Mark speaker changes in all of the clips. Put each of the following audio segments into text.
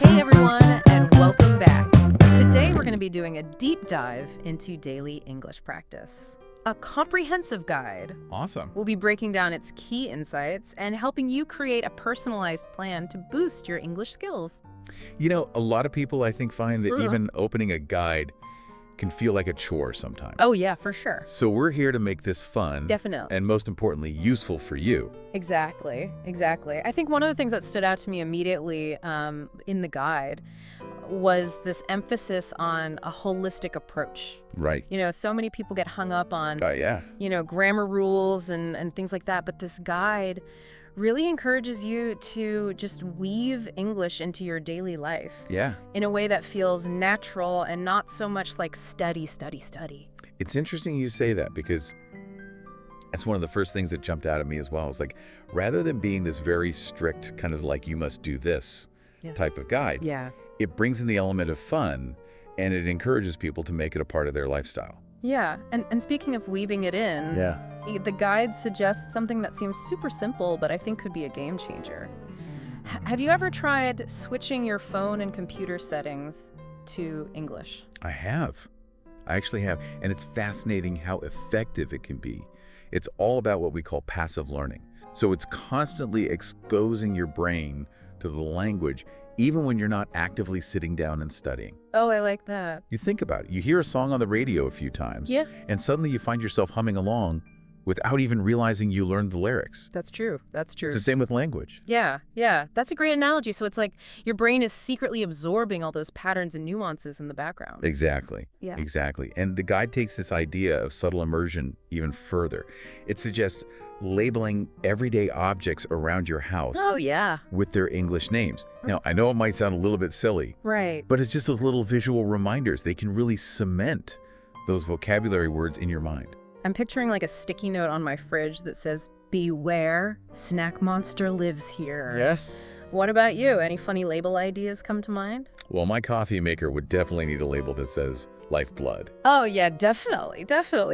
Speaker 1: Hey everyone, and welcome back. Today we're going to be doing a deep dive into daily English practice. A comprehensive guide.
Speaker 2: Awesome.
Speaker 1: We'll be breaking down its key insights and helping you create a personalized plan to boost your English skills.
Speaker 2: You know, a lot of people, I think, find that even opening a guide can feel like a chore sometimes.
Speaker 1: Oh yeah, for sure.
Speaker 2: So we're here to make this fun.
Speaker 1: Definitely.
Speaker 2: And most importantly, useful for you.
Speaker 1: Exactly. I think one of the things that stood out to me immediately in the guide was this emphasis on a holistic approach.
Speaker 2: Right.
Speaker 1: You know, so many people get hung up on,
Speaker 2: Yeah.
Speaker 1: grammar rules and things like that. But this guide really encourages you to just weave English into your daily life.
Speaker 2: Yeah.
Speaker 1: In a way that feels natural and not so much like study.
Speaker 2: It's interesting you say that because that's one of the first things that jumped out at me as well. It's like, rather than being this very strict kind of like you must do this type of guide, it brings in the element of fun and it encourages people to make it a part of their lifestyle.
Speaker 1: Yeah, and speaking of weaving it in, the guide suggests something that seems super simple, but I think could be a game changer. Have you ever tried switching your phone and computer settings to English?
Speaker 2: I have. I actually have. And it's fascinating how effective it can be. It's all about what we call passive learning. So it's constantly exposing your brain to the language, even when you're not actively sitting down and studying.
Speaker 1: Oh, I like that.
Speaker 2: You think about it. You hear a song on the radio a few times, and suddenly you find yourself humming along without even realizing you learned the lyrics.
Speaker 1: That's true. It's
Speaker 2: the same with language.
Speaker 1: Yeah. That's a great analogy. So it's like your brain is secretly absorbing all those patterns and nuances in the background.
Speaker 2: Exactly.
Speaker 1: Yeah.
Speaker 2: Exactly. And the guide takes this idea of subtle immersion even further. It suggests labeling everyday objects around your house with their English names. Now, I know it might sound a little bit silly,
Speaker 1: right?
Speaker 2: But it's just those little visual reminders. They can really cement those vocabulary words in your mind.
Speaker 1: I'm picturing like a sticky note on my fridge that says, "Beware, snack monster lives here."
Speaker 2: Yes.
Speaker 1: What about you? Any funny label ideas come to mind?
Speaker 2: Well, my coffee maker would definitely need a label that says lifeblood.
Speaker 1: Oh yeah, definitely.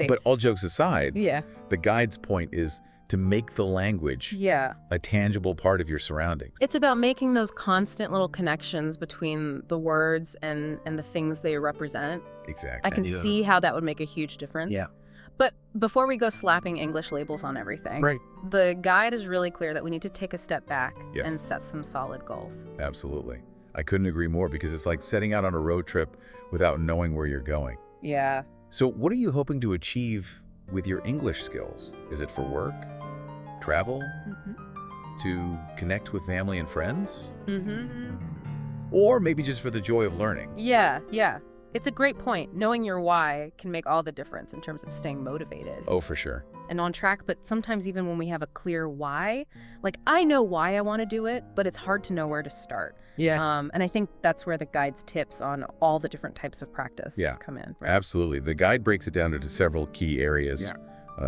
Speaker 2: But all jokes aside,
Speaker 1: the
Speaker 2: guide's point is to make the language a tangible part of your surroundings.
Speaker 1: It's about making those constant little connections between the words and the things they represent.
Speaker 2: Exactly.
Speaker 1: I can see how that would make a huge difference.
Speaker 2: Yeah.
Speaker 1: But before we go slapping English labels on everything, the guide is really clear that we need to take a step back and set some solid goals.
Speaker 2: Absolutely. I couldn't agree more because it's like setting out on a road trip without knowing where you're going.
Speaker 1: Yeah.
Speaker 2: So what are you hoping to achieve with your English skills? Is it for work, travel, to connect with family and friends? Or maybe just for the joy of learning?
Speaker 1: Yeah. It's a great point. Knowing your why can make all the difference in terms of staying motivated.
Speaker 2: Oh, for sure.
Speaker 1: And on track, but sometimes even when we have a clear why, like I know why I want to do it, but it's hard to know where to start.
Speaker 2: Yeah.
Speaker 1: And I think that's where the guide's tips on all the different types of practice come in.
Speaker 2: Absolutely. The guide breaks it down into several key areas,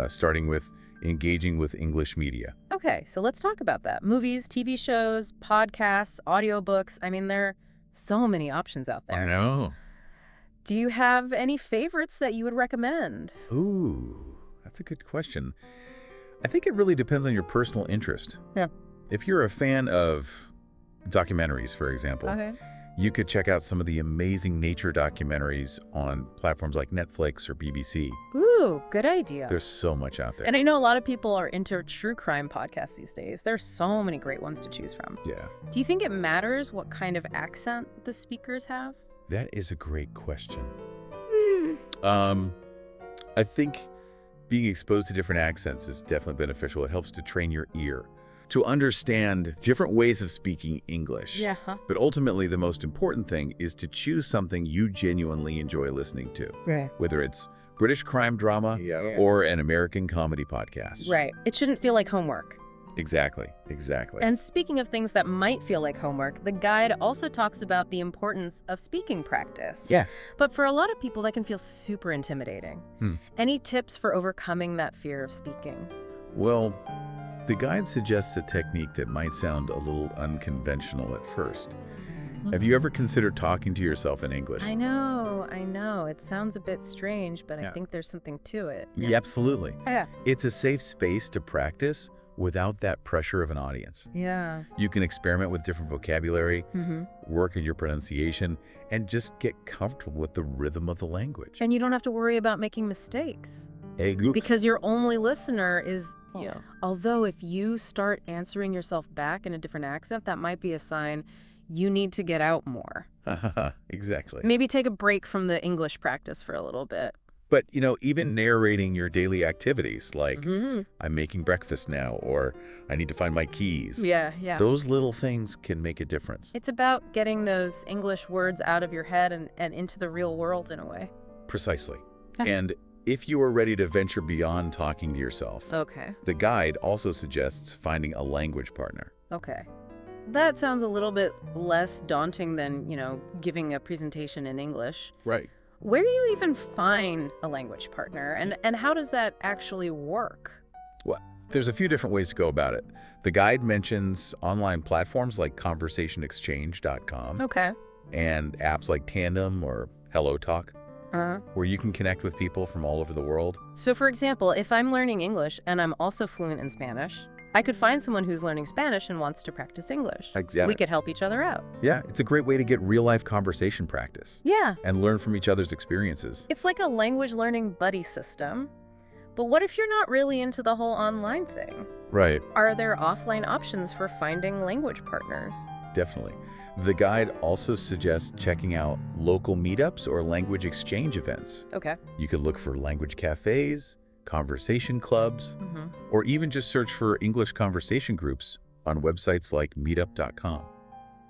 Speaker 2: starting with engaging with English media.
Speaker 1: Okay, so let's talk about that. Movies, TV shows, podcasts, audiobooks. I mean, there are so many options out there.
Speaker 2: I know.
Speaker 1: Do you have any favorites that you would recommend?
Speaker 2: Ooh, that's a good question. I think it really depends on your personal interest.
Speaker 1: Yeah.
Speaker 2: If you're a fan of documentaries, for example, you could check out some of the amazing nature documentaries on platforms like Netflix or BBC.
Speaker 1: Ooh, good idea.
Speaker 2: There's so much out there.
Speaker 1: And I know a lot of people are into true crime podcasts these days. There's so many great ones to choose from.
Speaker 2: Yeah.
Speaker 1: Do you think it matters what kind of accent the speakers have?
Speaker 2: That is a great question. I think being exposed to different accents is definitely beneficial. It helps to train your ear to understand different ways of speaking English. But ultimately, the most important thing is to choose something you genuinely enjoy listening to. Whether it's British crime drama or an American comedy podcast.
Speaker 1: It shouldn't feel like homework.
Speaker 2: Exactly.
Speaker 1: And speaking of things that might feel like homework, the guide also talks about the importance of speaking practice. But for a lot of people, that can feel super intimidating. Any tips for overcoming that fear of speaking?
Speaker 2: Well, the guide suggests a technique that might sound a little unconventional at first. Have you ever considered talking to yourself in English?
Speaker 1: I know. It sounds a bit strange, but I think there's something to it.
Speaker 2: Yeah, absolutely.
Speaker 1: Yeah.
Speaker 2: It's a safe space to practice without that pressure of an audience.
Speaker 1: Yeah.
Speaker 2: You can experiment with different vocabulary, work on your pronunciation, and just get comfortable with the rhythm of the language.
Speaker 1: And you don't have to worry about making mistakes.
Speaker 2: Oops.
Speaker 1: Because your only listener is...
Speaker 3: Yeah.
Speaker 1: Although if you start answering yourself back in a different accent, that might be a sign you need to get out more.
Speaker 2: Exactly.
Speaker 1: Maybe take a break from the English practice for a little bit.
Speaker 2: But, even narrating your daily activities, like, I'm making breakfast now, or I need to find my keys.
Speaker 1: Yeah.
Speaker 2: Those little things can make a difference.
Speaker 1: It's about getting those English words out of your head and into the real world in a way.
Speaker 2: Precisely. And if you are ready to venture beyond talking to yourself,
Speaker 1: Okay.
Speaker 2: the guide also suggests finding a language partner.
Speaker 1: Okay. That sounds a little bit less daunting than, giving a presentation in English.
Speaker 2: Right.
Speaker 1: Where do you even find a language partner, and how does that actually work?
Speaker 2: Well, there's a few different ways to go about it. The guide mentions online platforms like conversationexchange.com
Speaker 1: Okay.
Speaker 2: and apps like Tandem or HelloTalk, where you can connect with people from all over the world.
Speaker 1: So, for example, if I'm learning English and I'm also fluent in Spanish, I could find someone who's learning Spanish and wants to practice English.
Speaker 2: Exactly.
Speaker 1: We could help each other out.
Speaker 2: Yeah, it's a great way to get real-life conversation practice.
Speaker 1: Yeah.
Speaker 2: And learn from each other's experiences.
Speaker 1: It's like a language learning buddy system. But what if you're not really into the whole online thing?
Speaker 2: Right.
Speaker 1: Are there offline options for finding language partners?
Speaker 2: Definitely. The guide also suggests checking out local meetups or language exchange events.
Speaker 1: Okay.
Speaker 2: You could look for language cafes, conversation clubs, or even just search for English conversation groups on websites like meetup.com.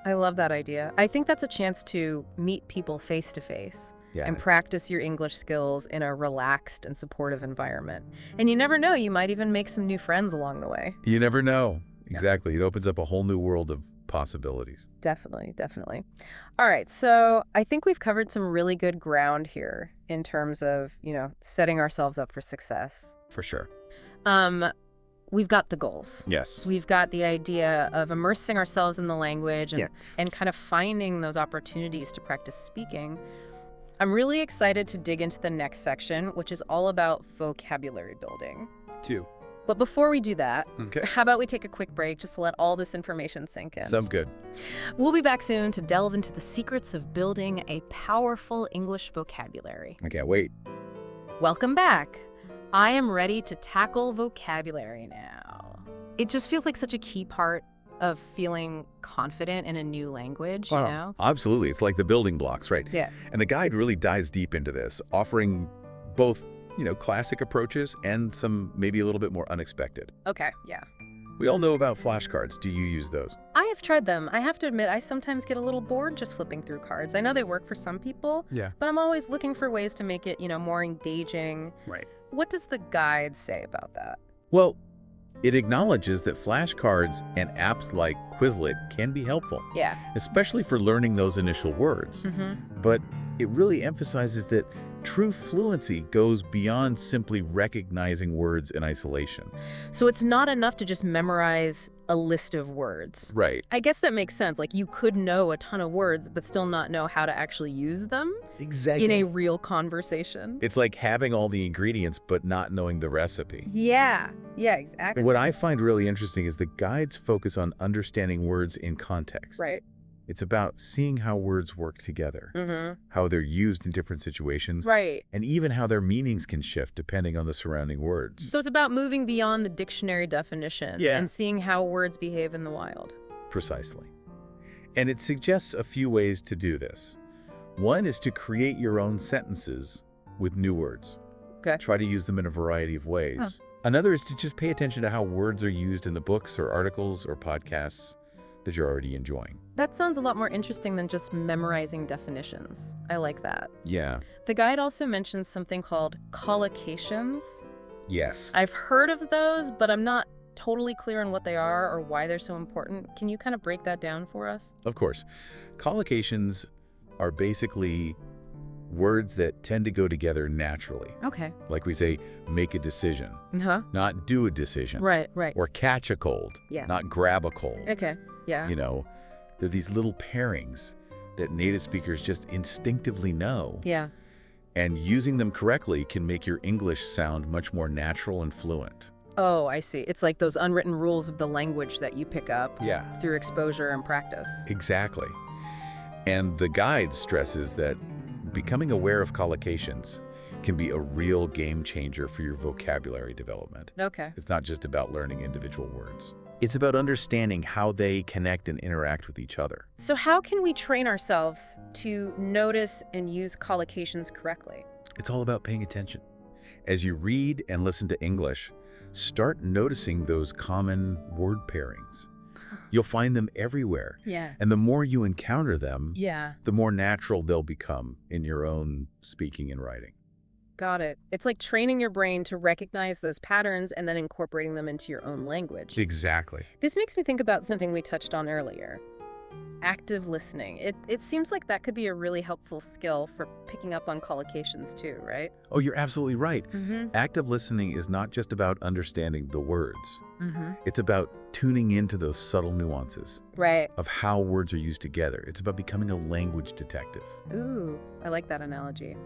Speaker 1: I love that idea. I think that's a chance to meet people face to face and practice your English skills in a relaxed and supportive environment. And you never know, you might even make some new friends along the way.
Speaker 2: You never know. Exactly. It opens up a whole new world of possibilities.
Speaker 1: Definitely. All right, so I think we've covered some really good ground here in terms of, setting ourselves up for success.
Speaker 2: For sure.
Speaker 1: We've got the goals.
Speaker 2: Yes.
Speaker 1: We've got the idea of immersing ourselves in the language and kind of finding those opportunities to practice speaking. I'm really excited to dig into the next section, which is all about vocabulary building.
Speaker 2: Too.
Speaker 1: But before we do that,
Speaker 2: Okay.
Speaker 1: how about we take a quick break just to let all this information sink in?
Speaker 2: Sounds good.
Speaker 1: We'll be back soon to delve into the secrets of building a powerful English vocabulary.
Speaker 2: I can't wait.
Speaker 1: Welcome back. I am ready to tackle vocabulary now. It just feels like such a key part of feeling confident in a new language, you know?
Speaker 2: Absolutely. It's like the building blocks, right?
Speaker 1: Yeah.
Speaker 2: And the guide really dives deep into this, offering both, classic approaches and some maybe a little bit more unexpected.
Speaker 1: Okay, yeah.
Speaker 2: We all know about flashcards. Do you use those?
Speaker 1: I have tried them. I have to admit, I sometimes get a little bored just flipping through cards. I know they work for some people, but I'm always looking for ways to make it, more engaging.
Speaker 2: Right.
Speaker 1: What does the guide say about that?
Speaker 2: Well, it acknowledges that flashcards and apps like Quizlet can be helpful.
Speaker 1: Yeah.
Speaker 2: Especially for learning those initial words. But it really emphasizes that true fluency goes beyond simply recognizing words in isolation.
Speaker 1: So it's not enough to just memorize a list of words.
Speaker 2: Right.
Speaker 1: I guess that makes sense. Like, you could know a ton of words, but still not know how to actually use them
Speaker 2: Exactly.
Speaker 1: in a real conversation.
Speaker 2: It's like having all the ingredients, but not knowing the recipe.
Speaker 1: Yeah, exactly.
Speaker 2: What I find really interesting is the guides focus on understanding words in context.
Speaker 1: Right.
Speaker 2: It's about seeing how words work together, how they're used in different situations,
Speaker 1: Right.
Speaker 2: and even how their meanings can shift depending on the surrounding words.
Speaker 1: So it's about moving beyond the dictionary definition and seeing how words behave in the wild.
Speaker 2: Precisely. And it suggests a few ways to do this. One is to create your own sentences with new words.
Speaker 1: Okay.
Speaker 2: Try to use them in a variety of ways. Another is to just pay attention to how words are used in the books or articles or podcasts that you're already enjoying.
Speaker 1: That sounds a lot more interesting than just memorizing definitions. I like that.
Speaker 2: Yeah.
Speaker 1: The guide also mentions something called collocations.
Speaker 2: Yes.
Speaker 1: I've heard of those, but I'm not totally clear on what they are or why they're so important. Can you kind of break that down for us?
Speaker 2: Of course. Collocations are basically words that tend to go together naturally.
Speaker 1: Okay.
Speaker 2: Like we say, make a decision, not do a decision.
Speaker 1: Right.
Speaker 2: Or catch a cold, not grab a cold.
Speaker 1: Okay. Yeah.
Speaker 2: They're these little pairings that native speakers just instinctively know.
Speaker 1: Yeah.
Speaker 2: And using them correctly can make your English sound much more natural and fluent.
Speaker 1: Oh, I see. It's like those unwritten rules of the language that you pick up through exposure and practice.
Speaker 2: Exactly. And the guide stresses that becoming aware of collocations can be a real game changer for your vocabulary development.
Speaker 1: Okay.
Speaker 2: It's not just about learning individual words. It's about understanding how they connect and interact with each other.
Speaker 1: So how can we train ourselves to notice and use collocations correctly?
Speaker 2: It's all about paying attention. As you read and listen to English, start noticing those common word pairings. You'll find them everywhere.
Speaker 1: Yeah.
Speaker 2: And the more you encounter them,
Speaker 1: Yeah.
Speaker 2: the more natural they'll become in your own speaking and writing.
Speaker 1: Got it. It's like training your brain to recognize those patterns and then incorporating them into your own language.
Speaker 2: Exactly.
Speaker 1: This makes me think about something we touched on earlier. Active listening. It seems like that could be a really helpful skill for picking up on collocations too, right?
Speaker 2: Oh, you're absolutely right.
Speaker 1: Mm-hmm.
Speaker 2: Active listening is not just about understanding the words.
Speaker 1: Mm-hmm.
Speaker 2: It's about tuning into those subtle nuances
Speaker 1: Right.
Speaker 2: of how words are used together. It's about becoming a language detective.
Speaker 1: Ooh, I like that analogy.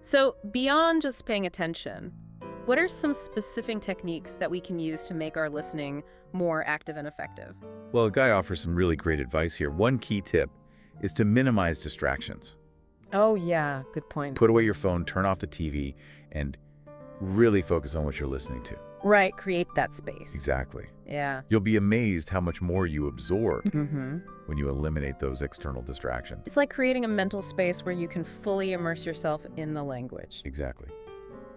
Speaker 1: So beyond just paying attention, what are some specific techniques that we can use to make our listening more active and effective?
Speaker 2: Well, a guy offers some really great advice here. One key tip is to minimize distractions.
Speaker 1: Oh, yeah. Good point.
Speaker 2: Put away your phone, turn off the TV, and really focus on what you're listening to.
Speaker 1: Right. Create that space.
Speaker 2: Exactly.
Speaker 1: Yeah.
Speaker 2: You'll be amazed how much more you absorb
Speaker 1: Mm-hmm.
Speaker 2: when you eliminate those external distractions.
Speaker 1: It's like creating a mental space where you can fully immerse yourself in the language.
Speaker 2: Exactly.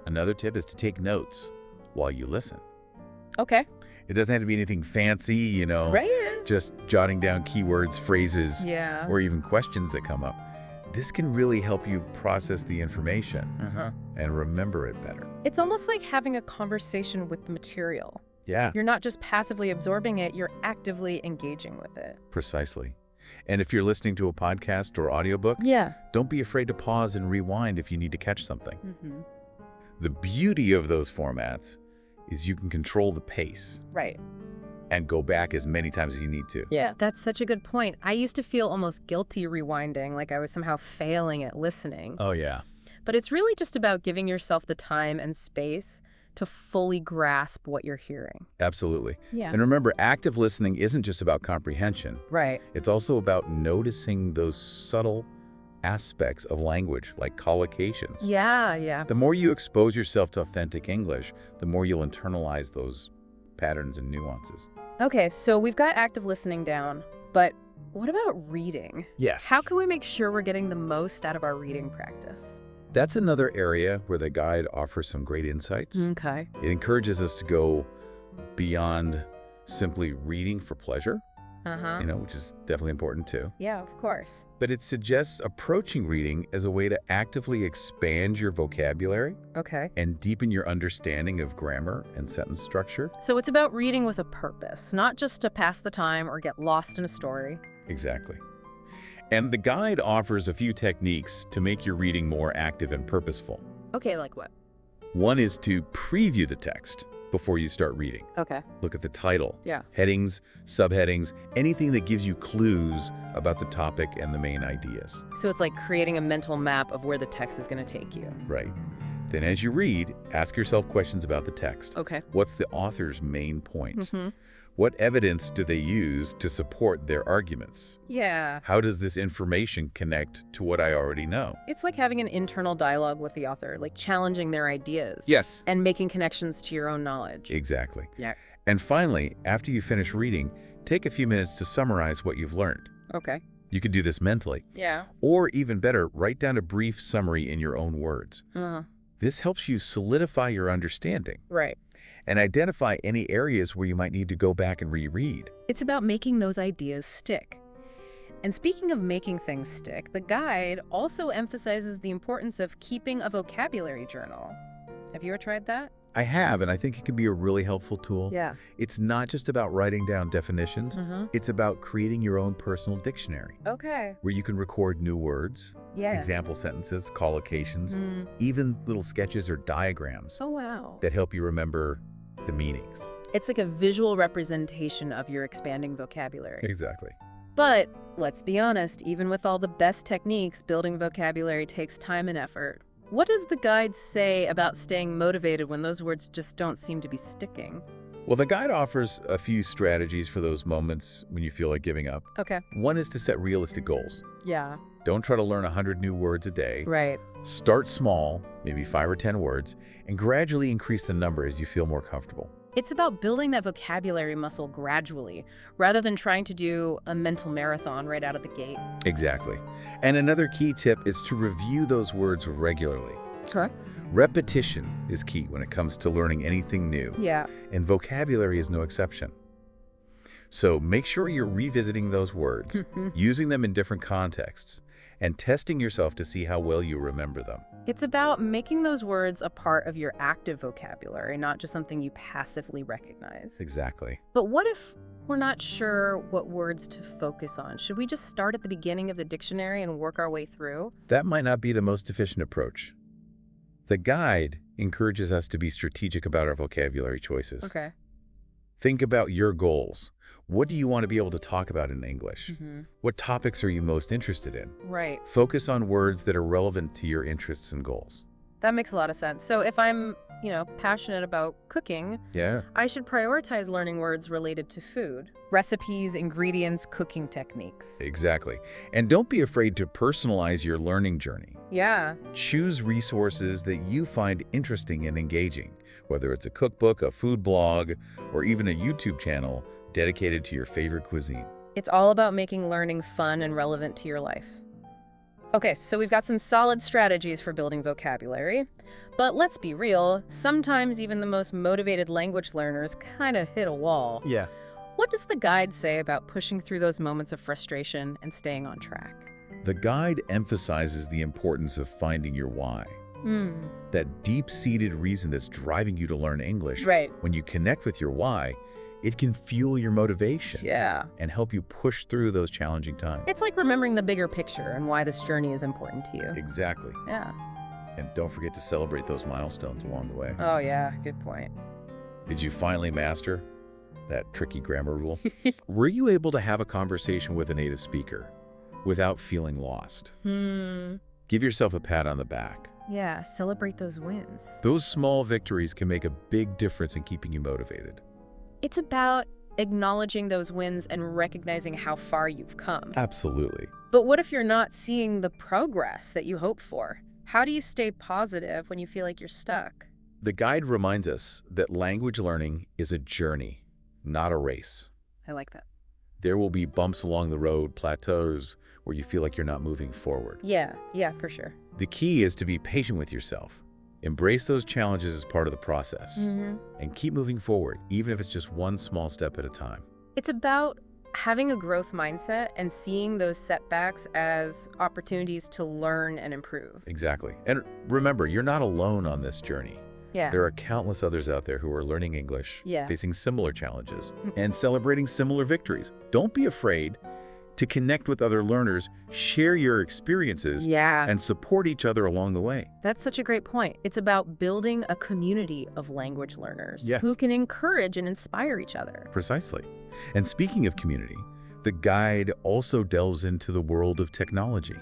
Speaker 2: Another tip is to take notes while you listen.
Speaker 1: Okay.
Speaker 2: It doesn't have to be anything fancy,
Speaker 1: Right.
Speaker 2: just jotting down keywords, phrases,
Speaker 1: Yeah.
Speaker 2: or even questions that come up. This can really help you process the information and remember it better.
Speaker 1: It's almost like having a conversation with the material.
Speaker 2: Yeah,
Speaker 1: You're not just passively absorbing it, you're actively engaging with it.
Speaker 2: precisely. And if you're listening to a podcast or audiobook,
Speaker 1: Yeah.
Speaker 2: don't be afraid to pause and rewind if you need to catch something.
Speaker 1: Mm-hmm.
Speaker 2: The beauty of those formats is you can control the pace
Speaker 1: Right.
Speaker 2: and go back as many times as you need to.
Speaker 1: Yeah. That's such a good point. I used to feel almost guilty rewinding, like I was somehow failing at listening.
Speaker 2: Oh, yeah.
Speaker 1: But it's really just about giving yourself the time and space to fully grasp what you're hearing.
Speaker 2: Absolutely.
Speaker 1: Yeah.
Speaker 2: And remember, active listening isn't just about comprehension.
Speaker 1: Right.
Speaker 2: It's also about noticing those subtle aspects of language, like collocations.
Speaker 1: Yeah, yeah.
Speaker 2: The more you expose yourself to authentic English, the more you'll internalize those patterns and nuances.
Speaker 1: Okay, so we've got active listening down, but what about reading?
Speaker 2: Yes.
Speaker 1: How can we make sure we're getting the most out of our reading practice?
Speaker 2: That's another area where the guide offers some great insights.
Speaker 1: Okay.
Speaker 2: It encourages us to go beyond simply reading for pleasure, which is definitely important too.
Speaker 1: Yeah, of course.
Speaker 2: But it suggests approaching reading as a way to actively expand your vocabulary
Speaker 1: Okay.
Speaker 2: and deepen your understanding of grammar and sentence structure.
Speaker 1: So it's about reading with a purpose, not just to pass the time or get lost in a story.
Speaker 2: Exactly. And the guide offers a few techniques to make your reading more active and purposeful.
Speaker 1: Okay, like what?
Speaker 2: One is to preview the text before you start reading.
Speaker 1: Okay.
Speaker 2: Look at the title,
Speaker 1: Yeah.
Speaker 2: headings, subheadings, anything that gives you clues about the topic and the main ideas.
Speaker 1: So it's like creating a mental map of where the text is going to take you.
Speaker 2: Right. Then as you read, ask yourself questions about the text.
Speaker 1: Okay.
Speaker 2: What's the author's main point?
Speaker 1: Mm-hmm.
Speaker 2: What evidence do they use to support their arguments?
Speaker 1: Yeah.
Speaker 2: How does this information connect to what I already know?
Speaker 1: It's like having an internal dialogue with the author, like challenging their ideas.
Speaker 2: Yes.
Speaker 1: And making connections to your own knowledge.
Speaker 2: Exactly.
Speaker 1: Yeah.
Speaker 2: And finally, after you finish reading, take a few minutes to summarize what you've learned.
Speaker 1: Okay.
Speaker 2: You could do this mentally.
Speaker 1: Yeah.
Speaker 2: Or even better, write down a brief summary in your own words. This helps you solidify your understanding
Speaker 1: Right.
Speaker 2: and identify any areas where you might need to go back and reread.
Speaker 1: It's about making those ideas stick. And speaking of making things stick, the guide also emphasizes the importance of keeping a vocabulary journal. Have you ever tried that?
Speaker 2: I have, and I think it can be a really helpful tool.
Speaker 1: Yeah.
Speaker 2: It's not just about writing down definitions. It's about creating your own personal dictionary
Speaker 1: Okay.
Speaker 2: where you can record new words,
Speaker 1: Yeah.
Speaker 2: example sentences, collocations, even little sketches or diagrams
Speaker 1: Oh, wow.
Speaker 2: that help you remember the meanings.
Speaker 1: It's like a visual representation of your expanding vocabulary.
Speaker 2: Exactly.
Speaker 1: But let's be honest, even with all the best techniques, building vocabulary takes time and effort. What does the guide say about staying motivated when those words just don't seem to be sticking?
Speaker 2: Well, the guide offers a few strategies for those moments when you feel like giving up.
Speaker 1: Okay.
Speaker 2: One is to set realistic goals.
Speaker 1: Yeah.
Speaker 2: Don't try to learn 100 new words a day.
Speaker 1: Right.
Speaker 2: Start small, maybe 5 or 10 words, and gradually increase the number as you feel more comfortable.
Speaker 1: It's about building that vocabulary muscle gradually, rather than trying to do a mental marathon right out of the gate.
Speaker 2: Exactly. And another key tip is to review those words regularly.
Speaker 1: Sure.
Speaker 2: Repetition is key when it comes to learning anything new.
Speaker 1: Yeah.
Speaker 2: And vocabulary is no exception. So make sure you're revisiting those words, using them in different contexts, and testing yourself to see how well you remember them.
Speaker 1: It's about making those words a part of your active vocabulary, not just something you passively recognize.
Speaker 2: Exactly.
Speaker 1: But what if we're not sure what words to focus on? Should we just start at the beginning of the dictionary and work our way through?
Speaker 2: That might not be the most efficient approach. The guide encourages us to be strategic about our vocabulary choices.
Speaker 1: Okay.
Speaker 2: Think about your goals. What do you want to be able to talk about in English? What topics are you most interested in?
Speaker 1: Right.
Speaker 2: Focus on words that are relevant to your interests and goals.
Speaker 1: That makes a lot of sense. So if I'm, passionate about cooking, I should prioritize learning words related to food. Recipes, ingredients, cooking techniques.
Speaker 2: Exactly. And don't be afraid to personalize your learning journey.
Speaker 1: Yeah.
Speaker 2: Choose resources that you find interesting and engaging, whether it's a cookbook, a food blog, or even a YouTube channel dedicated to your favorite cuisine.
Speaker 1: It's all about making learning fun and relevant to your life. Okay, so we've got some solid strategies for building vocabulary, but let's be real, sometimes even the most motivated language learners kind of hit a wall.
Speaker 2: Yeah.
Speaker 1: What does the guide say about pushing through those moments of frustration and staying on track?
Speaker 2: The guide emphasizes the importance of finding your why. That deep-seated reason that's driving you to learn English.
Speaker 1: Right.
Speaker 2: When you connect with your why, it can fuel your motivation.
Speaker 1: Yeah.
Speaker 2: And help you push through those challenging times.
Speaker 1: It's like remembering the bigger picture and why this journey is important to you.
Speaker 2: Exactly.
Speaker 1: Yeah.
Speaker 2: And don't forget to celebrate those milestones along the way.
Speaker 1: Oh, yeah. Good point.
Speaker 2: Did you finally master that tricky grammar rule? Were you able to have a conversation with a native speaker without feeling lost? Give yourself a pat on the back.
Speaker 1: Yeah, celebrate those wins.
Speaker 2: Those small victories can make a big difference in keeping you motivated.
Speaker 1: It's about acknowledging those wins and recognizing how far you've come.
Speaker 2: Absolutely.
Speaker 1: But what if you're not seeing the progress that you hoped for? How do you stay positive when you feel like you're stuck?
Speaker 2: The guide reminds us that language learning is a journey, not a race.
Speaker 1: I like that.
Speaker 2: There will be bumps along the road, plateaus, where you feel like you're not moving forward.
Speaker 1: Yeah, for sure.
Speaker 2: The key is to be patient with yourself. Embrace those challenges as part of the process, and keep moving forward, even if it's just one small step at a time.
Speaker 1: It's about having a growth mindset and seeing those setbacks as opportunities to learn and improve.
Speaker 2: Exactly. And remember, you're not alone on this journey.
Speaker 1: Yeah.
Speaker 2: There are countless others out there who are learning English, facing similar challenges, and celebrating similar victories. Don't be afraid to connect with other learners, share your experiences, and support each other along the way.
Speaker 1: That's such a great point. It's about building a community of language learners who can encourage and inspire each other.
Speaker 2: Precisely. And speaking of community, the guide also delves into the world of technology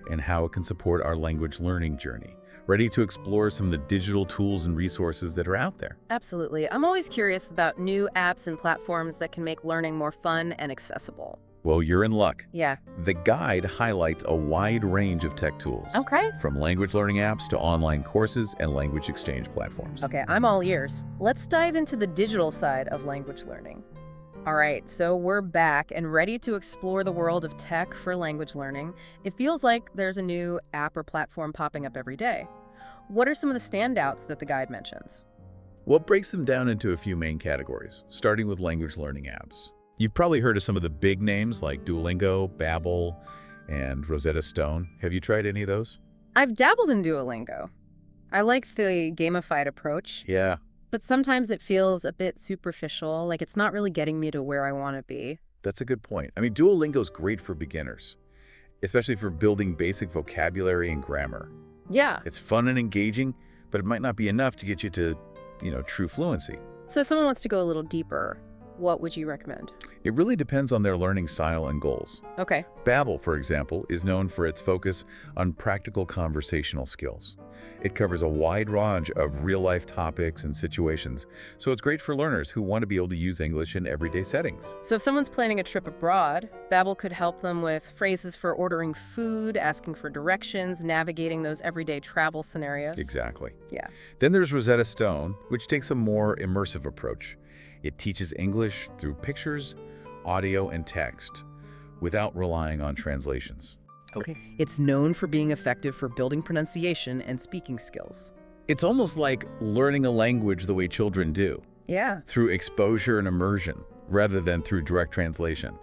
Speaker 2: and how it can support our language learning journey. Ready to explore some of the digital tools and resources that are out there?
Speaker 1: Absolutely. I'm always curious about new apps and platforms that can make learning more fun and accessible.
Speaker 2: Well, you're in luck.
Speaker 1: Yeah.
Speaker 2: The guide highlights a wide range of tech tools.
Speaker 1: Okay.
Speaker 2: From language learning apps to online courses and language exchange platforms.
Speaker 1: Okay, I'm all ears. Let's dive into the digital side of language learning. All right, so we're back and ready to explore the world of tech for language learning. It feels like there's a new app or platform popping up every day. What are some of the standouts that the guide mentions?
Speaker 2: Well, it breaks them down into a few main categories, starting with language learning apps. You've probably heard of some of the big names like Duolingo, Babbel, and Rosetta Stone. Have you tried any of those?
Speaker 1: I've dabbled in Duolingo. I like the gamified approach.
Speaker 2: Yeah.
Speaker 1: But sometimes it feels a bit superficial, like it's not really getting me to where I want to be.
Speaker 2: That's a good point. I mean, Duolingo's great for beginners, especially for building basic vocabulary and grammar.
Speaker 1: Yeah.
Speaker 2: It's fun and engaging, but it might not be enough to get you to, true fluency.
Speaker 1: So if someone wants to go a little deeper, What would you recommend?
Speaker 2: It really depends on their learning style and goals.
Speaker 1: Okay.
Speaker 2: Babbel, for example, is known for its focus on practical conversational skills. It covers a wide range of real-life topics and situations, so it's great for learners who want to be able to use English in everyday settings.
Speaker 1: So if someone's planning a trip abroad, Babbel could help them with phrases for ordering food, asking for directions, navigating those everyday travel scenarios.
Speaker 2: Exactly.
Speaker 1: Yeah.
Speaker 2: Then there's Rosetta Stone, which takes a more immersive approach. It teaches English through pictures, audio, and text, without relying on translations.
Speaker 1: Okay. It's known for being effective for building pronunciation and speaking skills.
Speaker 2: It's almost like learning a language the way children do.
Speaker 1: Yeah.
Speaker 2: Through exposure and immersion, rather than through direct translation.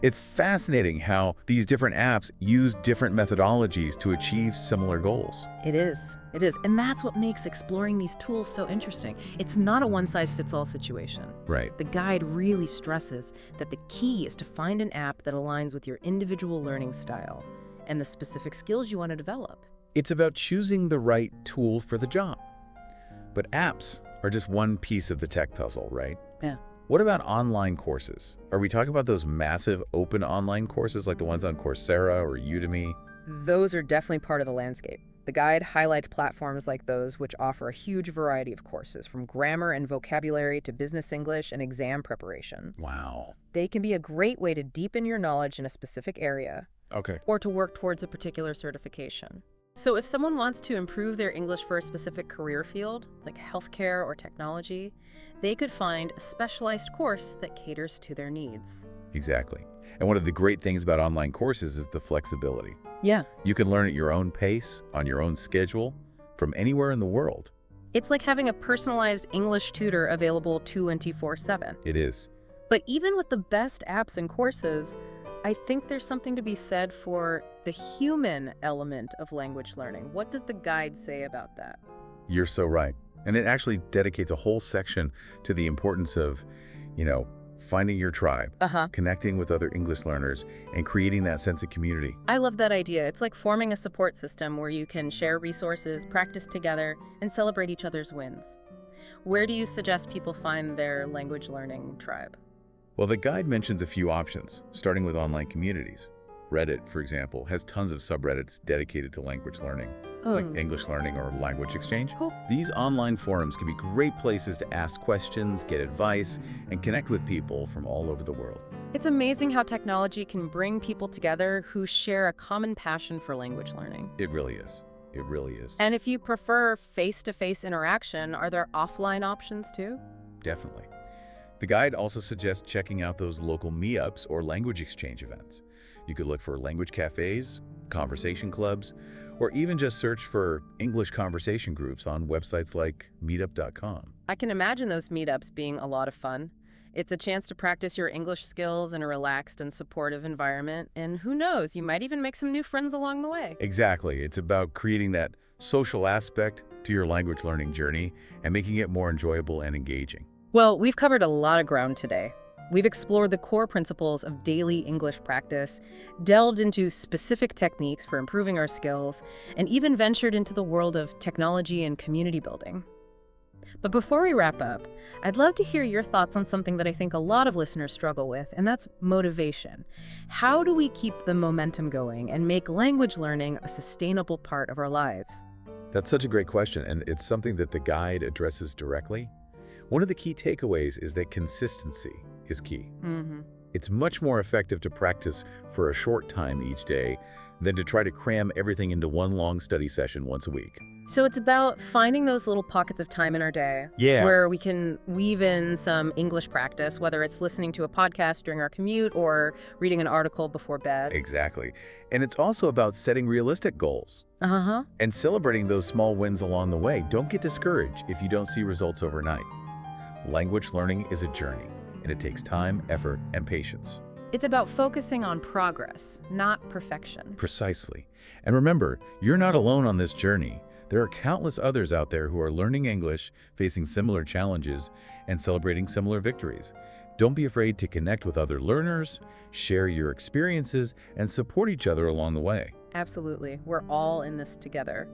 Speaker 2: It's fascinating how these different apps use different methodologies to achieve similar goals.
Speaker 1: It is. It is. And that's what makes exploring these tools so interesting. It's not a one-size-fits-all situation.
Speaker 2: Right.
Speaker 1: The guide really stresses that the key is to find an app that aligns with your individual learning style and the specific skills you want to develop.
Speaker 2: It's about choosing the right tool for the job. But apps are just one piece of the tech puzzle, right?
Speaker 1: Yeah.
Speaker 2: What about online courses? Are we talking about those massive open online courses like the ones on Coursera or Udemy?
Speaker 1: Those are definitely part of the landscape. The guide highlights platforms like those which offer a huge variety of courses, from grammar and vocabulary to business English and exam preparation.
Speaker 2: Wow.
Speaker 1: They can be a great way to deepen your knowledge in a specific area.
Speaker 2: Okay.
Speaker 1: Or to work towards a particular certification. So if someone wants to improve their English for a specific career field, like healthcare or technology, they could find a specialized course that caters to their needs.
Speaker 2: Exactly. And one of the great things about online courses is the flexibility.
Speaker 1: Yeah.
Speaker 2: You can learn at your own pace, on your own schedule, from anywhere in the world.
Speaker 1: It's like having a personalized English tutor available 24/7.
Speaker 2: It is.
Speaker 1: But even with the best apps and courses, I think there's something to be said for the human element of language learning. What does the guide say about that?
Speaker 2: You're so right. And it actually dedicates a whole section to the importance of, finding your tribe, connecting with other English learners, and creating that sense of community.
Speaker 1: I love that idea. It's like forming a support system where you can share resources, practice together, and celebrate each other's wins. Where do you suggest people find their language learning tribe?
Speaker 2: Well, the guide mentions a few options, starting with online communities. Reddit, for example, has tons of subreddits dedicated to language learning, like English learning or language exchange.
Speaker 1: Cool.
Speaker 2: These online forums can be great places to ask questions, get advice, and connect with people from all over the world.
Speaker 1: It's amazing how technology can bring people together who share a common passion for language learning.
Speaker 2: It really is. It really is.
Speaker 1: And if you prefer face-to-face interaction, are there offline options too?
Speaker 2: Definitely. The guide also suggests checking out those local meetups or language exchange events. You could look for language cafes, conversation clubs, or even just search for English conversation groups on websites like meetup.com.
Speaker 1: I can imagine those meetups being a lot of fun. It's a chance to practice your English skills in a relaxed and supportive environment, and who knows, you might even make some new friends along the way.
Speaker 2: Exactly. It's about creating that social aspect to your language learning journey and making it more enjoyable and engaging.
Speaker 1: Well, we've covered a lot of ground today. We've explored the core principles of daily English practice, delved into specific techniques for improving our skills, and even ventured into the world of technology and community building. But before we wrap up, I'd love to hear your thoughts on something that I think a lot of listeners struggle with, and that's motivation. How do we keep the momentum going and make language learning a sustainable part of our lives?
Speaker 2: That's such a great question, and it's something that the guide addresses directly. One of the key takeaways is that consistency is key. It's much more effective to practice for a short time each day than to try to cram everything into one long study session once a week.
Speaker 1: So it's about finding those little pockets of time in our day where we can weave in some English practice, whether it's listening to a podcast during our commute or reading an article before bed.
Speaker 2: Exactly. And it's also about setting realistic goals and celebrating those small wins along the way. Don't get discouraged if you don't see results overnight. Language learning is a journey, and it takes time, effort, and patience.
Speaker 1: It's about focusing on progress, not perfection.
Speaker 2: Precisely. And remember, you're not alone on this journey. There are countless others out there who are learning English, facing similar challenges, and celebrating similar victories. Don't be afraid to connect with other learners, share your experiences, and support each other along the way.
Speaker 1: Absolutely. We're all in this together.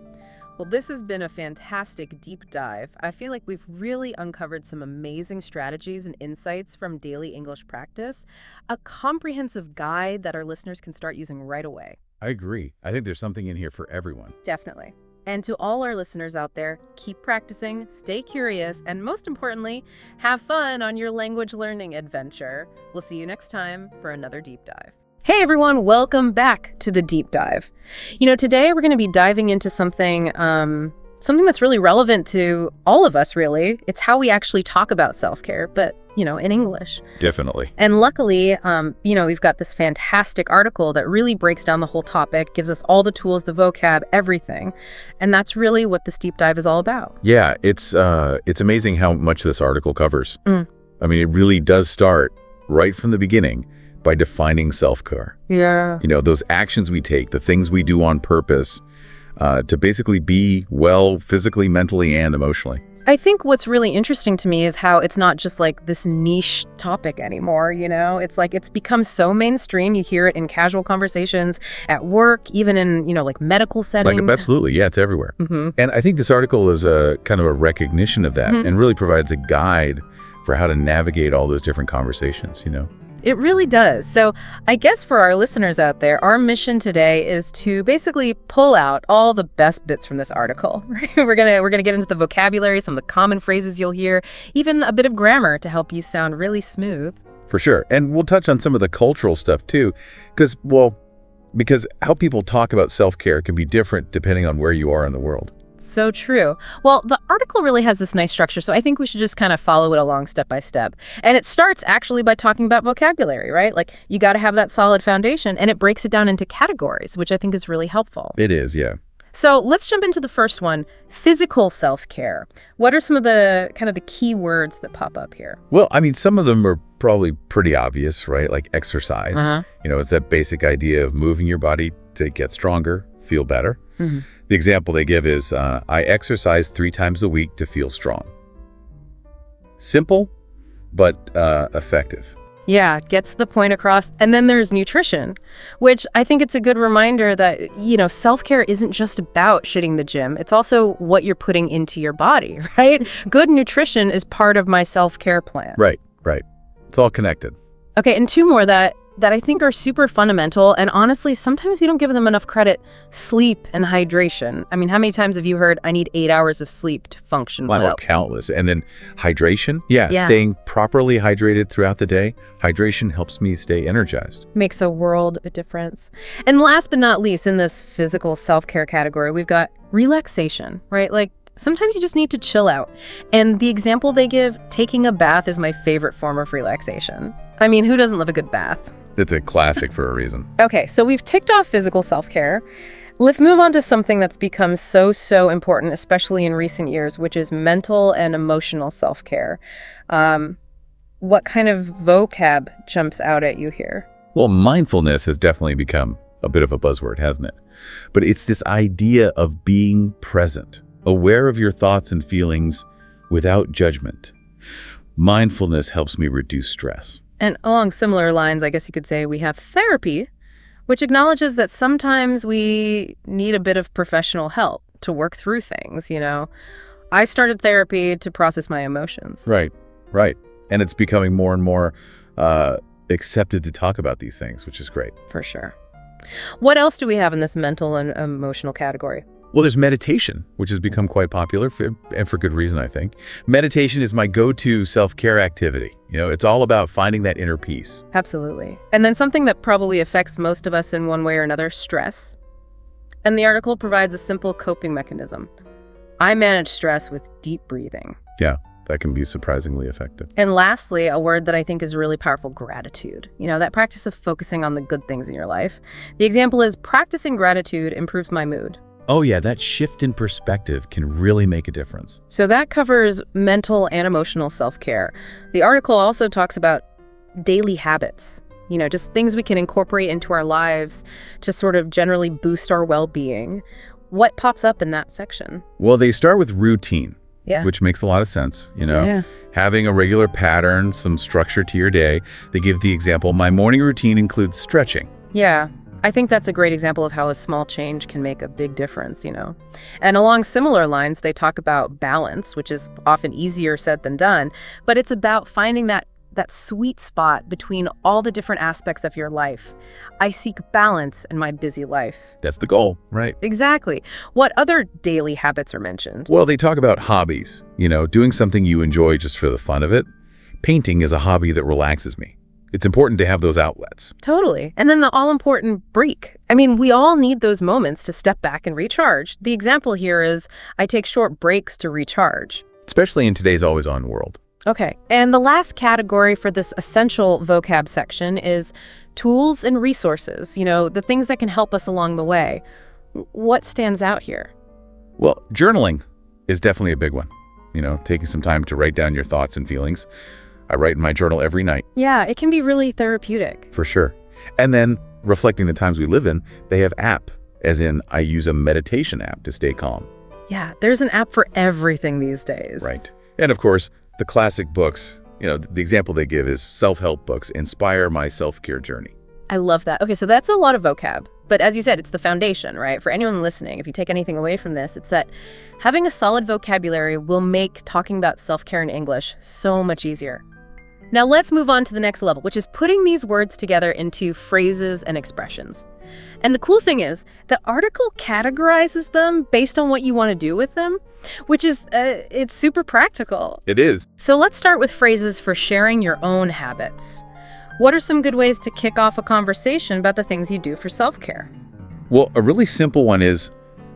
Speaker 1: Well, this has been a fantastic deep dive. I feel like we've really uncovered some amazing strategies and insights from daily English practice, a comprehensive guide that our listeners can start using right away.
Speaker 2: I agree. I think there's something in here for everyone.
Speaker 1: Definitely. And to all our listeners out there, keep practicing, stay curious, and most importantly, have fun on your language learning adventure. We'll see you next time for another deep dive. Hey everyone, welcome back to the deep dive. Today we're going to be diving into something that's really relevant to all of us, really. It's how we actually talk about self-care, but, in English.
Speaker 2: Definitely.
Speaker 1: And luckily, we've got this fantastic article that really breaks down the whole topic, gives us all the tools, the vocab, everything. And that's really what this deep dive is all about.
Speaker 2: Yeah, it's amazing how much this article covers. I mean, it really does start right from the beginning by defining self-care.
Speaker 1: Yeah.
Speaker 2: Those actions we take, the things we do on purpose to basically be well physically, mentally, and emotionally.
Speaker 1: I think what's really interesting to me is how it's not just like this niche topic anymore, It's like it's become so mainstream. You hear it in casual conversations, at work, even in, like medical settings.
Speaker 2: Absolutely. Yeah, it's everywhere. And I think this article is a kind of a recognition of that and really provides a guide for how to navigate all those different conversations,
Speaker 1: It really does. So I guess for our listeners out there, our mission today is to basically pull out all the best bits from this article. We're gonna get into the vocabulary, some of the common phrases you'll hear, even a bit of grammar to help you sound really smooth.
Speaker 2: For sure. And we'll touch on some of the cultural stuff too, because how people talk about self-care can be different depending on where you are in the world.
Speaker 1: So true. Well, the article really has this nice structure, so I think we should just kind of follow it along step by step. And it starts actually by talking about vocabulary, right? Like you got to have that solid foundation, and it breaks it down into categories, which I think is really helpful.
Speaker 2: It is, yeah.
Speaker 1: So let's jump into the first one, physical self-care. What are some of the kind of the key words that pop up here?
Speaker 2: Well, I mean, some of them are probably pretty obvious, right? Like exercise. It's that basic idea of moving your body to get stronger, feel better. The example they give is, I exercise 3 times a week to feel strong. Simple, but effective.
Speaker 1: Yeah, gets the point across. And then there's nutrition, which I think it's a good reminder that, self-care isn't just about shitting the gym. It's also what you're putting into your body, right? Good nutrition is part of my self-care plan.
Speaker 2: Right. It's all connected.
Speaker 1: Okay, and 2 more that I think are super fundamental, and honestly, sometimes we don't give them enough credit. Sleep and hydration. I mean, how many times have you heard, I need 8 hours of sleep to function well?
Speaker 2: Wow, countless. And then hydration. Yeah, staying properly hydrated throughout the day. Hydration helps me stay energized.
Speaker 1: Makes a world of difference. And last but not least, in this physical self-care category, we've got relaxation, right? Like, sometimes you just need to chill out. And the example they give, taking a bath is my favorite form of relaxation. I mean, who doesn't love a good bath?
Speaker 2: It's a classic for a reason.
Speaker 1: Okay, so we've ticked off physical self-care. Let's move on to something that's become so important, especially in recent years, which is mental and emotional self-care. What kind of vocab jumps out at you here?
Speaker 2: Well, mindfulness has definitely become a bit of a buzzword, hasn't it? But it's this idea of being present, aware of your thoughts and feelings without judgment. Mindfulness helps me reduce stress.
Speaker 1: And along similar lines, I guess you could say we have therapy, which acknowledges that sometimes we need a bit of professional help to work through things, I started therapy to process my emotions.
Speaker 2: Right. And it's becoming more and more accepted to talk about these things, which is great.
Speaker 1: For sure. What else do we have in this mental and emotional category?
Speaker 2: Well, there's meditation, which has become quite popular, and for good reason, I think. Meditation is my go-to self-care activity. It's all about finding that inner peace.
Speaker 1: Absolutely. And then something that probably affects most of us in one way or another, stress. And the article provides a simple coping mechanism. I manage stress with deep breathing.
Speaker 2: Yeah, that can be surprisingly effective.
Speaker 1: And lastly, a word that I think is really powerful, gratitude. That practice of focusing on the good things in your life. The example is, practicing gratitude improves my mood.
Speaker 2: Oh yeah, that shift in perspective can really make a difference.
Speaker 1: So that covers mental and emotional self-care. The article also talks about daily habits, just things we can incorporate into our lives to sort of generally boost our well-being. What pops up in that section?
Speaker 2: Well, they start with routine,
Speaker 1: Yeah.
Speaker 2: Which makes a lot of sense, you know?
Speaker 1: Yeah.
Speaker 2: Having a regular pattern, some structure to your day. They give the example, my morning routine includes stretching.
Speaker 1: Yeah. I think that's a great example of how a small change can make a big difference, And along similar lines, they talk about balance, which is often easier said than done, but it's about finding that sweet spot between all the different aspects of your life. I seek balance in my busy life.
Speaker 2: That's the goal, right?
Speaker 1: Exactly. What other daily habits are mentioned?
Speaker 2: Well, they talk about hobbies, doing something you enjoy just for the fun of it. Painting is a hobby that relaxes me. It's important to have those outlets.
Speaker 1: Totally. And then the all-important break. I mean, we all need those moments to step back and recharge. The example here is I take short breaks to recharge.
Speaker 2: Especially in today's always-on world.
Speaker 1: Okay. And the last category for this essential vocab section is tools and resources, the things that can help us along the way. What stands out here?
Speaker 2: Well, journaling is definitely a big one. Taking some time to write down your thoughts and feelings. I write in my journal every night.
Speaker 1: Yeah, it can be really therapeutic.
Speaker 2: For sure. And then reflecting the times we live in, they have app, as in I use a meditation app to stay calm.
Speaker 1: Yeah, there's an app for everything these days.
Speaker 2: Right. And of course, the classic books, the example they give is self-help books inspire my self-care journey.
Speaker 1: I love that. Okay, so that's a lot of vocab. But as you said, it's the foundation, right? For anyone listening, if you take anything away from this, it's that having a solid vocabulary will make talking about self-care in English so much easier. Now let's move on to the next level, which is putting these words together into phrases and expressions. And the cool thing is, the article categorizes them based on what you want to do with them, which is, it's super practical.
Speaker 2: It is.
Speaker 1: So let's start with phrases for sharing your own habits. What are some good ways to kick off a conversation about the things you do for self-care?
Speaker 2: Well, a really simple one is,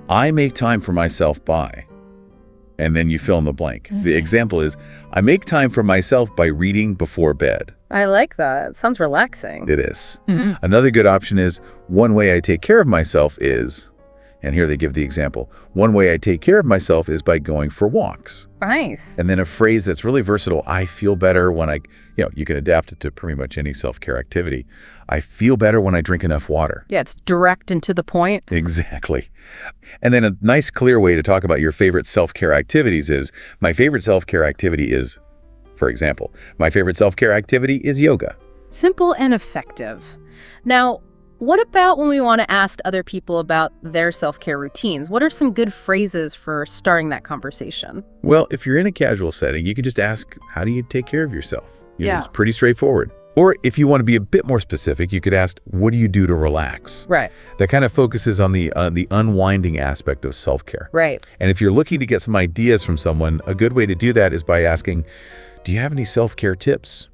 Speaker 2: I make time for myself by, and then you fill in the blank. The example is, I make time for myself by reading before bed.
Speaker 1: I like that. It sounds relaxing.
Speaker 2: It is. Another good option is, one way I take care of myself is, and here they give the example, one way I take care of myself is by going for walks.
Speaker 1: Nice.
Speaker 2: And then a phrase that's really versatile, I feel better when you can adapt it to pretty much any self-care activity. I feel better when I drink enough water.
Speaker 1: Yeah, it's direct and to the point.
Speaker 2: Exactly. And then a nice, clear way to talk about your favorite self-care activities is, my favorite self-care activity is, for example, my favorite self-care activity is yoga.
Speaker 1: Simple and effective. Now, what about when we want to ask other people about their self-care routines? What are some good phrases for starting that conversation?
Speaker 2: Well, if you're in a casual setting, you can just ask, how do you take care of yourself?
Speaker 1: Yeah.
Speaker 2: It's pretty straightforward. Or if you want to be a bit more specific, you could ask, what do you do to relax?
Speaker 1: Right.
Speaker 2: That kind of focuses on the unwinding aspect of self-care.
Speaker 1: Right.
Speaker 2: And if you're looking to get some ideas from someone, a good way to do that is by asking, do you have any self-care tips?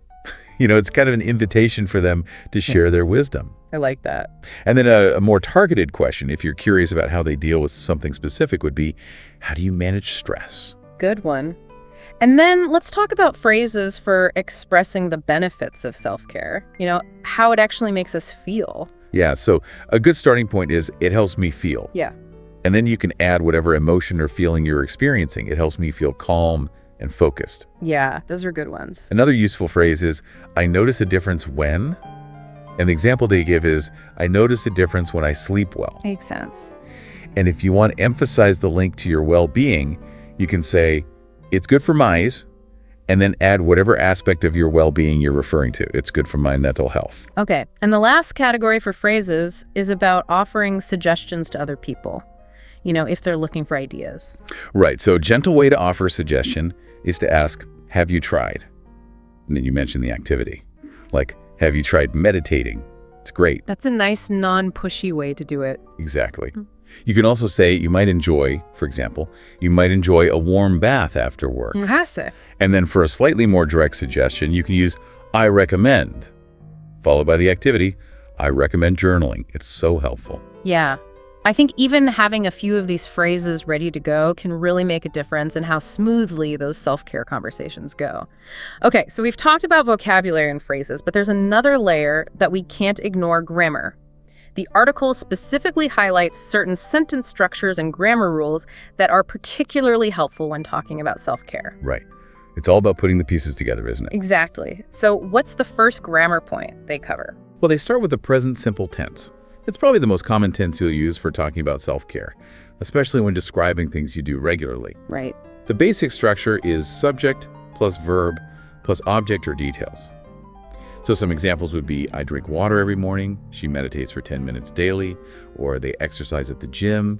Speaker 2: It's kind of an invitation for them to share their wisdom.
Speaker 1: I like that.
Speaker 2: And then a more targeted question, if you're curious about how they deal with something specific, would be, how do you manage stress?
Speaker 1: Good one. And then let's talk about phrases for expressing the benefits of self-care, how it actually makes us feel.
Speaker 2: Yeah, so a good starting point is, it helps me feel.
Speaker 1: Yeah.
Speaker 2: And then you can add whatever emotion or feeling you're experiencing. It helps me feel calm and focused.
Speaker 1: Yeah, those are good ones.
Speaker 2: Another useful phrase is, I notice a difference when, and the example they give is, I notice a difference when I sleep well.
Speaker 1: Makes sense.
Speaker 2: And if you want to emphasize the link to your well-being, you can say, it's good for my eyes, and then add whatever aspect of your well-being you're referring to. It's good for my mental health.
Speaker 1: Okay, and the last category for phrases is about offering suggestions to other people, if they're looking for ideas.
Speaker 2: Right, so a gentle way to offer a suggestion is to ask, have you tried? And then you mention the activity. Like, have you tried meditating? It's great.
Speaker 1: That's a nice non-pushy way to do it.
Speaker 2: Exactly. You can also say you might enjoy, for example, you might enjoy a warm bath after work. And then for a slightly more direct suggestion, you can use I recommend, followed by the activity, I recommend journaling. It's so helpful.
Speaker 1: Yeah. I think even having a few of these phrases ready to go can really make a difference in how smoothly those self-care conversations go. Okay, so we've talked about vocabulary and phrases, but there's another layer that we can't ignore: grammar. The article specifically highlights certain sentence structures and grammar rules that are particularly helpful when talking about self-care.
Speaker 2: Right. It's all about putting the pieces together, isn't it?
Speaker 1: Exactly. So what's the first grammar point they cover?
Speaker 2: Well, they start with the present simple tense. It's probably the most common tense you'll use for talking about self-care, especially when describing things you do regularly.
Speaker 1: Right.
Speaker 2: The basic structure is subject plus verb plus object or details. So some examples would be, I drink water every morning, she meditates for 10 minutes daily, or they exercise at the gym.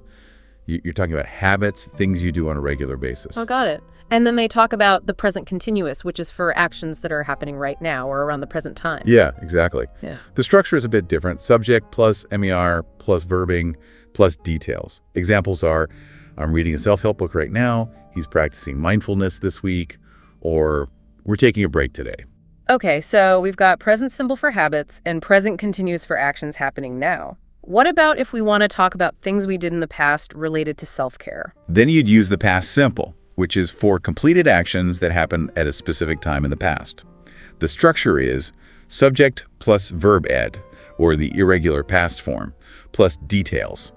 Speaker 2: You're talking about habits, things you do on a regular basis.
Speaker 1: Oh, got it. And then they talk about the present continuous, which is for actions that are happening right now or around the present time.
Speaker 2: Yeah, exactly.
Speaker 1: Yeah.
Speaker 2: The structure is a bit different. Subject plus MER plus verbing plus details. Examples are, I'm reading a self-help book right now, he's practicing mindfulness this week, or we're taking a break today.
Speaker 1: Okay, so we've got present simple for habits and present continuous for actions happening now. What about if we want to talk about things we did in the past related to self-care?
Speaker 2: Then you'd use the past simple, which is for completed actions that happen at a specific time in the past. The structure is subject plus verb ed, or the irregular past form, plus details.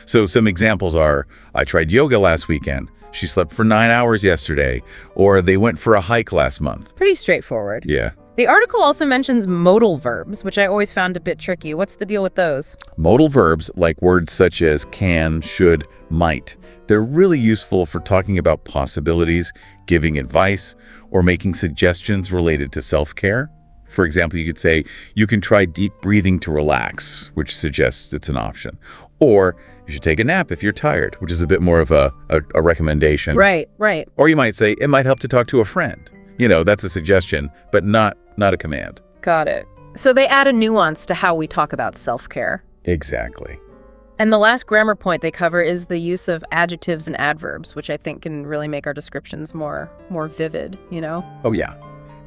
Speaker 2: So some examples are, I tried yoga last weekend, she slept for 9 hours yesterday, or they went for a hike last month.
Speaker 1: Pretty straightforward.
Speaker 2: Yeah.
Speaker 1: The article also mentions modal verbs, which I always found a bit tricky. What's the deal with those?
Speaker 2: Modal verbs, like words such as can, should, might, they're really useful for talking about possibilities, giving advice, or making suggestions related to self-care. For example, you could say, you can try deep breathing to relax, which suggests it's an option. Or you should take a nap if you're tired, which is a bit more of a recommendation.
Speaker 1: Right.
Speaker 2: Or you might say, it might help to talk to a friend. That's a suggestion, but not a command.
Speaker 1: Got it. So they add a nuance to how we talk about self-care.
Speaker 2: Exactly.
Speaker 1: And the last grammar point they cover is the use of adjectives and adverbs, which I think can really make our descriptions more vivid,
Speaker 2: Oh, yeah.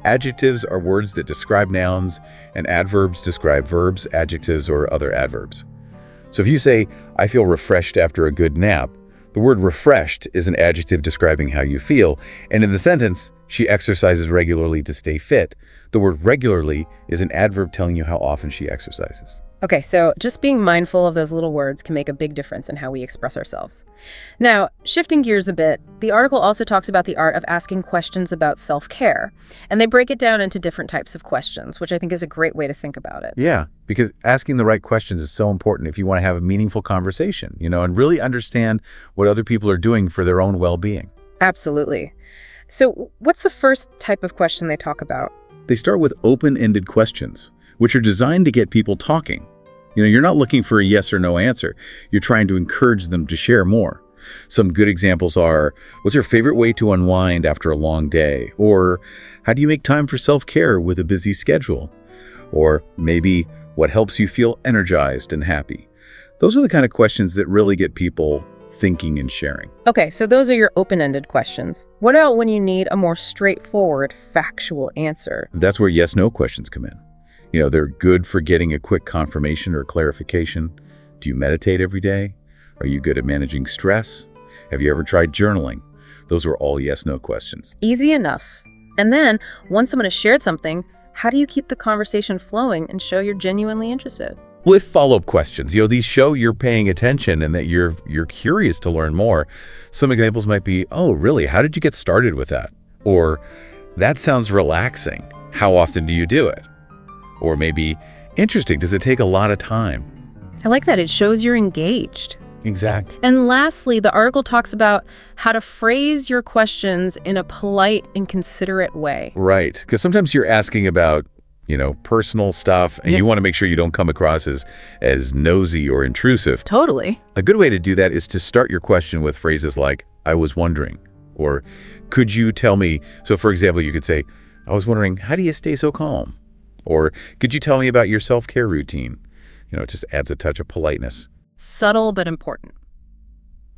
Speaker 2: Adjectives are words that describe nouns, and adverbs describe verbs, adjectives, or other adverbs. So if you say, I feel refreshed after a good nap, the word refreshed is an adjective describing how you feel, and in the sentence, she exercises regularly to stay fit, the word regularly is an adverb telling you how often she exercises.
Speaker 1: Okay, so just being mindful of those little words can make a big difference in how we express ourselves. Now, shifting gears a bit, the article also talks about the art of asking questions about self-care, and they break it down into different types of questions, which I think is a great way to think about it.
Speaker 2: Yeah, because asking the right questions is so important if you want to have a meaningful conversation, and really understand what other people are doing for their own well-being.
Speaker 1: Absolutely. So what's the first type of question they talk about?
Speaker 2: They start with open-ended questions, which are designed to get people talking. You're not looking for a yes or no answer. You're trying to encourage them to share more. Some good examples are, what's your favorite way to unwind after a long day? Or how do you make time for self-care with a busy schedule? Or maybe, what helps you feel energized and happy? Those are the kind of questions that really get people thinking and sharing.
Speaker 1: Okay, so those are your open-ended questions. What about when you need a more straightforward, factual answer?
Speaker 2: That's where yes-no questions come in. They're good for getting a quick confirmation or clarification. Do you meditate every day? Are you good at managing stress? Have you ever tried journaling? Those are all yes-no questions.
Speaker 1: Easy enough. And then, once someone has shared something, how do you keep the conversation flowing and show you're genuinely interested?
Speaker 2: With follow-up questions. These show you're paying attention and that you're curious to learn more. Some examples might be, oh, really? How did you get started with that? Or, that sounds relaxing. How often do you do it? Or maybe, interesting, does it take a lot of time?
Speaker 1: I like that. It shows you're engaged.
Speaker 2: Exactly.
Speaker 1: And lastly, the article talks about how to phrase your questions in a polite and considerate way.
Speaker 2: Right. Because sometimes you're asking about, personal stuff, and
Speaker 1: Yes.
Speaker 2: You want to make sure you don't come across as nosy or intrusive.
Speaker 1: Totally.
Speaker 2: A good way to do that is to start your question with phrases like, I was wondering, or could you tell me? So for example, you could say, I was wondering, how do you stay so calm? Or could you tell me about your self-care routine? It just adds a touch of politeness.
Speaker 1: Subtle but important.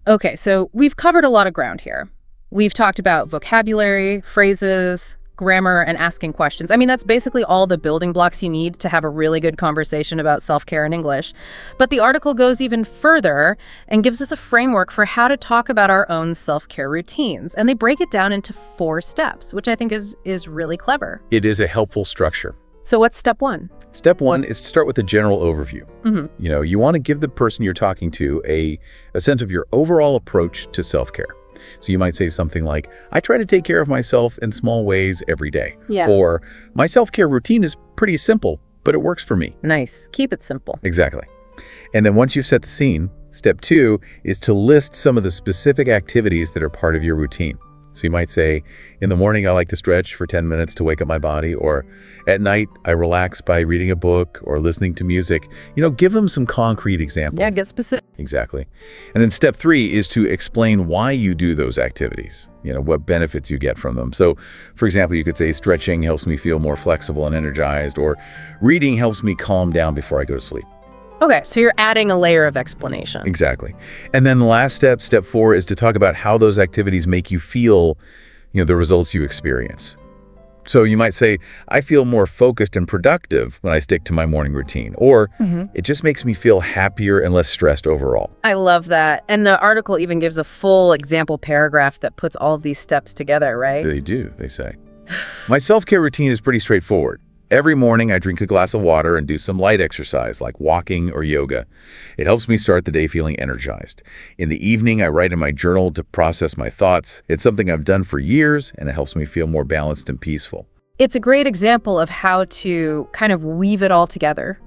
Speaker 1: Okay, so we've covered a lot of ground here. We've talked about vocabulary, phrases, grammar, and asking questions. I mean, that's basically all the building blocks you need to have a really good conversation about self-care in English. But the article goes even further and gives us a framework for how to talk about our own self-care routines. And they break it down into 4 steps, which I think is really clever.
Speaker 2: It is a helpful structure.
Speaker 1: So what's step 1?
Speaker 2: Step 1 is to start with a general overview.
Speaker 1: Mm-hmm.
Speaker 2: You want to give the person you're talking to a sense of your overall approach to self-care. So you might say something like, I try to take care of myself in small ways every day.
Speaker 1: Yeah.
Speaker 2: Or, my self-care routine is pretty simple, but it works for me.
Speaker 1: Nice. Keep it simple.
Speaker 2: Exactly. And then once you've set the scene, step 2 is to list some of the specific activities that are part of your routine. So you might say, in the morning, I like to stretch for 10 minutes to wake up my body, or at night, I relax by reading a book or listening to music. Give them some concrete examples.
Speaker 1: Yeah, get specific.
Speaker 2: Exactly. And then step 3 is to explain why you do those activities, what benefits you get from them. So, for example, you could say stretching helps me feel more flexible and energized, or reading helps me calm down before I go to sleep.
Speaker 1: Okay, so you're adding a layer of explanation.
Speaker 2: Exactly. And then the last step, step 4, is to talk about how those activities make you feel, the results you experience. So you might say, I feel more focused and productive when I stick to my morning routine, or it just makes me feel happier and less stressed overall.
Speaker 1: I love that. And the article even gives a full example paragraph that puts all of these steps together, right?
Speaker 2: They do, they say. My self-care routine is pretty straightforward. Every morning, I drink a glass of water and do some light exercise like walking or yoga. It helps me start the day feeling energized. In the evening, I write in my journal to process my thoughts. It's something I've done for years, and it helps me feel more balanced and peaceful.
Speaker 1: It's a great example of how to kind of weave it all together.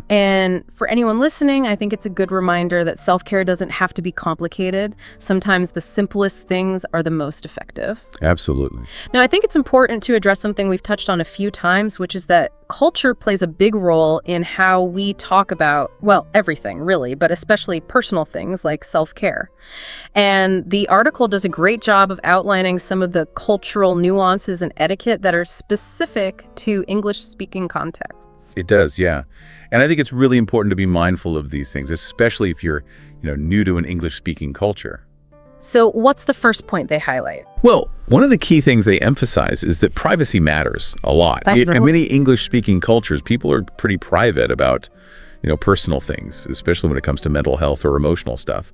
Speaker 1: And for anyone listening, I think it's a good reminder that self-care doesn't have to be complicated. Sometimes the simplest things are the most effective.
Speaker 2: Absolutely.
Speaker 1: Now, I think it's important to address something we've touched on a few times, which is that culture plays a big role in how we talk about, well, everything really, but especially personal things like self-care. And the article does a great job of outlining some of the cultural nuances and etiquette that are specific to English-speaking contexts.
Speaker 2: It does, yeah. And I think it's really important to be mindful of these things, especially if you're, new to an English-speaking culture.
Speaker 1: So what's the first point they highlight?
Speaker 2: Well, one of the key things they emphasize is that privacy matters a lot. In many English-speaking cultures, people are pretty private about, personal things, especially when it comes to mental health or emotional stuff.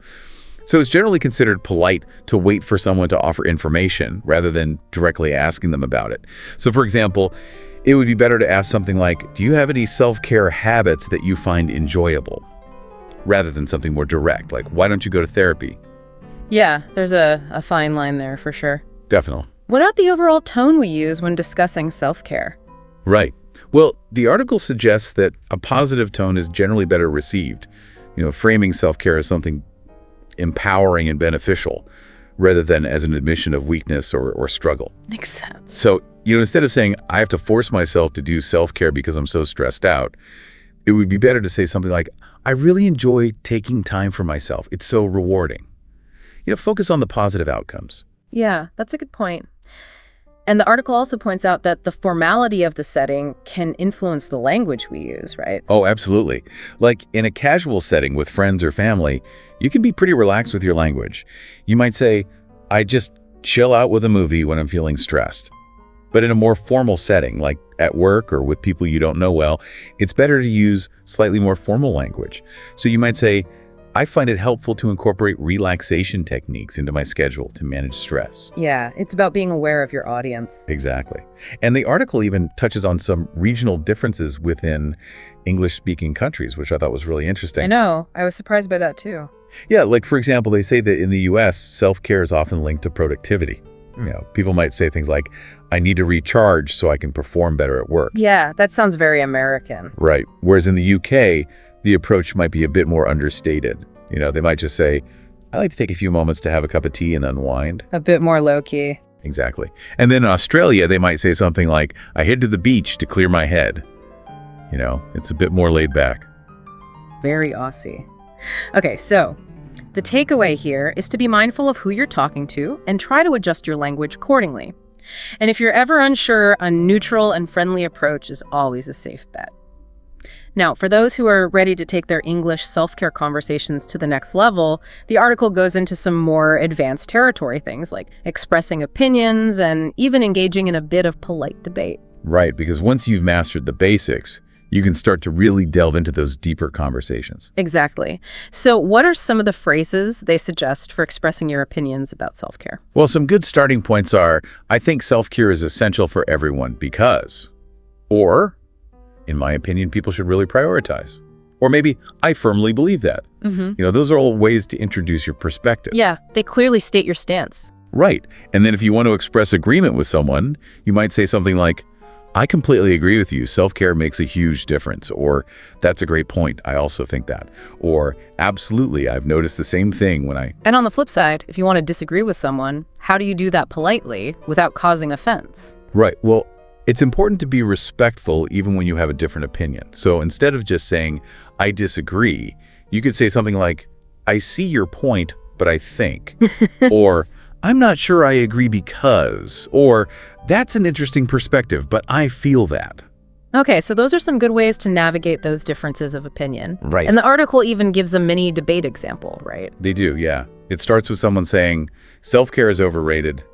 Speaker 2: So it's generally considered polite to wait for someone to offer information rather than directly asking them about it. So, for example, it would be better to ask something like, do you have any self-care habits that you find enjoyable? Rather than something more direct, like, why don't you go to therapy?
Speaker 1: Yeah, there's a fine line there for sure.
Speaker 2: Definitely.
Speaker 1: What about the overall tone we use when discussing self-care?
Speaker 2: Right. Well, the article suggests that a positive tone is generally better received, framing self-care as something empowering and beneficial, rather than as an admission of weakness or struggle.
Speaker 1: Makes sense.
Speaker 2: So, instead of saying, I have to force myself to do self-care because I'm so stressed out, it would be better to say something like, I really enjoy taking time for myself. It's so rewarding. Focus on the positive outcomes.
Speaker 1: Yeah, that's a good point. And the article also points out that the formality of the setting can influence the language we use, right?
Speaker 2: Oh, absolutely. Like in a casual setting with friends or family, you can be pretty relaxed with your language. You might say, I just chill out with a movie when I'm feeling stressed. But in a more formal setting, like at work or with people you don't know well, it's better to use slightly more formal language. So you might say, I find it helpful to incorporate relaxation techniques into my schedule to manage stress.
Speaker 1: Yeah, it's about being aware of your audience.
Speaker 2: Exactly. And the article even touches on some regional differences within English-speaking countries, which I thought was really interesting.
Speaker 1: I know. I was surprised by that too.
Speaker 2: Yeah, like for example, they say that in the US, self-care is often linked to productivity. People might say things like, I need to recharge so I can perform better at work.
Speaker 1: Yeah, that sounds very American.
Speaker 2: Right. Whereas in the UK, the approach might be a bit more understated. They might just say, I like to take a few moments to have a cup of tea and unwind.
Speaker 1: A bit more low-key.
Speaker 2: Exactly. And then in Australia, they might say something like, I head to the beach to clear my head. It's a bit more laid back.
Speaker 1: Very Aussie. Okay, so the takeaway here is to be mindful of who you're talking to and try to adjust your language accordingly. And if you're ever unsure, a neutral and friendly approach is always a safe bet. Now, for those who are ready to take their English self-care conversations to the next level, the article goes into some more advanced territory, things like expressing opinions and even engaging in a bit of polite debate.
Speaker 2: Right, because once you've mastered the basics, you can start to really delve into those deeper conversations.
Speaker 1: Exactly. So what are some of the phrases they suggest for expressing your opinions about self-care?
Speaker 2: Well, some good starting points are, I think self-care is essential for everyone because, or, in my opinion, people should really prioritize. Or maybe, I firmly believe that. Those are all ways to introduce your perspective.
Speaker 1: Yeah, they clearly state your stance.
Speaker 2: Right. And then if you want to express agreement with someone, you might say something like, I completely agree with you. Self-care makes a huge difference. Or, that's a great point. I also think that. Or, absolutely, I've noticed the same thing when I...
Speaker 1: And on the flip side, if you want to disagree with someone, how do you do that politely without causing offense?
Speaker 2: Right. Well, it's important to be respectful even when you have a different opinion. So instead of just saying, I disagree, you could say something like, I see your point, but I think. Or, I'm not sure I agree because. Or, that's an interesting perspective, but I feel that.
Speaker 1: Okay, so those are some good ways to navigate those differences of opinion.
Speaker 2: Right.
Speaker 1: And the article even gives a mini debate example, right?
Speaker 2: They do, yeah. It starts with someone saying, self-care is overrated.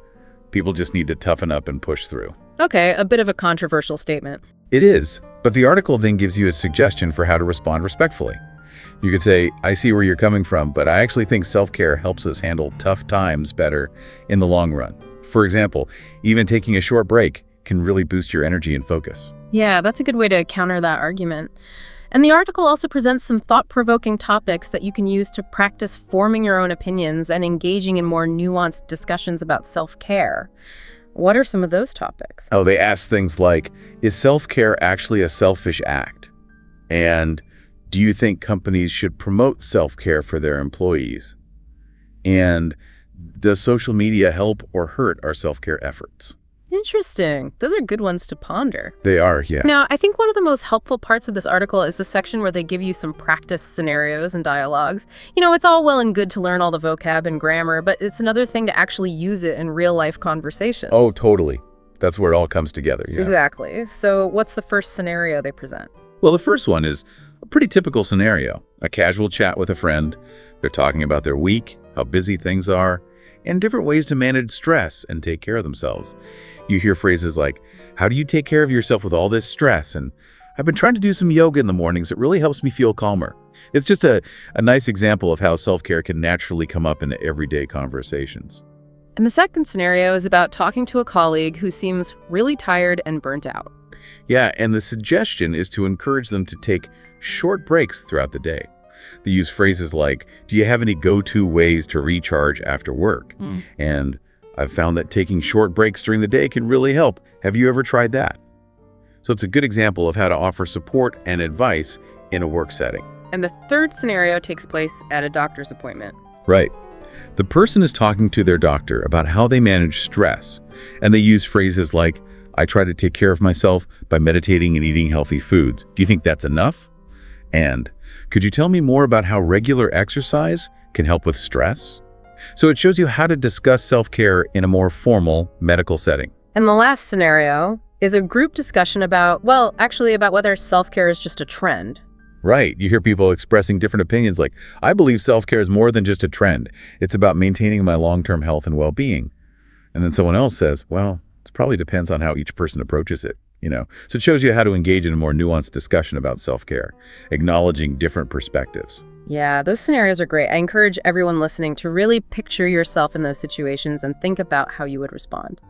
Speaker 2: People just need to toughen up and push through.
Speaker 1: Okay, a bit of a controversial statement.
Speaker 2: It is, but the article then gives you a suggestion for how to respond respectfully. You could say, I see where you're coming from, but I actually think self-care helps us handle tough times better in the long run. For example, even taking a short break can really boost your energy and focus.
Speaker 1: Yeah, that's a good way to counter that argument. And the article also presents some thought-provoking topics that you can use to practice forming your own opinions and engaging in more nuanced discussions about self-care. What are some of those topics?
Speaker 2: Oh, they ask things like, is self-care actually a selfish act? And do you think companies should promote self-care for their employees? And does social media help or hurt our self-care efforts?
Speaker 1: Interesting. Those are good ones to ponder.
Speaker 2: They are, yeah.
Speaker 1: Now, I think one of the most helpful parts of this article is the section where they give you some practice scenarios and dialogues. You know, it's all well and good to learn all the vocab and grammar, but it's another thing to actually use it in real-life conversations.
Speaker 2: Oh, totally. That's where it all comes together. Yeah.
Speaker 1: Exactly. So what's the first scenario they present?
Speaker 2: Well, the first one is a pretty typical scenario. A casual chat with a friend. They're talking about their week, how busy things are, and different ways to manage stress and take care of themselves. You hear phrases like, how do you take care of yourself with all this stress? And I've been trying to do some yoga in the mornings. It really helps me feel calmer. It's just a nice example of how self-care can naturally come up in everyday conversations.
Speaker 1: And the second scenario is about talking to a colleague who seems really tired and burnt out.
Speaker 2: Yeah, and the suggestion is to encourage them to take short breaks throughout the day. They use phrases like, do you have any go-to ways to recharge after work? And I've found that taking short breaks during the day can really help. Have you ever tried that? So it's a good example of how to offer support and advice in a work setting.
Speaker 1: And the third scenario takes place at a doctor's appointment.
Speaker 2: Right. The person is talking to their doctor about how they manage stress, and they use phrases like, I try to take care of myself by meditating and eating healthy foods. Do you think that's enough? And could you tell me more about how regular exercise can help with stress? So it shows you how to discuss self-care in a more formal medical setting.
Speaker 1: And the last scenario is a group discussion about, well, actually about whether self-care is just a trend.
Speaker 2: Right. You hear people expressing different opinions like, I believe self-care is more than just a trend. It's about maintaining my long-term health and well-being. And then someone else says, well, it probably depends on how each person approaches it. So it shows you how to engage in a more nuanced discussion about self-care, acknowledging different perspectives.
Speaker 1: Yeah, those scenarios are great. I encourage everyone listening to really picture yourself in those situations and think about how you would respond.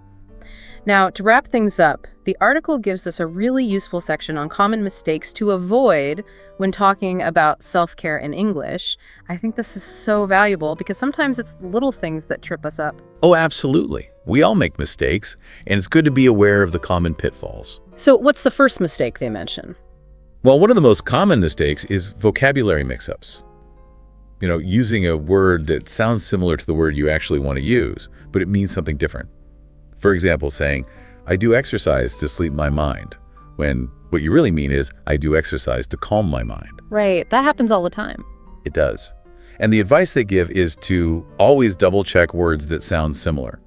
Speaker 1: Now, to wrap things up, the article gives us a really useful section on common mistakes to avoid when talking about self-care in English. I think this is so valuable because sometimes it's little things that trip us up.
Speaker 2: Oh, absolutely. We all make mistakes, and it's good to be aware of the common pitfalls.
Speaker 1: So what's the first mistake they mention?
Speaker 2: Well, one of the most common mistakes is vocabulary mix-ups. Using a word that sounds similar to the word you actually want to use, but it means something different. For example, saying, I do exercise to sleep my mind, when what you really mean is, I do exercise to calm my mind.
Speaker 1: Right, that happens all the time.
Speaker 2: It does. And the advice they give is to always double-check words that sound similar,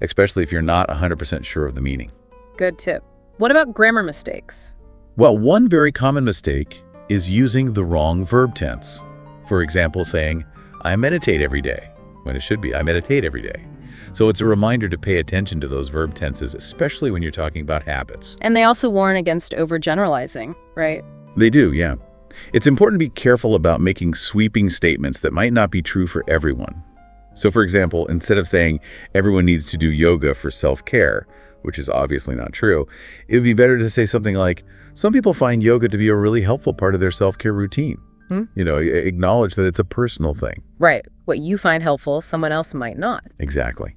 Speaker 2: especially if you're not 100% sure of the meaning.
Speaker 1: Good tip. What about grammar mistakes?
Speaker 2: Well, one very common mistake is using the wrong verb tense. For example, saying, I meditate every day, when it should be, I meditate every day. So it's a reminder to pay attention to those verb tenses, especially when you're talking about habits.
Speaker 1: And they also warn against overgeneralizing, right?
Speaker 2: They do, yeah. It's important to be careful about making sweeping statements that might not be true for everyone. So for example, instead of saying everyone needs to do yoga for self-care, which is obviously not true, it would be better to say something like, some people find yoga to be a really helpful part of their self-care routine. Acknowledge that it's a personal thing.
Speaker 1: Right. What you find helpful, someone else might not.
Speaker 2: Exactly.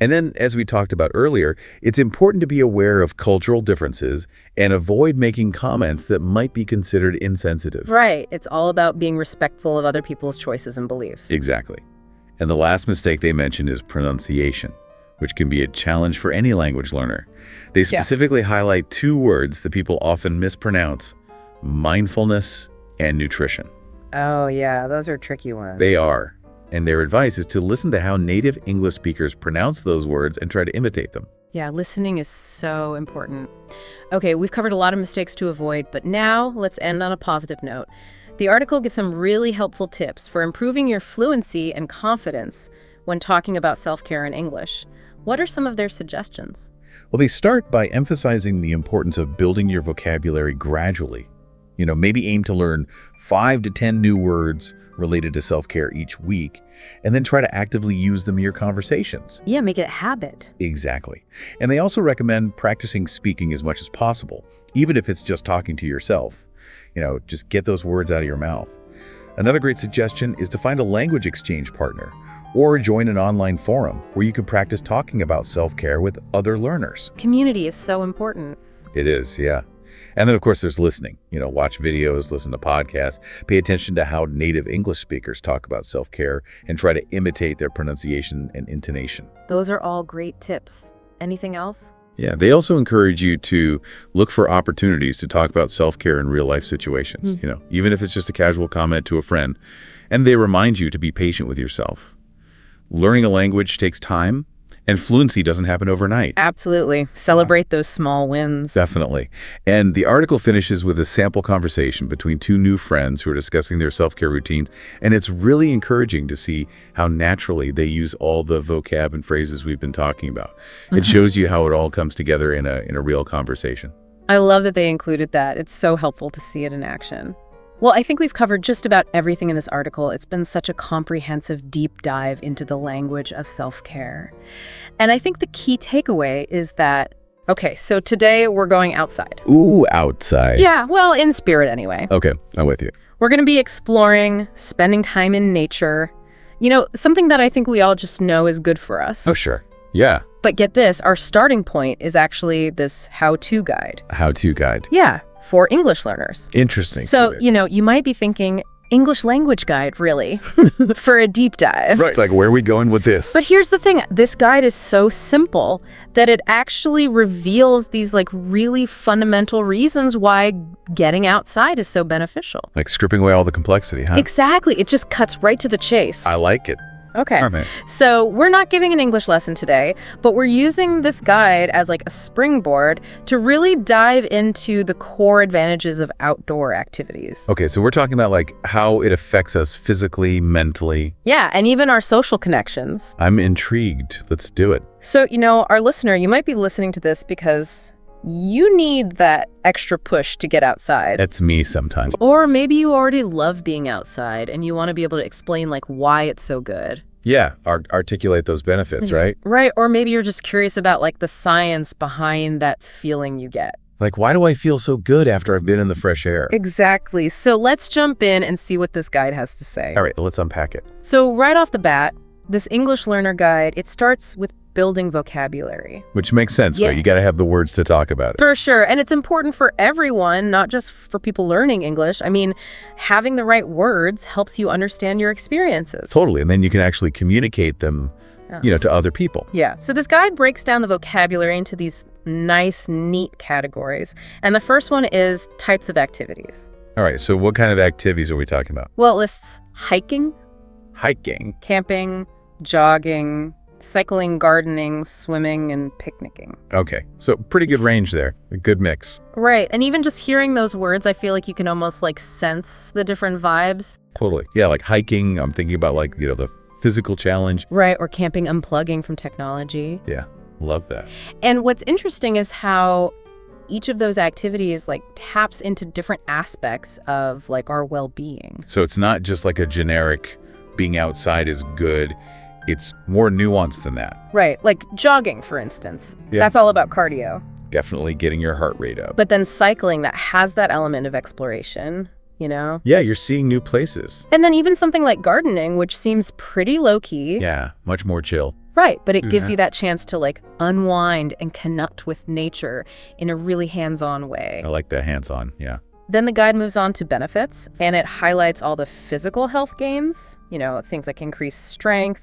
Speaker 2: And then, as we talked about earlier, it's important to be aware of cultural differences and avoid making comments that might be considered insensitive.
Speaker 1: Right. It's all about being respectful of other people's choices and beliefs.
Speaker 2: Exactly. And the last mistake they mentioned is pronunciation. which can be a challenge for any language learner. They specifically highlight 2 words that people often mispronounce: mindfulness and nutrition.
Speaker 1: Oh, yeah, those are tricky ones.
Speaker 2: They are. And their advice is to listen to how native English speakers pronounce those words and try to imitate them.
Speaker 1: Yeah, listening is so important. Okay, we've covered a lot of mistakes to avoid, but now let's end on a positive note. The article gives some really helpful tips for improving your fluency and confidence when talking about self-care in English. What are some of their suggestions?
Speaker 2: Well, they start by emphasizing the importance of building your vocabulary gradually. Maybe aim to learn 5 to 10 new words related to self-care each week, and then try to actively use them in your conversations.
Speaker 1: Yeah, make it a habit.
Speaker 2: Exactly. And they also recommend practicing speaking as much as possible, even if it's just talking to yourself. Just get those words out of your mouth. Another great suggestion is to find a language exchange partner or join an online forum where you can practice talking about self-care with other learners.
Speaker 1: Community is so important.
Speaker 2: It is, yeah. And then, of course, there's listening. Watch videos, listen to podcasts, pay attention to how native English speakers talk about self-care, and try to imitate their pronunciation and intonation.
Speaker 1: Those are all great tips. Anything else?
Speaker 2: Yeah, they also encourage you to look for opportunities to talk about self-care in real-life situations, even if it's just a casual comment to a friend. And they remind you to be patient with yourself. Learning a language takes time, and fluency doesn't happen overnight.
Speaker 1: Absolutely. Celebrate those small wins.
Speaker 2: Definitely. And the article finishes with a sample conversation between 2 new friends who are discussing their self-care routines, and it's really encouraging to see how naturally they use all the vocab and phrases we've been talking about. It shows you how it all comes together in a real conversation.
Speaker 1: I love that they included that. It's so helpful to see it in action. Well, I think we've covered just about everything in this article. It's been such a comprehensive deep dive into the language of self-care. And I think the key takeaway is that, okay, so today we're going outside.
Speaker 2: Ooh, outside.
Speaker 1: Yeah, well, in spirit anyway.
Speaker 2: Okay, I'm with you.
Speaker 1: We're going to be exploring, spending time in nature. Something that I think we all just know is good for us.
Speaker 2: Oh, sure. Yeah.
Speaker 1: But get this, our starting point is actually this how-to guide.
Speaker 2: A how-to guide.
Speaker 1: Yeah. For English learners.
Speaker 2: Interesting.
Speaker 1: So, you might be thinking, English language guide, really? For a deep dive.
Speaker 2: Right, like where are we going with this?
Speaker 1: But here's the thing. This guide is so simple that it actually reveals these really fundamental reasons why getting outside is so beneficial.
Speaker 2: Like stripping away all the complexity, huh?
Speaker 1: Exactly. It just cuts right to the chase.
Speaker 2: I like it.
Speaker 1: Okay,
Speaker 2: All right.
Speaker 1: So we're not giving an English lesson today, but we're using this guide as a springboard to really dive into the core advantages of outdoor activities.
Speaker 2: Okay, so we're talking about how it affects us physically, mentally.
Speaker 1: Yeah, and even our social connections.
Speaker 2: I'm intrigued. Let's do it.
Speaker 1: So, our listener, you might be listening to this because you need that extra push to get outside.
Speaker 2: That's me sometimes.
Speaker 1: Or maybe you already love being outside and you want to be able to explain why it's so good.
Speaker 2: Yeah, articulate those benefits, right?
Speaker 1: Right, or maybe you're just curious about the science behind that feeling you get.
Speaker 2: Why do I feel so good after I've been in the fresh air?
Speaker 1: Exactly. So let's jump in and see what this guide has to say.
Speaker 2: All right, let's unpack it.
Speaker 1: So right off the bat, this English learner guide, it starts with building vocabulary.
Speaker 2: Which makes sense, right? You got to have the words to talk about it.
Speaker 1: For sure. And it's important for everyone, not just for people learning English. I mean, having the right words helps you understand your experiences.
Speaker 2: Totally. And then you can actually communicate them, to other people.
Speaker 1: Yeah. So this guide breaks down the vocabulary into these nice, neat categories. And the first one is types of activities.
Speaker 2: All right. So what kind of activities are we talking about?
Speaker 1: Well, it lists hiking, camping, jogging, cycling, gardening, swimming, and picnicking.
Speaker 2: Okay, so pretty good range there. A good mix.
Speaker 1: Right, and even just hearing those words, I feel you can almost sense the different vibes.
Speaker 2: Totally. Yeah, hiking, I'm thinking about the physical challenge.
Speaker 1: Right, or camping, unplugging from technology.
Speaker 2: Yeah, love that.
Speaker 1: And what's interesting is how each of those activities taps into different aspects of our well-being.
Speaker 2: So it's not just a generic being outside is good. It's more nuanced than that.
Speaker 1: Right, jogging, for instance.
Speaker 2: Yeah.
Speaker 1: That's all about cardio.
Speaker 2: Definitely getting your heart rate up.
Speaker 1: But then cycling, that has that element of exploration,
Speaker 2: Yeah, you're seeing new places.
Speaker 1: And then even something like gardening, which seems pretty low-key.
Speaker 2: Yeah, much more chill.
Speaker 1: Right, but it gives you that chance to unwind and connect with nature in a really hands-on way.
Speaker 2: I like that hands-on, yeah.
Speaker 1: Then the guide moves on to benefits, and it highlights all the physical health gains, things like increased strength,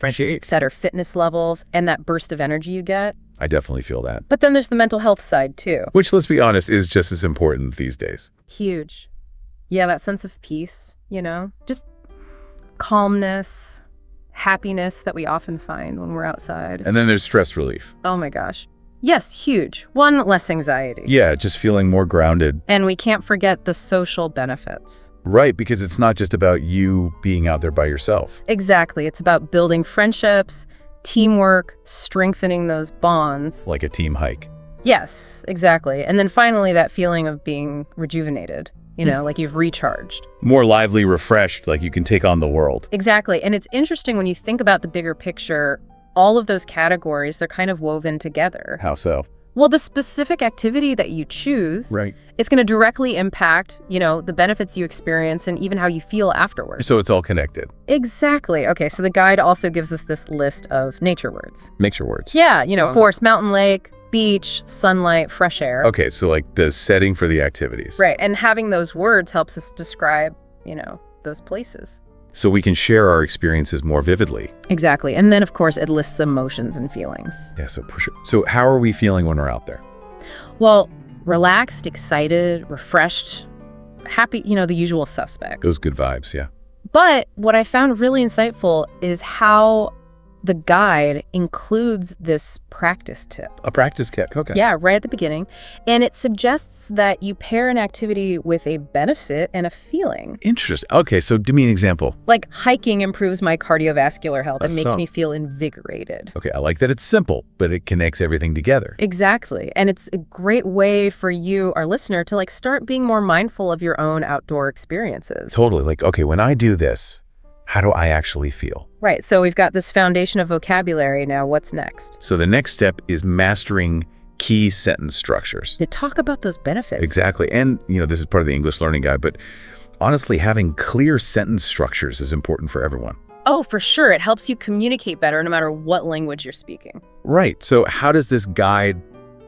Speaker 1: better fitness levels, and that burst of energy you get.
Speaker 2: I definitely feel that.
Speaker 1: But then there's the mental health side, too.
Speaker 2: Which, let's be honest, is just as important these days.
Speaker 1: Huge. Yeah, that sense of peace, just calmness, happiness that we often find when we're outside.
Speaker 2: And then there's stress relief.
Speaker 1: Oh, my gosh. Yes, huge. One, less anxiety.
Speaker 2: Yeah, just feeling more grounded.
Speaker 1: And we can't forget the social benefits.
Speaker 2: Right, because it's not just about you being out there by yourself.
Speaker 1: Exactly. It's about building friendships, teamwork, strengthening those bonds.
Speaker 2: Like a team hike.
Speaker 1: Yes, exactly. And then finally, that feeling of being rejuvenated, like you've recharged.
Speaker 2: More lively, refreshed, like you can take on the world.
Speaker 1: Exactly. And it's interesting when you think about the bigger picture, all of those categories, they're kind of woven together.
Speaker 2: How so?
Speaker 1: Well, the specific activity that you choose,
Speaker 2: right,
Speaker 1: it's going to directly impact, the benefits you experience and even how you feel afterwards.
Speaker 2: So it's all connected.
Speaker 1: Exactly. Okay, so the guide also gives us this list of nature words.
Speaker 2: Nature words.
Speaker 1: Yeah, forest, mountain, lake, beach, sunlight, fresh air.
Speaker 2: Okay, so like the setting for the activities.
Speaker 1: Right, and having those words helps us describe, those places.
Speaker 2: So we can share our experiences more vividly.
Speaker 1: Exactly. And then, of course, it lists emotions and feelings.
Speaker 2: Yeah, so how are we feeling when we're out there?
Speaker 1: Well, relaxed, excited, refreshed, happy, the usual suspects.
Speaker 2: Those good vibes, yeah.
Speaker 1: But what I found really insightful is how the guide includes this practice tip.
Speaker 2: A practice tip, okay.
Speaker 1: Yeah, right at the beginning. And it suggests that you pair an activity with a benefit and a feeling.
Speaker 2: Interesting. Okay, so give me an example.
Speaker 1: Like hiking improves my cardiovascular health and makes me feel invigorated.
Speaker 2: Okay, I like that it's simple, but it connects everything together.
Speaker 1: Exactly. And it's a great way for you, our listener, to start being more mindful of your own outdoor experiences.
Speaker 2: Totally. Okay, when I do this, how do I actually feel?
Speaker 1: Right. So we've got this foundation of vocabulary. Now, what's next?
Speaker 2: So the next step is mastering key sentence structures.
Speaker 1: To talk about those benefits.
Speaker 2: Exactly. And, this is part of the English learning guide, but honestly, having clear sentence structures is important for everyone.
Speaker 1: Oh, for sure. It helps you communicate better no matter what language you're speaking.
Speaker 2: Right. So how does this guide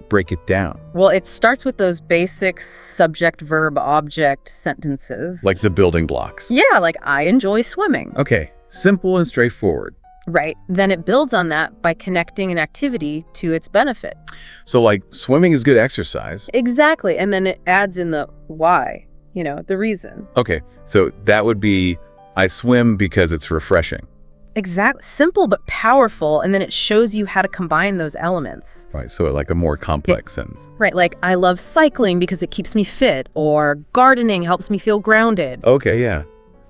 Speaker 2: break it down?
Speaker 1: Well, it starts with those basic subject, verb, object sentences.
Speaker 2: Like the building blocks.
Speaker 1: Yeah, like I enjoy swimming.
Speaker 2: Okay, simple and straightforward.
Speaker 1: Right. Then it builds on that by connecting an activity to its benefit.
Speaker 2: So like swimming is good exercise.
Speaker 1: Exactly. And then it adds in the why, the reason.
Speaker 2: Okay, so that would be I swim because it's refreshing.
Speaker 1: Exactly. Simple but powerful, and then it shows you how to combine those elements.
Speaker 2: Right, so like a more complex sentence.
Speaker 1: Right, like I love cycling because it keeps me fit, or gardening helps me feel grounded.
Speaker 2: Okay, yeah.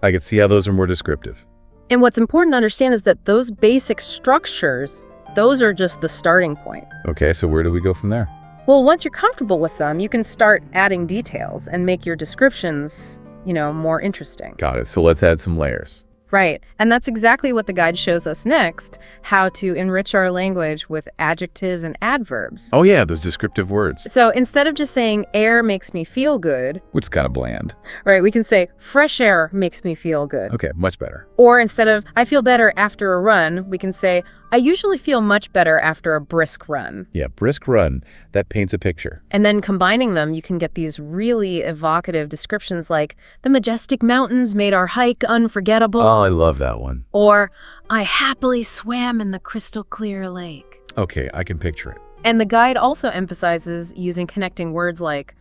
Speaker 2: I can see how those are more descriptive.
Speaker 1: And what's important to understand is that those basic structures, those are just the starting point.
Speaker 2: Okay, so where do we go from there?
Speaker 1: Well, once you're comfortable with them, you can start adding details and make your descriptions, more interesting.
Speaker 2: Got it. So let's add some layers.
Speaker 1: Right. And that's exactly what the guide shows us next, how to enrich our language with adjectives and adverbs.
Speaker 2: Oh, yeah, those descriptive words.
Speaker 1: So instead of just saying air makes me feel good,
Speaker 2: which is kind of bland.
Speaker 1: Right, we can say fresh air makes me feel good.
Speaker 2: Okay, much better.
Speaker 1: Or instead of I feel better after a run, we can say I usually feel much better after a brisk run.
Speaker 2: Yeah, brisk run. That paints a picture.
Speaker 1: And then combining them, you can get these really evocative descriptions like, the majestic mountains made our hike unforgettable.
Speaker 2: Oh, I love that one.
Speaker 1: Or, I happily swam in the crystal clear lake.
Speaker 2: Okay, I can picture it.
Speaker 1: And the guide also emphasizes using connecting words like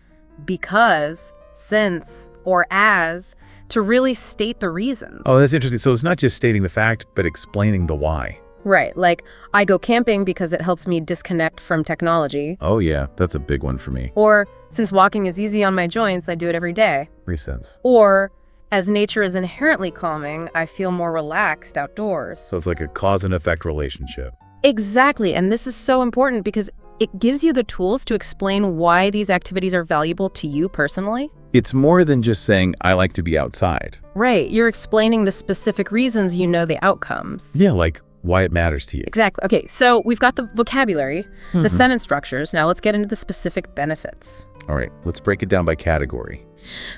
Speaker 1: because, since, or as to really state the reasons.
Speaker 2: Oh, that's interesting. So it's not just stating the fact, but explaining the why.
Speaker 1: Right, like I go camping because it helps me disconnect from technology.
Speaker 2: Oh yeah, that's a big one for me.
Speaker 1: Or, since walking is easy on my joints, I do it every day.
Speaker 2: Makes sense.
Speaker 1: Or, as nature is inherently calming, I feel more relaxed outdoors.
Speaker 2: So it's like a cause and effect relationship.
Speaker 1: Exactly, and this is so important because it gives you the tools to explain why these activities are valuable to you personally.
Speaker 2: It's more than just saying, I like to be outside.
Speaker 1: Right, you're explaining the specific reasons you know the outcomes.
Speaker 2: Yeah, like why it matters to you.
Speaker 1: Exactly. Okay, so we've got the vocabulary, the sentence structures. Now let's get into the specific benefits.
Speaker 2: All right, let's break it down by category.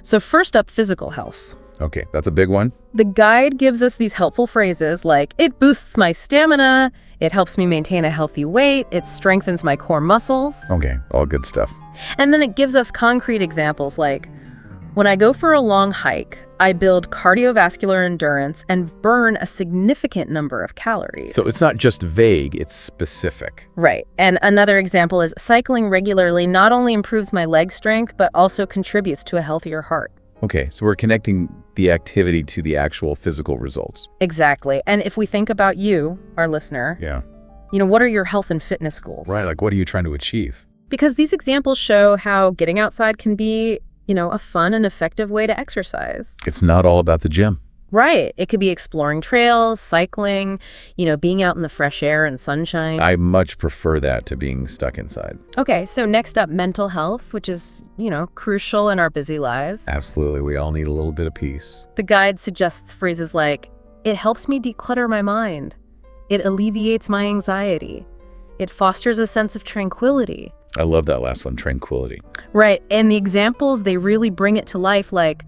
Speaker 1: So first up, physical health.
Speaker 2: Okay, that's a big one.
Speaker 1: The guide gives us these helpful phrases like, it boosts my stamina, it helps me maintain a healthy weight, it strengthens my core muscles.
Speaker 2: Okay, all good stuff.
Speaker 1: And then it gives us concrete examples like, When I go for a long hike, I build cardiovascular endurance and burn a significant number of calories.
Speaker 2: So it's not just vague, it's specific.
Speaker 1: Right. And another example is cycling regularly not only improves my leg strength, but also contributes to a healthier heart.
Speaker 2: Okay, so we're connecting the activity to the actual physical results.
Speaker 1: Exactly. And if we think about you, our listener, what are your health and fitness goals?
Speaker 2: Right, like what are you trying to achieve?
Speaker 1: Because these examples show how getting outside can be a fun and effective way to exercise.
Speaker 2: It's not all about the gym.
Speaker 1: Right. It could be exploring trails, cycling, being out in the fresh air and sunshine.
Speaker 2: I much prefer that to being stuck inside.
Speaker 1: Okay, so next up, mental health, which is, crucial in our busy lives.
Speaker 2: Absolutely. We all need a little bit of peace.
Speaker 1: The guide suggests phrases like, it helps me declutter my mind. It alleviates my anxiety. It fosters a sense of tranquility.
Speaker 2: I love that last one, tranquility.
Speaker 1: Right, and the examples, they really bring it to life, like,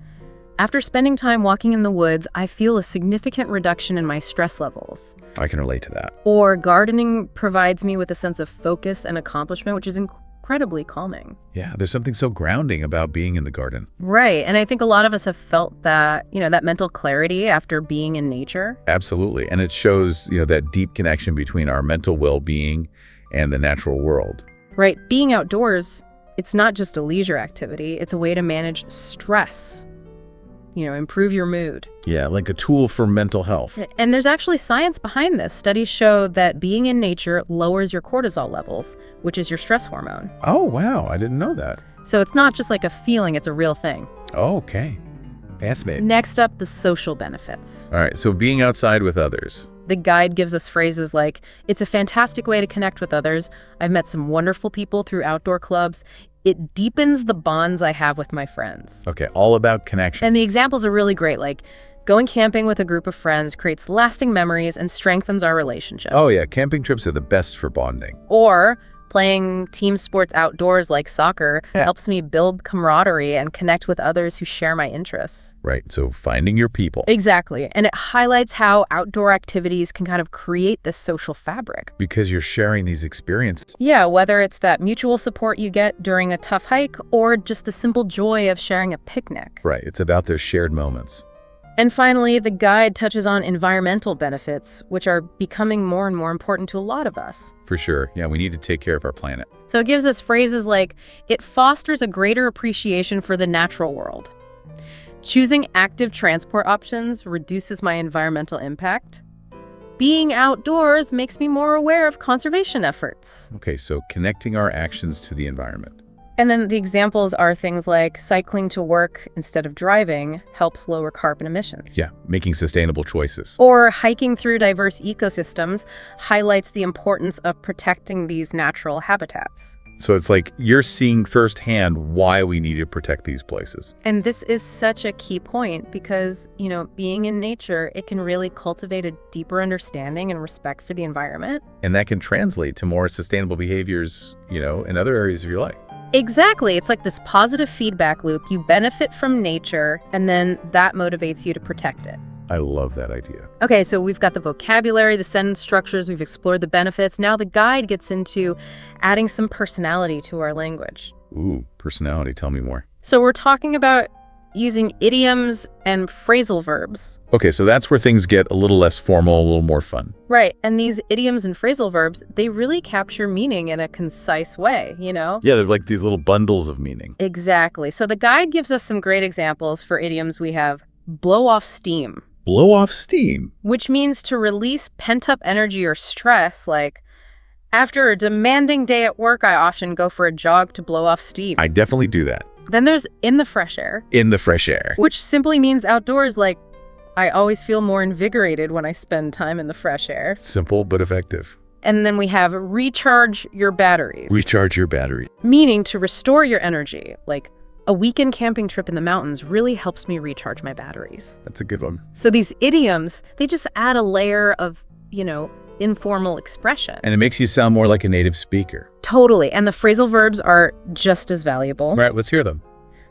Speaker 1: after spending time walking in the woods, I feel a significant reduction in my stress levels.
Speaker 2: I can relate to that.
Speaker 1: Or gardening provides me with a sense of focus and accomplishment, which is incredibly calming.
Speaker 2: Yeah, there's something so grounding about being in the garden.
Speaker 1: Right, and I think a lot of us have felt that, that mental clarity after being in nature.
Speaker 2: Absolutely, and it shows, that deep connection between our mental well-being and the natural world.
Speaker 1: Right, being outdoors, it's not just a leisure activity, it's a way to manage stress, improve your mood.
Speaker 2: Yeah, like a tool for mental health.
Speaker 1: And there's actually science behind this. Studies show that being in nature lowers your cortisol levels, which is your stress hormone.
Speaker 2: Oh, wow, I didn't know that.
Speaker 1: So it's not just like a feeling, it's a real thing.
Speaker 2: Oh, okay. Fascinating.
Speaker 1: Next up, the social benefits.
Speaker 2: All right, so being outside with others.
Speaker 1: The guide gives us phrases like, it's a fantastic way to connect with others. I've met some wonderful people through outdoor clubs. It deepens the bonds I have with my friends.
Speaker 2: Okay, all about connection.
Speaker 1: And the examples are really great, like going camping with a group of friends creates lasting memories and strengthens our relationship.
Speaker 2: Oh yeah, camping trips are the best for bonding.
Speaker 1: Or playing team sports outdoors like soccer helps me build camaraderie and connect with others who share my interests.
Speaker 2: Right, so finding your people.
Speaker 1: Exactly, and it highlights how outdoor activities can kind of create this social fabric.
Speaker 2: Because you're sharing these experiences.
Speaker 1: Yeah, whether it's that mutual support you get during a tough hike or just the simple joy of sharing a picnic.
Speaker 2: Right, it's about those shared moments.
Speaker 1: And finally, the guide touches on environmental benefits, which are becoming more and more important to a lot of us.
Speaker 2: For sure. Yeah, we need to take care of our planet.
Speaker 1: So it gives us phrases like, it fosters a greater appreciation for the natural world. Choosing active transport options reduces my environmental impact. Being outdoors makes me more aware of conservation efforts.
Speaker 2: Okay, so connecting our actions to the environment.
Speaker 1: And then the examples are things like cycling to work instead of driving helps lower carbon emissions.
Speaker 2: Yeah, making sustainable choices.
Speaker 1: Or hiking through diverse ecosystems highlights the importance of protecting these natural habitats.
Speaker 2: So it's like you're seeing firsthand why we need to protect these places.
Speaker 1: And this is such a key point because, being in nature, it can really cultivate a deeper understanding and respect for the environment.
Speaker 2: And that can translate to more sustainable behaviors, in other areas of your life.
Speaker 1: Exactly. It's like this positive feedback loop. You benefit from nature, and then that motivates you to protect it.
Speaker 2: I love that idea.
Speaker 1: Okay, so we've got the vocabulary, the sentence structures, we've explored the benefits. Now the guide gets into adding some personality to our language.
Speaker 2: Ooh, personality. Tell me more.
Speaker 1: So we're talking about using idioms and phrasal verbs.
Speaker 2: Okay, so that's where things get a little less formal, a little more fun.
Speaker 1: Right, and these idioms and phrasal verbs, they really capture meaning in a concise way,
Speaker 2: Yeah, they're like these little bundles of meaning.
Speaker 1: Exactly. So the guide gives us some great examples for idioms. We have blow off steam.
Speaker 2: Blow off steam.
Speaker 1: Which means to release pent-up energy or stress, like, after a demanding day at work, I often go for a jog to blow off steam.
Speaker 2: I definitely do that.
Speaker 1: Then there's in the fresh air.
Speaker 2: In the fresh air.
Speaker 1: Which simply means outdoors, like, I always feel more invigorated when I spend time in the fresh air.
Speaker 2: Simple but effective.
Speaker 1: And then we have recharge your batteries.
Speaker 2: Recharge your battery.
Speaker 1: Meaning to restore your energy. Like, a weekend camping trip in the mountains really helps me recharge my batteries.
Speaker 2: That's a good one.
Speaker 1: So these idioms, they just add a layer of, informal expression.
Speaker 2: And it makes you sound more like a native speaker.
Speaker 1: Totally. And the phrasal verbs are just as valuable.
Speaker 2: All right, let's hear them.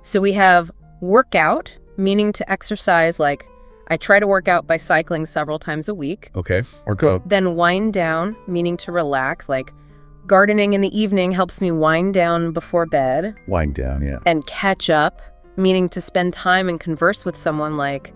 Speaker 1: So we have workout, meaning to exercise, like I try to work out by cycling several times a week.
Speaker 2: Okay, or go.
Speaker 1: Then wind down, meaning to relax, like gardening in the evening helps me wind down before bed.
Speaker 2: Wind down, yeah.
Speaker 1: And catch up, meaning to spend time and converse with someone like,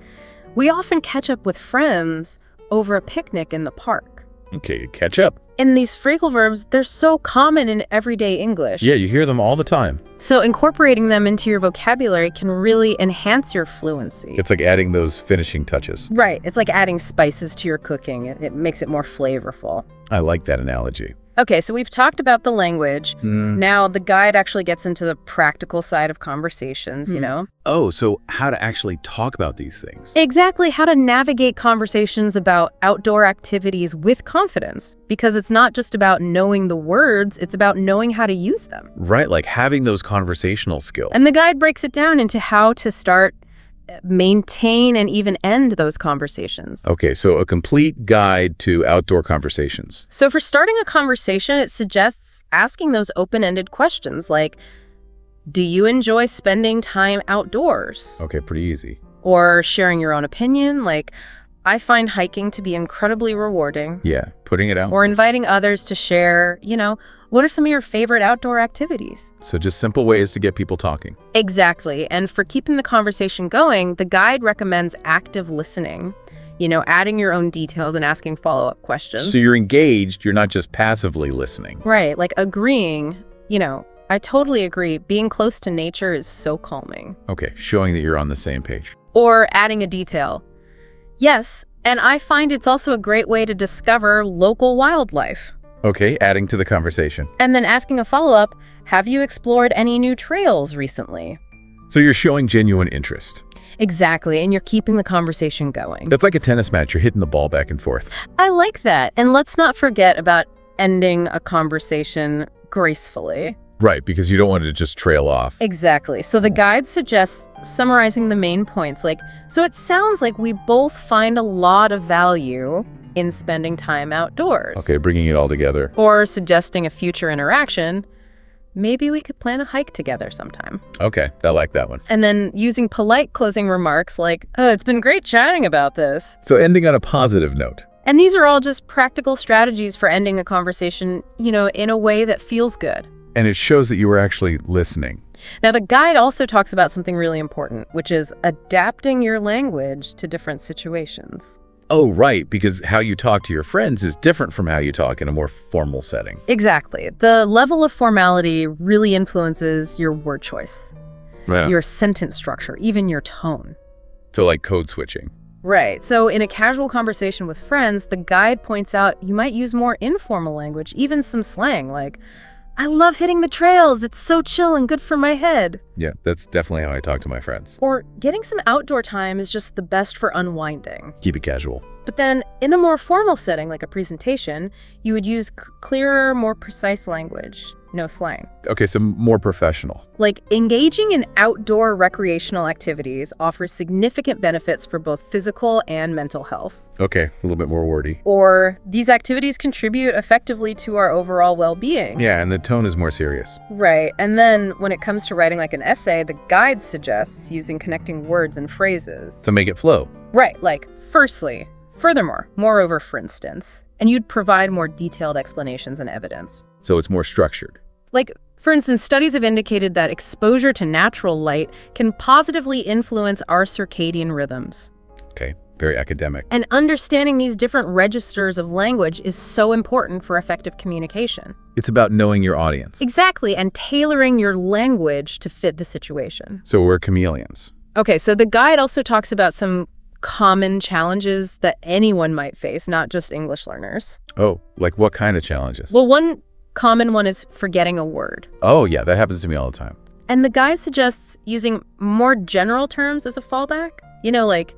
Speaker 1: we often catch up with friends over a picnic in the park.
Speaker 2: Okay, catch up.
Speaker 1: And these phrasal verbs, they're so common in everyday English.
Speaker 2: Yeah, you hear them all the time.
Speaker 1: So incorporating them into your vocabulary can really enhance your fluency.
Speaker 2: It's like adding those finishing touches.
Speaker 1: Right. It's like adding spices to your cooking. It makes it more flavorful.
Speaker 2: I like that analogy.
Speaker 1: Okay, so we've talked about the language. Now the guide actually gets into the practical side of conversations, you know?
Speaker 2: Oh, so how to actually talk about these things.
Speaker 1: Exactly, how to navigate conversations about outdoor activities with confidence. Because it's not just about knowing the words, it's about knowing how to use them.
Speaker 2: Right, like having those conversational skills.
Speaker 1: And the guide breaks it down into how to start, maintain, and even end those conversations.
Speaker 2: Okay, so a complete guide to outdoor conversations.
Speaker 1: So for starting a conversation, it suggests asking those open-ended questions like, do you enjoy spending time outdoors?
Speaker 2: Okay, pretty easy.
Speaker 1: Or sharing your own opinion, like, I find hiking to be incredibly rewarding.
Speaker 2: Yeah, putting it out.
Speaker 1: Or inviting others to share, what are some of your favorite outdoor activities?
Speaker 2: So just simple ways to get people talking.
Speaker 1: Exactly. And for keeping the conversation going, the guide recommends active listening, adding your own details and asking follow-up questions.
Speaker 2: So you're engaged, you're not just passively listening.
Speaker 1: Right, like agreeing, I totally agree. Being close to nature is so calming.
Speaker 2: Okay, showing that you're on the same page.
Speaker 1: Or adding a detail. Yes, and I find it's also a great way to discover local wildlife.
Speaker 2: Okay, adding to the conversation.
Speaker 1: And then asking a follow-up, have you explored any new trails recently?
Speaker 2: So you're showing genuine interest.
Speaker 1: Exactly, and you're keeping the conversation going.
Speaker 2: That's like a tennis match. You're hitting the ball back and forth.
Speaker 1: I like that. And let's not forget about ending a conversation gracefully.
Speaker 2: Right, because you don't want it to just trail off.
Speaker 1: Exactly. So the guide suggests summarizing the main points. So it sounds like we both find a lot of value in spending time outdoors.
Speaker 2: Okay, bringing it all together.
Speaker 1: Or suggesting a future interaction. Maybe we could plan a hike together sometime.
Speaker 2: Okay, I like that one.
Speaker 1: And then using polite closing remarks like, oh, it's been great chatting about this.
Speaker 2: So ending on a positive note.
Speaker 1: And these are all just practical strategies for ending a conversation, in a way that feels good.
Speaker 2: And it shows that you were actually listening.
Speaker 1: Now, the guide also talks about something really important, which is adapting your language to different situations.
Speaker 2: Oh, right, because how you talk to your friends is different from how you talk in a more formal setting.
Speaker 1: Exactly. The level of formality really influences your word choice, your sentence structure, even your tone.
Speaker 2: So like code switching.
Speaker 1: Right. So in a casual conversation with friends, the guide points out you might use more informal language, even some slang like, I love hitting the trails. It's so chill and good for my head.
Speaker 2: Yeah, that's definitely how I talk to my friends.
Speaker 1: Or getting some outdoor time is just the best for unwinding.
Speaker 2: Keep it casual.
Speaker 1: But then in a more formal setting, like a presentation, you would use clearer, more precise language. No slang.
Speaker 2: Okay, so more professional.
Speaker 1: Like engaging in outdoor recreational activities offers significant benefits for both physical and mental health.
Speaker 2: Okay, a little bit more wordy.
Speaker 1: Or these activities contribute effectively to our overall well-being.
Speaker 2: Yeah, and the tone is more serious.
Speaker 1: Right. And then when it comes to writing like an essay, the guide suggests using connecting words and phrases.
Speaker 2: To make it flow.
Speaker 1: Right, like firstly, furthermore, moreover, for instance. And you'd provide more detailed explanations and evidence.
Speaker 2: So it's more structured.
Speaker 1: Like, for instance, studies have indicated that exposure to natural light can positively influence our circadian rhythms.
Speaker 2: Okay, very academic.
Speaker 1: And understanding these different registers of language is so important for effective communication.
Speaker 2: It's about knowing your audience.
Speaker 1: Exactly, and tailoring your language to fit the situation.
Speaker 2: So we're chameleons.
Speaker 1: Okay, so the guide also talks about some common challenges that anyone might face, not just English learners.
Speaker 2: Oh, like what kind of challenges?
Speaker 1: Well, one common one is forgetting a word.
Speaker 2: Oh, yeah, that happens to me all the time.
Speaker 1: And the guide suggests using more general terms as a fallback. Like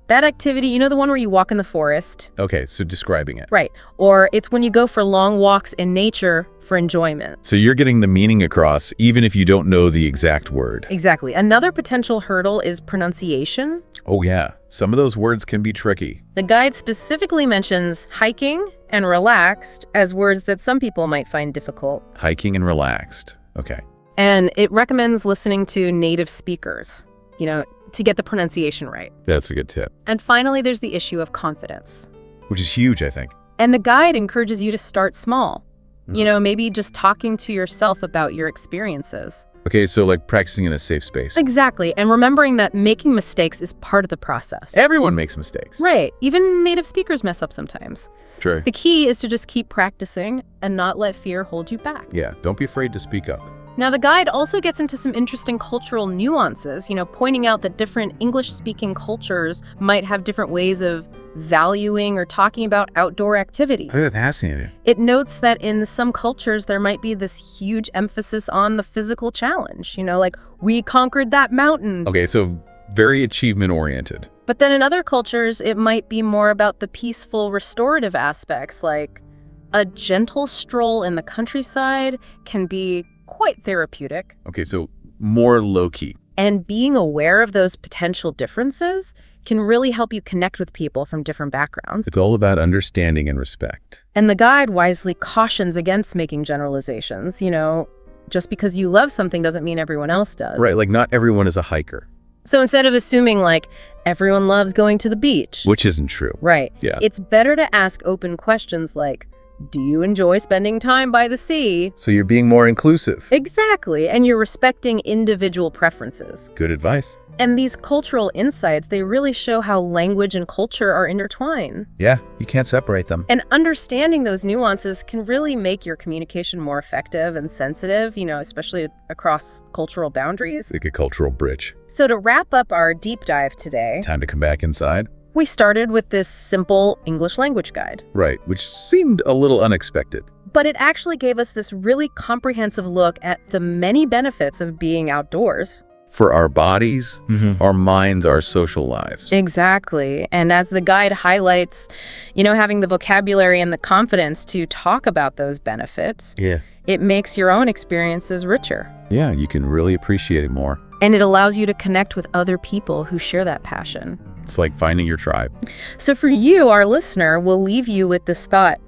Speaker 1: that activity, the one where you walk in the forest.
Speaker 2: Okay, so describing it.
Speaker 1: Right. Or it's when you go for long walks in nature for enjoyment.
Speaker 2: So you're getting the meaning across even if you don't know the exact word.
Speaker 1: Exactly. Another potential hurdle is pronunciation.
Speaker 2: Oh, yeah. Some of those words can be tricky.
Speaker 1: The guide specifically mentions hiking and relaxed as words that some people might find difficult.
Speaker 2: Hiking and relaxed. Okay.
Speaker 1: And it recommends listening to native speakers, to get the pronunciation right.
Speaker 2: That's a good tip.
Speaker 1: And finally, there's the issue of confidence.
Speaker 2: Which is huge, I think.
Speaker 1: And the guide encourages you to start small. Maybe just talking to yourself about your experiences.
Speaker 2: Okay, so like practicing in a safe space.
Speaker 1: Exactly, and remembering that making mistakes is part of the process.
Speaker 2: Everyone makes mistakes.
Speaker 1: Right, even native speakers mess up sometimes.
Speaker 2: True.
Speaker 1: The key is to just keep practicing and not let fear hold you back.
Speaker 2: Yeah, don't be afraid to speak up.
Speaker 1: Now, the guide also gets into some interesting cultural nuances, pointing out that different English-speaking cultures might have different ways of valuing or talking about outdoor activities.
Speaker 2: Oh, that's fascinating.
Speaker 1: It notes that in some cultures, there might be this huge emphasis on the physical challenge, like, we conquered that mountain.
Speaker 2: Okay, so very achievement-oriented.
Speaker 1: But then in other cultures, it might be more about the peaceful, restorative aspects, like a gentle stroll in the countryside can be quite therapeutic.
Speaker 2: Okay, so more low-key.
Speaker 1: And being aware of those potential differences can really help you connect with people from different backgrounds.
Speaker 2: It's all about understanding and respect.
Speaker 1: And the guide wisely cautions against making generalizations. Just because you love something doesn't mean everyone else does.
Speaker 2: Right, like not everyone is a hiker.
Speaker 1: So instead of assuming like everyone loves going to the beach.
Speaker 2: Which isn't true.
Speaker 1: Right.
Speaker 2: Yeah.
Speaker 1: It's better to ask open questions like, do you enjoy spending time by the sea?
Speaker 2: So you're being more inclusive.
Speaker 1: Exactly, and you're respecting individual preferences.
Speaker 2: Good advice.
Speaker 1: And these cultural insights, they really show how language and culture are intertwined.
Speaker 2: Yeah, you can't separate them.
Speaker 1: And understanding those nuances can really make your communication more effective and sensitive, especially across cultural boundaries.
Speaker 2: Like a cultural bridge.
Speaker 1: So to wrap up our deep dive today,
Speaker 2: Time to come back inside.
Speaker 1: we started with this simple English language guide.
Speaker 2: Right, which seemed a little unexpected.
Speaker 1: But it actually gave us this really comprehensive look at the many benefits of being outdoors.
Speaker 2: For our bodies, our minds, our social lives.
Speaker 1: Exactly. And as the guide highlights, having the vocabulary and the confidence to talk about those benefits, it makes your own experiences richer.
Speaker 2: Yeah, you can really appreciate it more.
Speaker 1: And it allows you to connect with other people who share that passion.
Speaker 2: It's like finding your tribe.
Speaker 1: So for you, our listener, we'll leave you with this thought.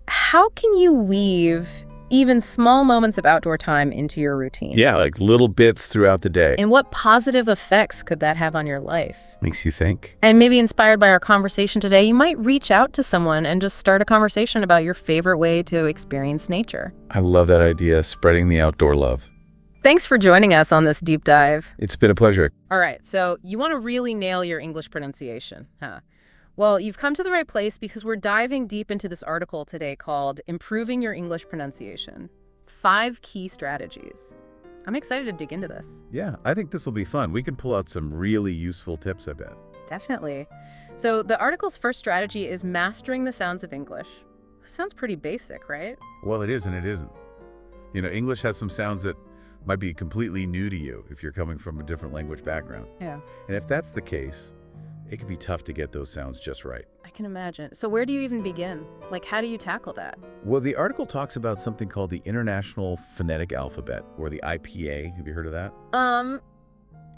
Speaker 1: How can you weave even small moments of outdoor time into your routine?
Speaker 2: Yeah, like little bits throughout the day.
Speaker 1: And what positive effects could that have on your life?
Speaker 2: Makes you think.
Speaker 1: And maybe inspired by our conversation today, you might reach out to someone and just start a conversation about your favorite way to experience nature.
Speaker 2: I love that idea, spreading the outdoor love.
Speaker 1: Thanks for joining us on this deep dive.
Speaker 2: It's been a pleasure.
Speaker 1: All right, so you want to really nail your English pronunciation, huh? Well, you've come to the right place because we're diving deep into this article today called Improving Your English Pronunciation: 5 Key Strategies. I'm excited to dig into this.
Speaker 2: Yeah, I think this will be fun. We can pull out some really useful tips, I bet.
Speaker 1: Definitely. So the article's first strategy is mastering the sounds of English. Sounds pretty basic, right?
Speaker 2: Well, it is and it isn't. English has some sounds that might be completely new to you if you're coming from a different language background.
Speaker 1: Yeah.
Speaker 2: And if that's the case, it can be tough to get those sounds just right.
Speaker 1: I can imagine. So where do you even begin? Like, how do you tackle that?
Speaker 2: Well, the article talks about something called the International Phonetic Alphabet, or the IPA. Have you heard of that?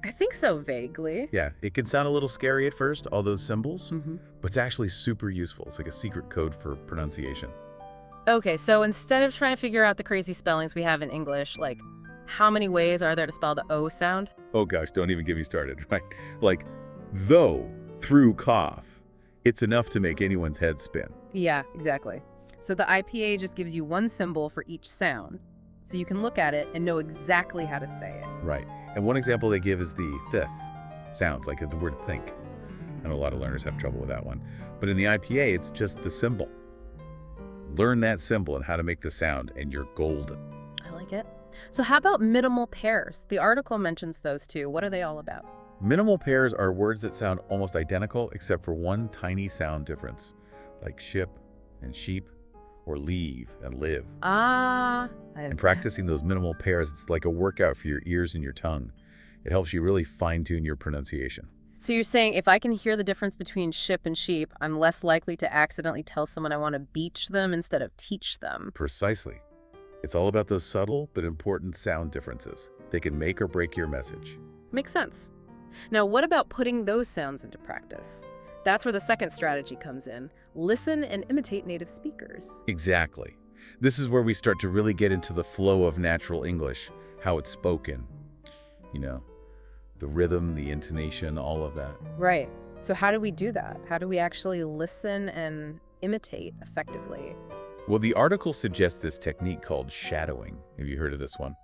Speaker 1: I think so, vaguely.
Speaker 2: Yeah, it can sound a little scary at first, all those symbols, but it's actually super useful. It's like a secret code for pronunciation.
Speaker 1: Okay, so instead of trying to figure out the crazy spellings we have in English, like, how many ways are there to spell the O sound?
Speaker 2: Oh gosh, don't even get me started, right? Like, though, through cough, it's enough to make anyone's head spin.
Speaker 1: Yeah, exactly. So the IPA just gives you one symbol for each sound, so you can look at it and know exactly how to say it.
Speaker 2: Right. And one example they give is the th sounds, like the word think. I know a lot of learners have trouble with that one. But in the IPA, it's just the symbol. Learn that symbol and how to make the sound, and you're golden.
Speaker 1: I like it. So how about minimal pairs? The article mentions those too. What are they all about?
Speaker 2: Minimal pairs are words that sound almost identical except for one tiny sound difference, like ship and sheep, or leave and live. And practicing those minimal pairs, it's like a workout for your ears and your tongue. It helps you really fine-tune your pronunciation.
Speaker 1: So you're saying if I can hear the difference between ship and sheep, I'm less likely to accidentally tell someone I want to beach them instead of teach them.
Speaker 2: Precisely. It's all about those subtle but important sound differences. They can make or break your message.
Speaker 1: Makes sense. Now, what about putting those sounds into practice? That's where the second strategy comes in. Listen and imitate native speakers.
Speaker 2: Exactly. This is where we start to really get into the flow of natural English, how it's spoken. The rhythm, the intonation, all of that.
Speaker 1: Right. So how do we do that? How do we actually listen and imitate effectively?
Speaker 2: Well, the article suggests this technique called shadowing. Have you heard of this one?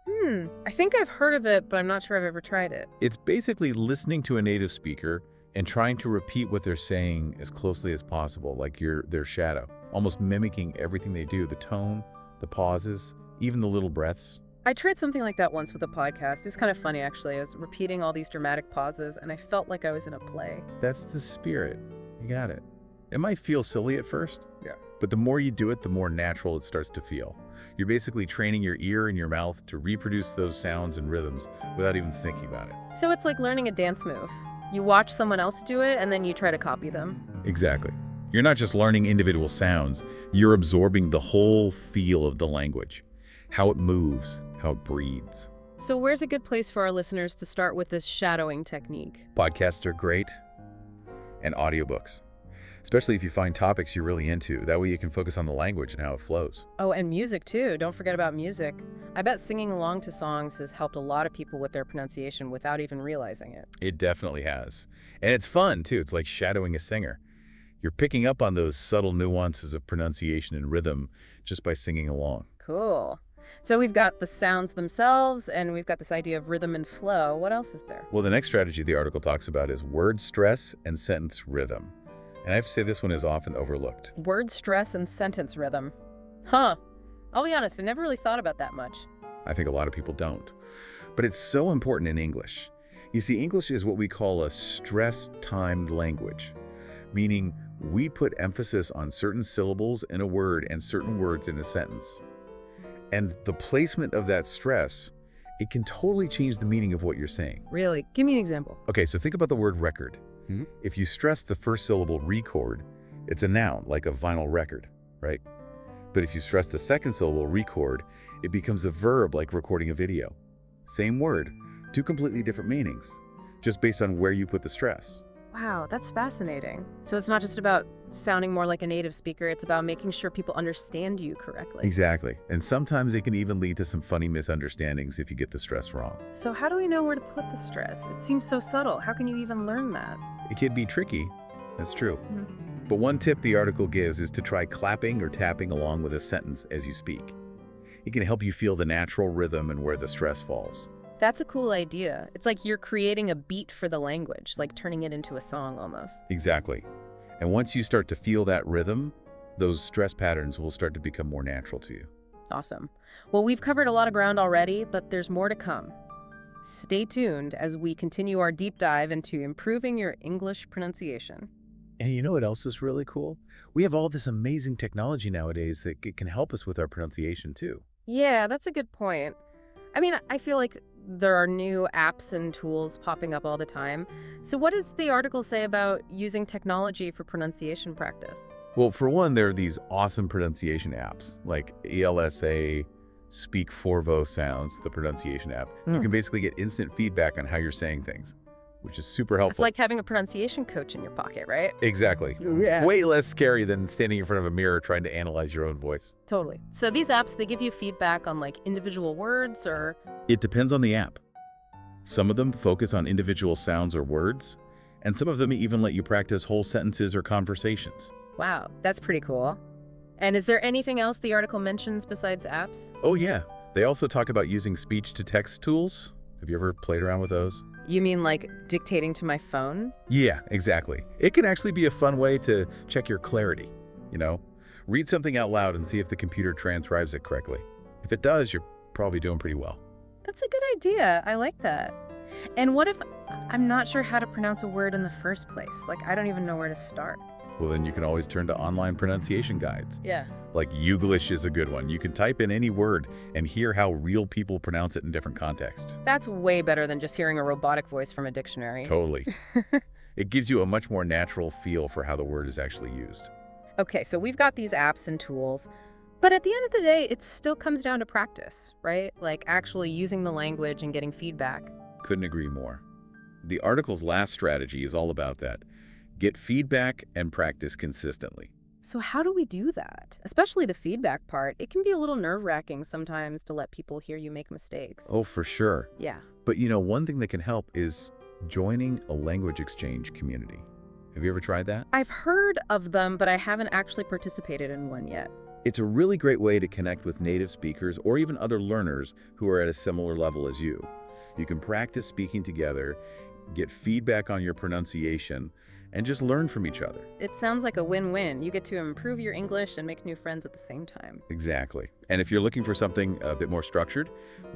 Speaker 1: I think I've heard of it, but I'm not sure I've ever tried it.
Speaker 2: It's basically listening to a native speaker and trying to repeat what they're saying as closely as possible, like you're their shadow, almost mimicking everything they do, the tone, the pauses, even the little breaths.
Speaker 1: I tried something like that once with a podcast. It was kind of funny, actually. I was repeating all these dramatic pauses, and I felt like I was in a play.
Speaker 2: That's the spirit. You got it. It might feel silly at first,
Speaker 1: Yeah.
Speaker 2: but the more you do it, the more natural it starts to feel. You're basically training your ear and your mouth to reproduce those sounds and rhythms without even thinking about it.
Speaker 1: So it's like learning a dance move. You watch someone else do it, and then you try to copy them.
Speaker 2: Exactly. You're not just learning individual sounds, you're absorbing the whole feel of the language, how it moves, how it breathes.
Speaker 1: So where's a good place for our listeners to start with this shadowing technique?
Speaker 2: Podcasts are great, and audiobooks, especially if you find topics you're really into. That way you can focus on the language and how it flows.
Speaker 1: Oh, and music too. Don't forget about music. I bet singing along to songs has helped a lot of people with their pronunciation without even realizing it.
Speaker 2: It definitely has. And it's fun, too. It's like shadowing a singer. You're picking up on those subtle nuances of pronunciation and rhythm just by singing along.
Speaker 1: Cool. So we've got the sounds themselves, and we've got this idea of rhythm and flow. What else is there?
Speaker 2: Well, the next strategy the article talks about is word stress and sentence rhythm. And I have to say this one is often overlooked.
Speaker 1: Word stress and sentence rhythm. Huh. I'll be honest, I never really thought about that much.
Speaker 2: I think a lot of people don't. But it's so important in English. You see, English is what we call a stress-timed language, meaning we put emphasis on certain syllables in a word and certain words in a sentence. And the placement of that stress, it can totally change the meaning of what you're saying.
Speaker 1: Really? Give me an example.
Speaker 2: Okay, so think about the word record. If you stress the first syllable record, it's a noun, like a vinyl record, right? But if you stress the second syllable record, it becomes a verb, like recording a video. Same word, two completely different meanings, just based on where you put the stress.
Speaker 1: Wow, that's fascinating. So it's not just about sounding more like a native speaker, it's about making sure people understand you correctly.
Speaker 2: Exactly. And sometimes it can even lead to some funny misunderstandings if you get the stress wrong.
Speaker 1: So how do we know where to put the stress? It seems so subtle. How can you even learn that?
Speaker 2: It can be tricky. That's true. But one tip the article gives is to try clapping or tapping along with a sentence as you speak. It can help you feel the natural rhythm and where the stress falls.
Speaker 1: That's a cool idea. It's like you're creating a beat for the language, like turning it into a song almost.
Speaker 2: Exactly. And once you start to feel that rhythm, those stress patterns will start to become more natural to you.
Speaker 1: Awesome. Well, we've covered a lot of ground already, but there's more to come. Stay tuned as we continue our deep dive into improving your English pronunciation.
Speaker 2: And you know what else is really cool? We have all this amazing technology nowadays that can help us with our pronunciation too.
Speaker 1: Yeah, that's a good point. I mean, I feel like there are new apps and tools popping up all the time. So what does the article say about using technology for pronunciation practice?
Speaker 2: Well, for one, there are these awesome pronunciation apps like ELSA, Speak Forvo Sounds, the pronunciation app. You can basically get instant feedback on how you're saying things, which is super helpful.
Speaker 1: It's like having a pronunciation coach in your pocket, right?
Speaker 2: Exactly.
Speaker 1: Yeah.
Speaker 2: Way less scary than standing in front of a mirror trying to analyze your own voice.
Speaker 1: Totally. So these apps, they give you feedback on like individual words or...
Speaker 2: It depends on the app. Some of them focus on individual sounds or words, and some of them even let you practice whole sentences or conversations.
Speaker 1: Wow, that's pretty cool. And is there anything else the article mentions besides apps?
Speaker 2: Oh yeah, they also talk about using speech-to-text tools. Have you ever played around with those?
Speaker 1: You mean like dictating to my phone?
Speaker 2: Yeah, exactly. It can actually be a fun way to check your clarity, you know? Read something out loud and see if the computer transcribes it correctly. If it does, you're probably doing pretty well.
Speaker 1: That's a good idea. I like that. And what if I'm not sure how to pronounce a word in the first place? Like, I don't even know where to start.
Speaker 2: Well, then you can always turn to online pronunciation guides.
Speaker 1: Yeah.
Speaker 2: Like Youglish is a good one. You can type in any word and hear how real people pronounce it in different contexts.
Speaker 1: That's way better than just hearing a robotic voice from a dictionary.
Speaker 2: Totally. It gives you a much more natural feel for how the word is actually used.
Speaker 1: Okay, so we've got these apps and tools, but at the end of the day, it still comes down to practice, right? Like actually using the language and getting feedback.
Speaker 2: Couldn't agree more. The article's last strategy is all about that. Get feedback and practice consistently.
Speaker 1: So how do we do that? Especially the feedback part. It can be a little nerve-wracking sometimes to let people hear you make mistakes.
Speaker 2: Oh, for sure.
Speaker 1: Yeah.
Speaker 2: But you know, one thing that can help is joining a language exchange community. Have you ever tried that?
Speaker 1: I've heard of them, but I haven't actually participated in one yet.
Speaker 2: It's a really great way to connect with native speakers or even other learners who are at a similar level as you. You can practice speaking together, get feedback on your pronunciation, and just learn from each other.
Speaker 1: It sounds like a win-win. You get to improve your English and make new friends at the same time.
Speaker 2: Exactly. And if you're looking for something a bit more structured,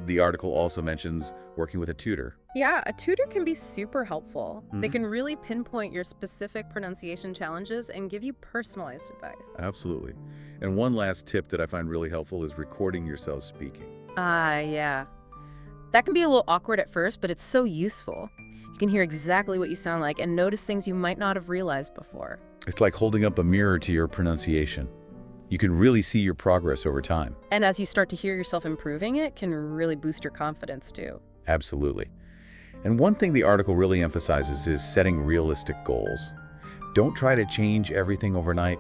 Speaker 2: the article also mentions working with a tutor.
Speaker 1: Yeah, a tutor can be super helpful. They can really pinpoint your specific pronunciation challenges and give you personalized advice.
Speaker 2: Absolutely. And one last tip that I find really helpful is recording yourself speaking.
Speaker 1: Yeah. That can be a little awkward at first, but it's so useful. You can hear exactly what you sound like and notice things you might not have realized before.
Speaker 2: It's like holding up a mirror to your pronunciation. You can really see your progress over time.
Speaker 1: And as you start to hear yourself improving, it can really boost your confidence too.
Speaker 2: Absolutely. And one thing the article really emphasizes is setting realistic goals. Don't try to change everything overnight.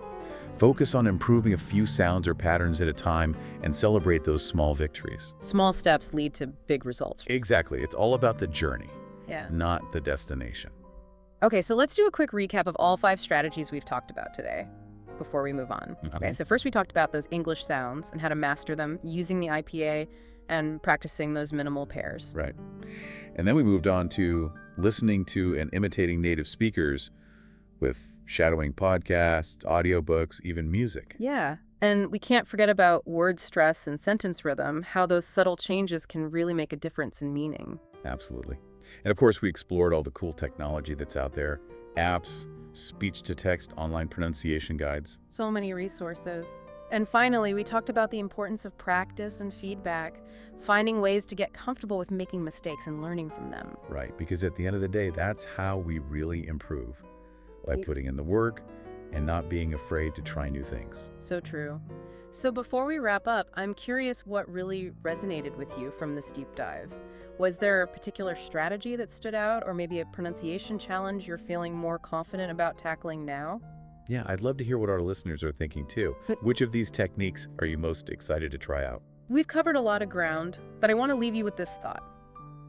Speaker 2: Focus on improving a few sounds or patterns at a time and celebrate those small victories.
Speaker 1: Small steps lead to big results.
Speaker 2: Exactly. It's all about the journey.
Speaker 1: Yeah.
Speaker 2: Not the destination.
Speaker 1: Okay, so let's do a quick recap of all 5 strategies we've talked about today before we move on. Okay, so first we talked about those English sounds and how to master them using the IPA and practicing those minimal pairs.
Speaker 2: Right. And then we moved on to listening to and imitating native speakers with shadowing podcasts, audiobooks, even music.
Speaker 1: Yeah. And we can't forget about word stress and sentence rhythm, how those subtle changes can really make a difference in meaning.
Speaker 2: Absolutely. And of course, we explored all the cool technology that's out there, apps, speech-to-text, online pronunciation guides.
Speaker 1: So many resources. And finally, we talked about the importance of practice and feedback, finding ways to get comfortable with making mistakes and learning from them.
Speaker 2: Right, because at the end of the day, that's how we really improve, by putting in the work and not being afraid to try new things.
Speaker 1: So true. So before we wrap up, I'm curious what really resonated with you from this deep dive. Was there a particular strategy that stood out, or maybe a pronunciation challenge you're feeling more confident about tackling now?
Speaker 2: Yeah, I'd love to hear what our listeners are thinking too. Which of these techniques are you most excited to try out?
Speaker 1: We've covered a lot of ground, but I want to leave you with this thought.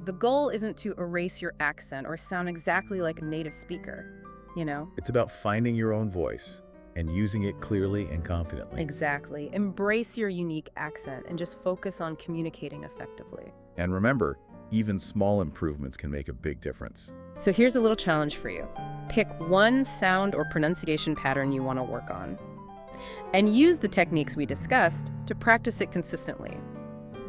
Speaker 1: The goal isn't to erase your accent or sound exactly like a native speaker, you know?
Speaker 2: It's about finding your own voice and using it clearly and confidently.
Speaker 1: Exactly. Embrace your unique accent and just focus on communicating effectively.
Speaker 2: And remember, even small improvements can make a big difference.
Speaker 1: So here's a little challenge for you. Pick one sound or pronunciation pattern you want to work on, and use the techniques we discussed to practice it consistently.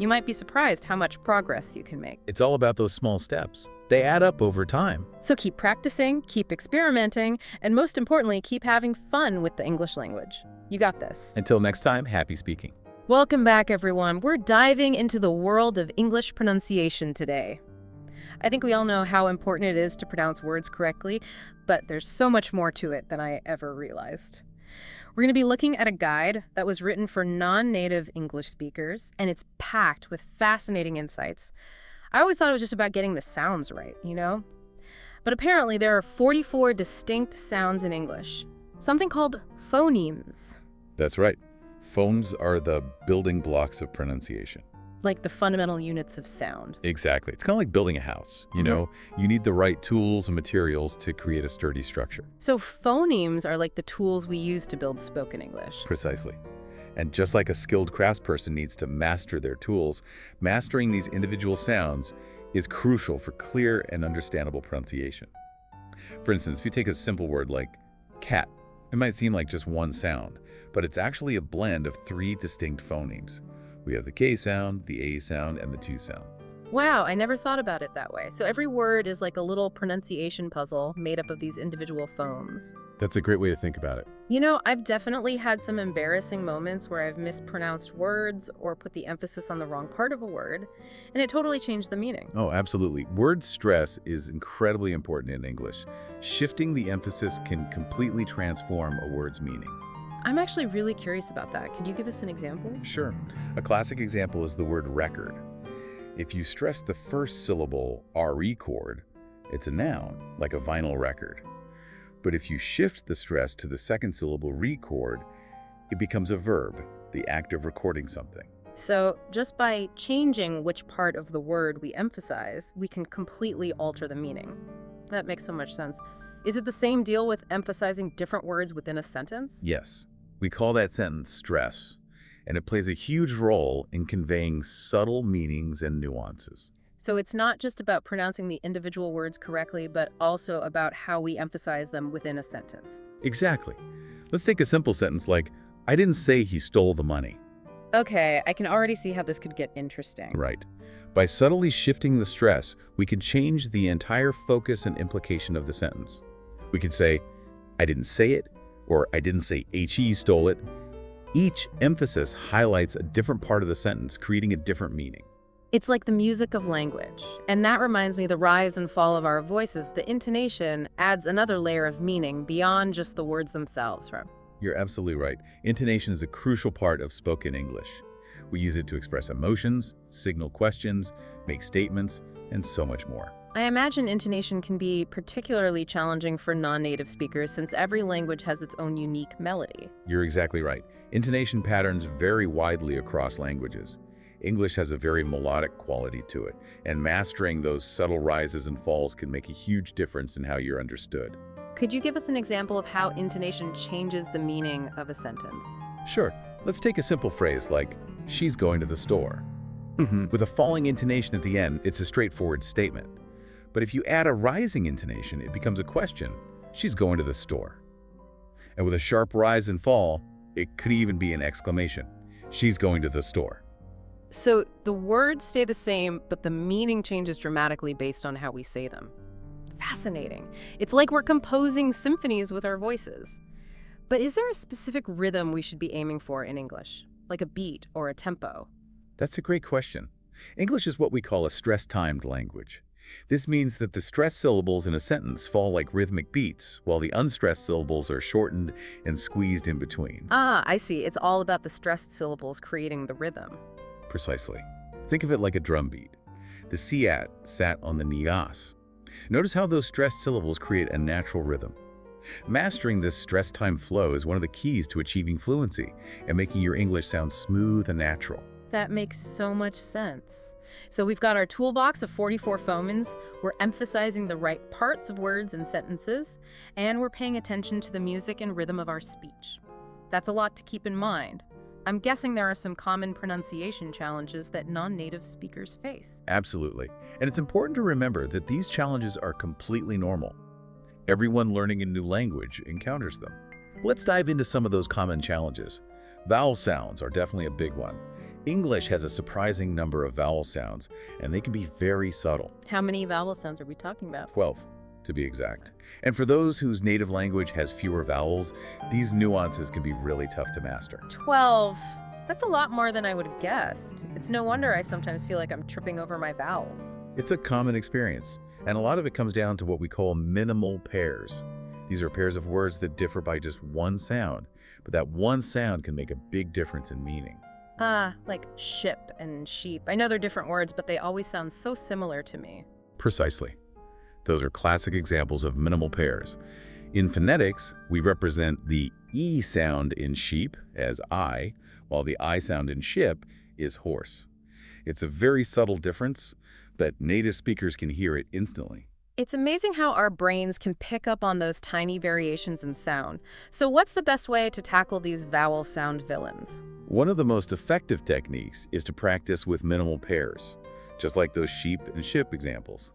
Speaker 1: You might be surprised how much progress you can make.
Speaker 2: It's all about those small steps. They add up over time.
Speaker 1: So keep practicing, keep experimenting, and most importantly, keep having fun with the English language. You got this.
Speaker 2: Until next time, happy speaking.
Speaker 1: Welcome back, everyone. We're diving into the world of English pronunciation today. I think we all know how important it is to pronounce words correctly, but there's so much more to it than I ever realized. We're going to be looking at a guide that was written for non-native English speakers, and it's packed with fascinating insights. I always thought it was just about getting the sounds right, you know? But apparently there are 44 distinct sounds in English, something called phonemes.
Speaker 2: That's right. Phones are the building blocks of pronunciation.
Speaker 1: Like the fundamental units of sound.
Speaker 2: Exactly. It's kind of like building a house. You know, you need the right tools and materials to create a sturdy structure.
Speaker 1: So phonemes are like the tools we use to build spoken English.
Speaker 2: Precisely. And just like a skilled craftsperson needs to master their tools, mastering these individual sounds is crucial for clear and understandable pronunciation. For instance, if you take a simple word like cat, it might seem like just one sound, but it's actually a blend of 3 distinct phonemes. We have the K sound, the A sound, and the 2 sound.
Speaker 1: Wow, I never thought about it that way. So every word is like a little pronunciation puzzle made up of these individual phones.
Speaker 2: That's a great way to think about it.
Speaker 1: You know, I've definitely had some embarrassing moments where I've mispronounced words or put the emphasis on the wrong part of a word, and it totally changed the meaning.
Speaker 2: Oh, absolutely. Word stress is incredibly important in English. Shifting the emphasis can completely transform a word's meaning.
Speaker 1: I'm actually really curious about that. Could you give us an example?
Speaker 2: Sure. A classic example is the word record. If you stress the first syllable RE chord, it's a noun, like a vinyl record. But if you shift the stress to the second syllable re chord, it becomes a verb, the act of recording something.
Speaker 1: So just by changing which part of the word we emphasize, we can completely alter the meaning. That makes so much sense. Is it the same deal with emphasizing different words within a sentence?
Speaker 2: Yes. We call that sentence stress. and it plays a huge role in conveying subtle meanings and nuances.
Speaker 1: So it's not just about pronouncing the individual words correctly, but also about how we emphasize them within a sentence.
Speaker 2: Exactly. Let's take a simple sentence like, I didn't say he stole the money.
Speaker 1: Okay, I can already see how this could get interesting.
Speaker 2: Right. By subtly shifting the stress, we can change the entire focus and implication of the sentence. We can say, I didn't say it, or I didn't say he stole it. Each emphasis highlights a different part of the sentence, creating a different meaning.
Speaker 1: It's like the music of language. And that reminds me, the rise and fall of our voices, the intonation adds another layer of meaning beyond just the words themselves, right?
Speaker 2: You're absolutely right. Intonation is a crucial part of spoken English. We use it to express emotions, signal questions, make statements, and so much more.
Speaker 1: I imagine intonation can be particularly challenging for non-native speakers since every language has its own unique melody.
Speaker 2: You're exactly right. Intonation patterns vary widely across languages. English has a very melodic quality to it, and mastering those subtle rises and falls can make a huge difference in how you're understood.
Speaker 1: Could you give us an example of how intonation changes the meaning of a sentence?
Speaker 2: Sure. Let's take a simple phrase like, she's going to the store. With a falling intonation at the end, it's a straightforward statement. But if you add a rising intonation, it becomes a question. She's going to the store. And with a sharp rise and fall, it could even be an exclamation. She's going to the store.
Speaker 1: So the words stay the same, but the meaning changes dramatically based on how we say them. Fascinating. It's like we're composing symphonies with our voices. But is there a specific rhythm we should be aiming for in English, like a beat or a tempo?
Speaker 2: That's a great question. English is what we call a stress-timed language. This means that the stressed syllables in a sentence fall like rhythmic beats, while the unstressed syllables are shortened and squeezed in between.
Speaker 1: Ah, I see. It's all about the stressed syllables creating the rhythm.
Speaker 2: Precisely. Think of it like a drum beat. The siat sat on the nias. Notice how those stressed syllables create a natural rhythm. Mastering this stress-time flow is one of the keys to achieving fluency and making your English sound smooth and natural.
Speaker 1: That makes so much sense. So we've got our toolbox of 44 phonemes, we're emphasizing the right parts of words and sentences, and we're paying attention to the music and rhythm of our speech. That's a lot to keep in mind. I'm guessing there are some common pronunciation challenges that non-native speakers face.
Speaker 2: Absolutely. And it's important to remember that these challenges are completely normal. Everyone learning a new language encounters them. Let's dive into some of those common challenges. Vowel sounds are definitely a big one. English has a surprising number of vowel sounds, and they can be very subtle.
Speaker 1: How many vowel sounds are we talking about?
Speaker 2: 12, to be exact. And for those whose native language has fewer vowels, these nuances can be really tough to master.
Speaker 1: 12. That's a lot more than I would have guessed. It's no wonder I sometimes feel like I'm tripping over my vowels.
Speaker 2: It's a common experience, and a lot of it comes down to what we call minimal pairs. These are pairs of words that differ by just one sound, but that one sound can make a big difference in meaning.
Speaker 1: Like ship and sheep. I know they're different words, but they always sound so similar to me.
Speaker 2: Precisely. Those are classic examples of minimal pairs. In phonetics, we represent the E sound in sheep as I, while the I sound in ship is horse. It's a very subtle difference, but native speakers can hear it instantly.
Speaker 1: It's amazing how our brains can pick up on those tiny variations in sound. So what's the best way to tackle these vowel sound villains?
Speaker 2: One of the most effective techniques is to practice with minimal pairs, just like those sheep and ship examples.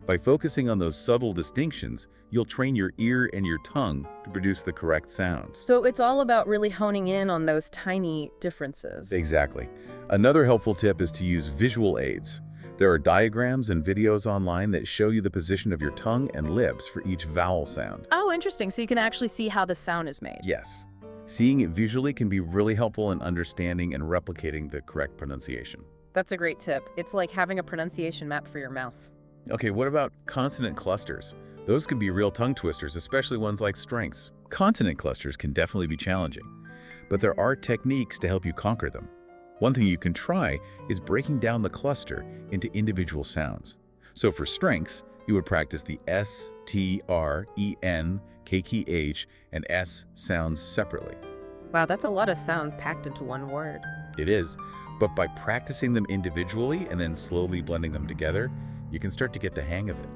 Speaker 2: By focusing on those subtle distinctions, you'll train your ear and your tongue to produce the correct sounds.
Speaker 1: So it's all about really honing in on those tiny differences.
Speaker 2: Exactly. Another helpful tip is to use visual aids. There are diagrams and videos online that show you the position of your tongue and lips for each vowel sound.
Speaker 1: Oh, interesting. So you can actually see how the sound is made.
Speaker 2: Yes. Seeing it visually can be really helpful in understanding and replicating the correct pronunciation.
Speaker 1: That's a great tip. It's like having a pronunciation map for your mouth.
Speaker 2: Okay, what about consonant clusters? Those can be real tongue twisters, especially ones like strengths. Consonant clusters can definitely be challenging, but there are techniques to help you conquer them. One thing you can try is breaking down the cluster into individual sounds. So for strengths, you would practice the S, T, R, E, N, K, K, H, and S sounds separately.
Speaker 1: Wow, that's a lot of sounds packed into one word.
Speaker 2: It is, but by practicing them individually and then slowly blending them together, you can start to get the hang of it.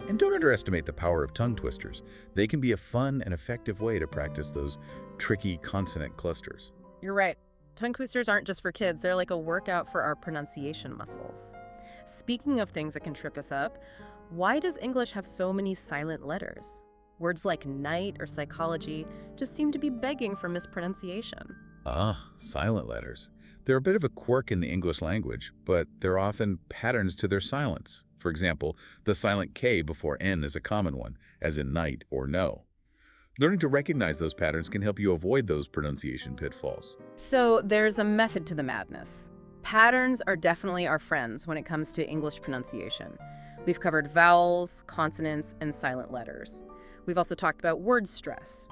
Speaker 2: And don't underestimate the power of tongue twisters. They can be a fun and effective way to practice those tricky consonant clusters.
Speaker 1: You're right. Tongue twisters aren't just for kids, they're like a workout for our pronunciation muscles. Speaking of things that can trip us up, why does English have so many silent letters? Words like night or psychology just seem to be begging for mispronunciation.
Speaker 2: Silent letters. They're a bit of a quirk in the English language, but they're often patterns to their silence. For example, the silent K before N is a common one, as in night or no. Learning to recognize those patterns can help you avoid those pronunciation pitfalls.
Speaker 1: So there's a method to the madness. Patterns are definitely our friends when it comes to English pronunciation. We've covered vowels, consonants, and silent letters. We've also talked about word stress.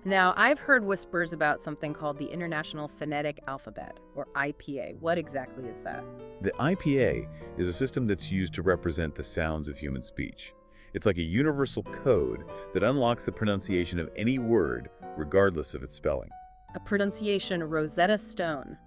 Speaker 1: Now, I've heard whispers about something called the International Phonetic Alphabet, or IPA. What exactly is that?
Speaker 2: The IPA is a system that's used to represent the sounds of human speech. It's like a universal code that unlocks the pronunciation of any word, regardless of its spelling.
Speaker 1: A pronunciation Rosetta Stone.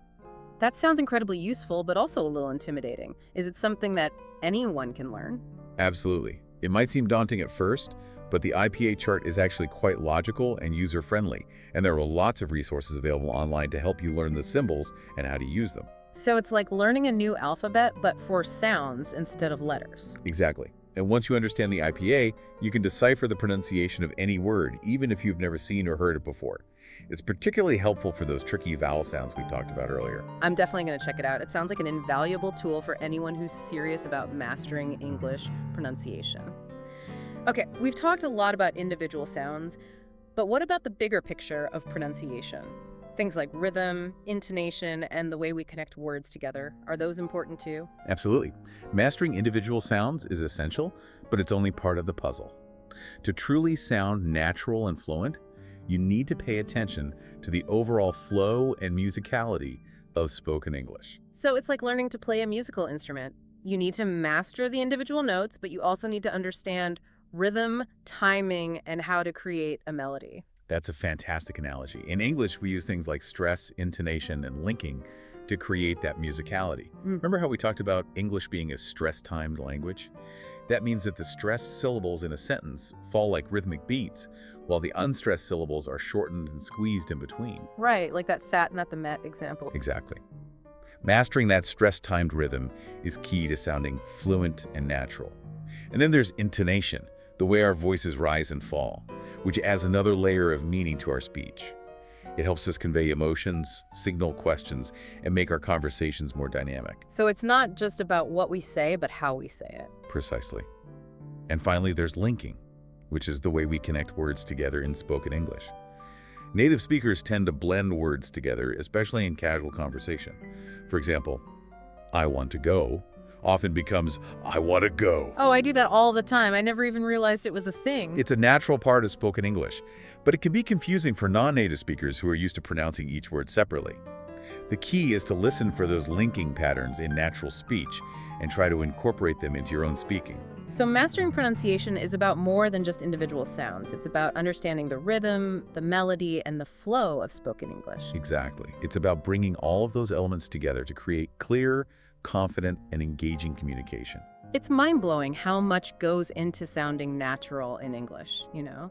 Speaker 1: That sounds incredibly useful, but also a little intimidating. Is it something that anyone can learn?
Speaker 2: Absolutely. It might seem daunting at first, but the IPA chart is actually quite logical and user-friendly, and there are lots of resources available online to help you learn the symbols and how to use them.
Speaker 1: So it's like learning a new alphabet, but for sounds instead of letters.
Speaker 2: Exactly. And once you understand the IPA, you can decipher the pronunciation of any word, even if you've never seen or heard it before. It's particularly helpful for those tricky vowel sounds we talked about earlier.
Speaker 1: I'm definitely going to check it out. It sounds like an invaluable tool for anyone who's serious about mastering English pronunciation. Okay, we've talked a lot about individual sounds, but what about the bigger picture of pronunciation? Things like rhythm, intonation, and the way we connect words together. Are those important too?
Speaker 2: Absolutely. Mastering individual sounds is essential, but it's only part of the puzzle. To truly sound natural and fluent, you need to pay attention to the overall flow and musicality of spoken English.
Speaker 1: So it's like learning to play a musical instrument. You need to master the individual notes, but you also need to understand rhythm, timing, and how to create a melody.
Speaker 2: That's a fantastic analogy. In English, we use things like stress, intonation, and linking to create that musicality. Remember how we talked about English being a stress-timed language? That means that the stressed syllables in a sentence fall like rhythmic beats, while the unstressed syllables are shortened and squeezed in between.
Speaker 1: Right, like that sat and at the met example.
Speaker 2: Exactly. Mastering that stress-timed rhythm is key to sounding fluent and natural. And then there's intonation, the way our voices rise and fall, which adds another layer of meaning to our speech. It helps us convey emotions, signal questions, and make our conversations more dynamic.
Speaker 1: So it's not just about what we say, but how we say it.
Speaker 2: Precisely. And finally, there's linking, which is the way we connect words together in spoken English. Native speakers tend to blend words together, especially in casual conversation. For example, I want to go often becomes, I want to go.
Speaker 1: Oh, I do that all the time. I never even realized it was a thing.
Speaker 2: It's a natural part of spoken English, but it can be confusing for non-native speakers who are used to pronouncing each word separately. The key is to listen for those linking patterns in natural speech and try to incorporate them into your own speaking.
Speaker 1: So mastering pronunciation is about more than just individual sounds. It's about understanding the rhythm, the melody, and the flow of spoken English.
Speaker 2: Exactly. It's about bringing all of those elements together to create clear, confident, and engaging communication.
Speaker 1: It's mind-blowing how much goes into sounding natural in English, you know?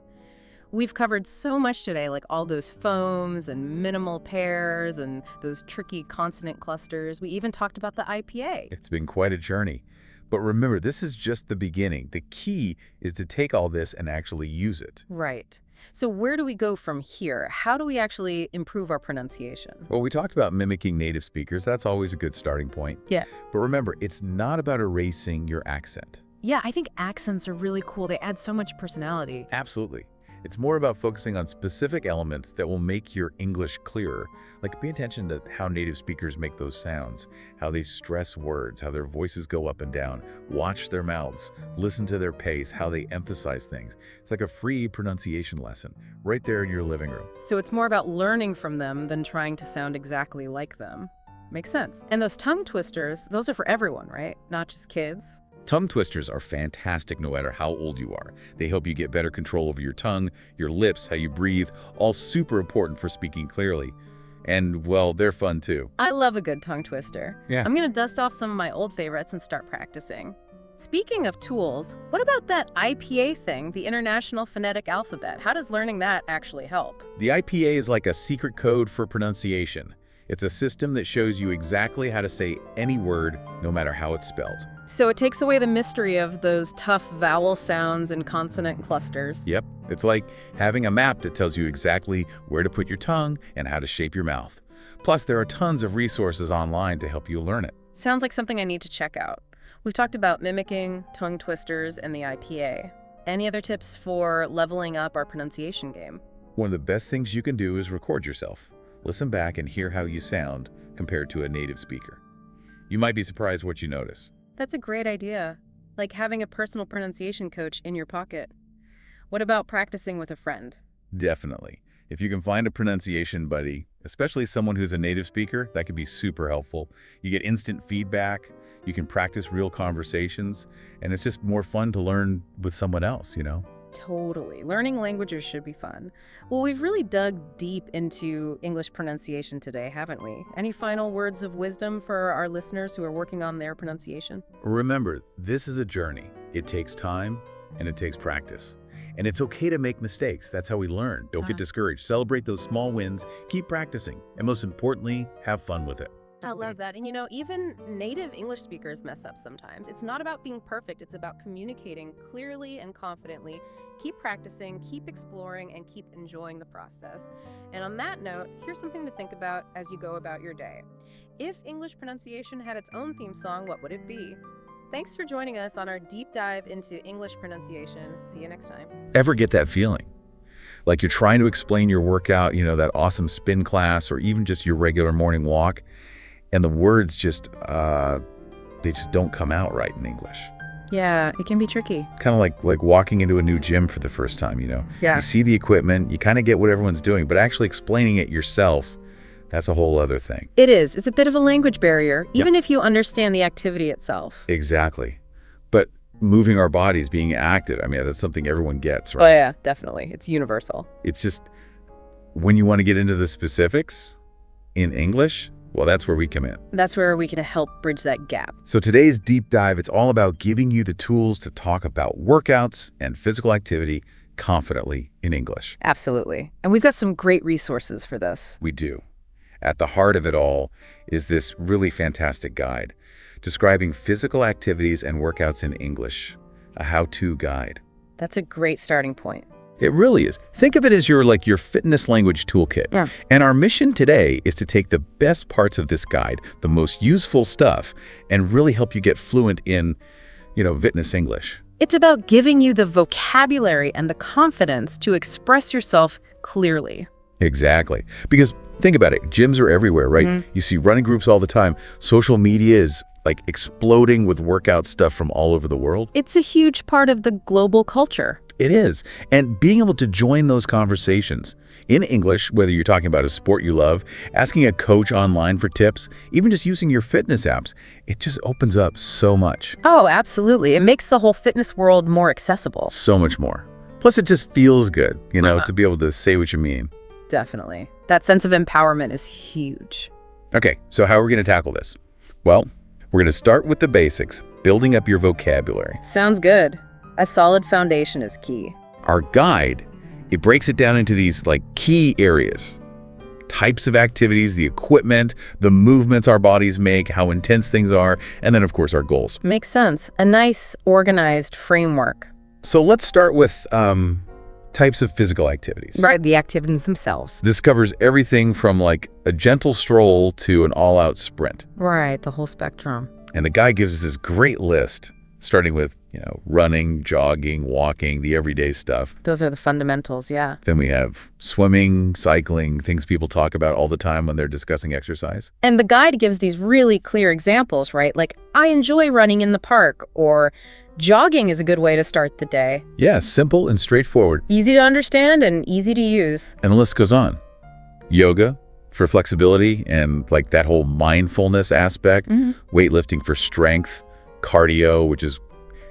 Speaker 1: We've covered so much today, like all those foams and minimal pairs and those tricky consonant clusters. We even talked about the IPA.
Speaker 2: It's been quite a journey. But remember, this is just the beginning. The key is to take all this and actually use it.
Speaker 1: Right. So where do we go from here? How do we actually improve our pronunciation?
Speaker 2: Well, we talked about mimicking native speakers. That's always a good starting point.
Speaker 1: Yeah.
Speaker 2: But remember, it's not about erasing your accent.
Speaker 1: Yeah, I think accents are really cool. They add so much personality.
Speaker 2: Absolutely. It's more about focusing on specific elements that will make your English clearer. Like, pay attention to how native speakers make those sounds, how they stress words, how their voices go up and down. Watch their mouths, listen to their pace, how they emphasize things. It's like a free pronunciation lesson right there in your living room.
Speaker 1: So it's more about learning from them than trying to sound exactly like them. Makes sense. And those tongue twisters, those are for everyone, right? Not just kids.
Speaker 2: Tongue twisters are fantastic no matter how old you are. They help you get better control over your tongue, your lips, how you breathe, all super important for speaking clearly. And, well, they're fun too.
Speaker 1: I love a good tongue twister.
Speaker 2: Yeah.
Speaker 1: I'm going to dust off some of my old favorites and start practicing. Speaking of tools, what about that IPA thing, the International Phonetic Alphabet? How does learning that actually help?
Speaker 2: The IPA is like a secret code for pronunciation. It's a system that shows you exactly how to say any word, no matter how it's spelled.
Speaker 1: So it takes away the mystery of those tough vowel sounds and consonant clusters.
Speaker 2: Yep, it's like having a map that tells you exactly where to put your tongue and how to shape your mouth. Plus, there are tons of resources online to help you learn it.
Speaker 1: Sounds like something I need to check out. We've talked about mimicking, tongue twisters, and the IPA. Any other tips for leveling up our pronunciation game?
Speaker 2: One of the best things you can do is record yourself. Listen back and hear how you sound compared to a native speaker. You might be surprised what you notice.
Speaker 1: That's a great idea, like having a personal pronunciation coach in your pocket. What about practicing with a friend?
Speaker 2: Definitely. If you can find a pronunciation buddy, especially someone who's a native speaker, that could be super helpful. You get instant feedback, you can practice real conversations, and it's just more fun to learn with someone else, you know?
Speaker 1: Totally. Learning languages should be fun. Well, we've really dug deep into English pronunciation today, haven't we? Any final words of wisdom for our listeners who are working on their pronunciation?
Speaker 2: Remember, this is a journey. It takes time and it takes practice. And it's okay to make mistakes. That's how we learn. Don't get discouraged. Celebrate those small wins. Keep practicing. And most importantly, have fun with it.
Speaker 1: I love that. And even native English speakers mess up sometimes. It's not about being perfect. It's about communicating clearly and confidently. Keep practicing, keep exploring, and keep enjoying the process. And on that note, here's something to think about as you go about your day. If English pronunciation had its own theme song, what would it be? Thanks for joining us on our deep dive into English pronunciation. See you next time.
Speaker 2: Ever get that feeling? Like you're trying to explain your workout, that awesome spin class, or even just your regular morning walk, and the words just don't come out right in English.
Speaker 1: Yeah, it can be tricky.
Speaker 2: Kind of like walking into a new gym for the first time,
Speaker 1: Yeah.
Speaker 2: You see the equipment, you kind of get what everyone's doing, but actually explaining it yourself, that's a whole other thing.
Speaker 1: It is. It's a bit of a language barrier, even if you understand the activity itself.
Speaker 2: Exactly. But moving our bodies, being active, that's something everyone gets, right?
Speaker 1: Oh, yeah, definitely. It's universal.
Speaker 2: It's just when you want to get into the specifics in English, well, that's where we come in.
Speaker 1: That's where we can help bridge that gap.
Speaker 2: So today's deep dive, it's all about giving you the tools to talk about workouts and physical activity confidently in English.
Speaker 1: Absolutely. And we've got some great resources for this.
Speaker 2: We do. At the heart of it all is this really fantastic guide describing physical activities and workouts in English, a how-to guide.
Speaker 1: That's a great starting point.
Speaker 2: It really is. Think of it as your fitness language toolkit.
Speaker 1: Yeah.
Speaker 2: And our mission today is to take the best parts of this guide, the most useful stuff, and really help you get fluent in, fitness English.
Speaker 1: It's about giving you the vocabulary and the confidence to express yourself clearly.
Speaker 2: Exactly. Because think about it, gyms are everywhere, right?
Speaker 1: Mm-hmm.
Speaker 2: You see running groups all the time. Social media is exploding with workout stuff from all over the world.
Speaker 1: It's a huge part of the global culture.
Speaker 2: It is. And being able to join those conversations in English, whether you're talking about a sport you love, asking a coach online for tips, even just using your fitness apps, it just opens up so much.
Speaker 1: Oh, absolutely. It makes the whole fitness world more accessible.
Speaker 2: So much more. Plus, it just feels good, to be able to say what you mean.
Speaker 1: Definitely. That sense of empowerment is huge.
Speaker 2: Okay, so how are we going to tackle this? Well, we're going to start with the basics, building up your vocabulary.
Speaker 1: Sounds good. A solid foundation is key.
Speaker 2: Our guide, it breaks it down into these key areas. Types of activities, the equipment, the movements our bodies make, how intense things are, and then of course our goals.
Speaker 1: Makes sense. A nice, organized framework.
Speaker 2: So let's start with types of physical activities.
Speaker 1: Right, the activities themselves.
Speaker 2: This covers everything from a gentle stroll to an all-out sprint.
Speaker 1: Right, the whole spectrum.
Speaker 2: And the guide gives us this great list, starting with, running, jogging, walking, the everyday stuff.
Speaker 1: Those are the fundamentals, yeah.
Speaker 2: Then we have swimming, cycling, things people talk about all the time when they're discussing exercise.
Speaker 1: And the guide gives these really clear examples, right? Like, I enjoy running in the park, or jogging is a good way to start the day.
Speaker 2: Yeah, simple and straightforward.
Speaker 1: Easy to understand and easy to use.
Speaker 2: And the list goes on. Yoga for flexibility and that whole mindfulness aspect.
Speaker 1: Mm-hmm.
Speaker 2: Weightlifting for strength. Cardio, which is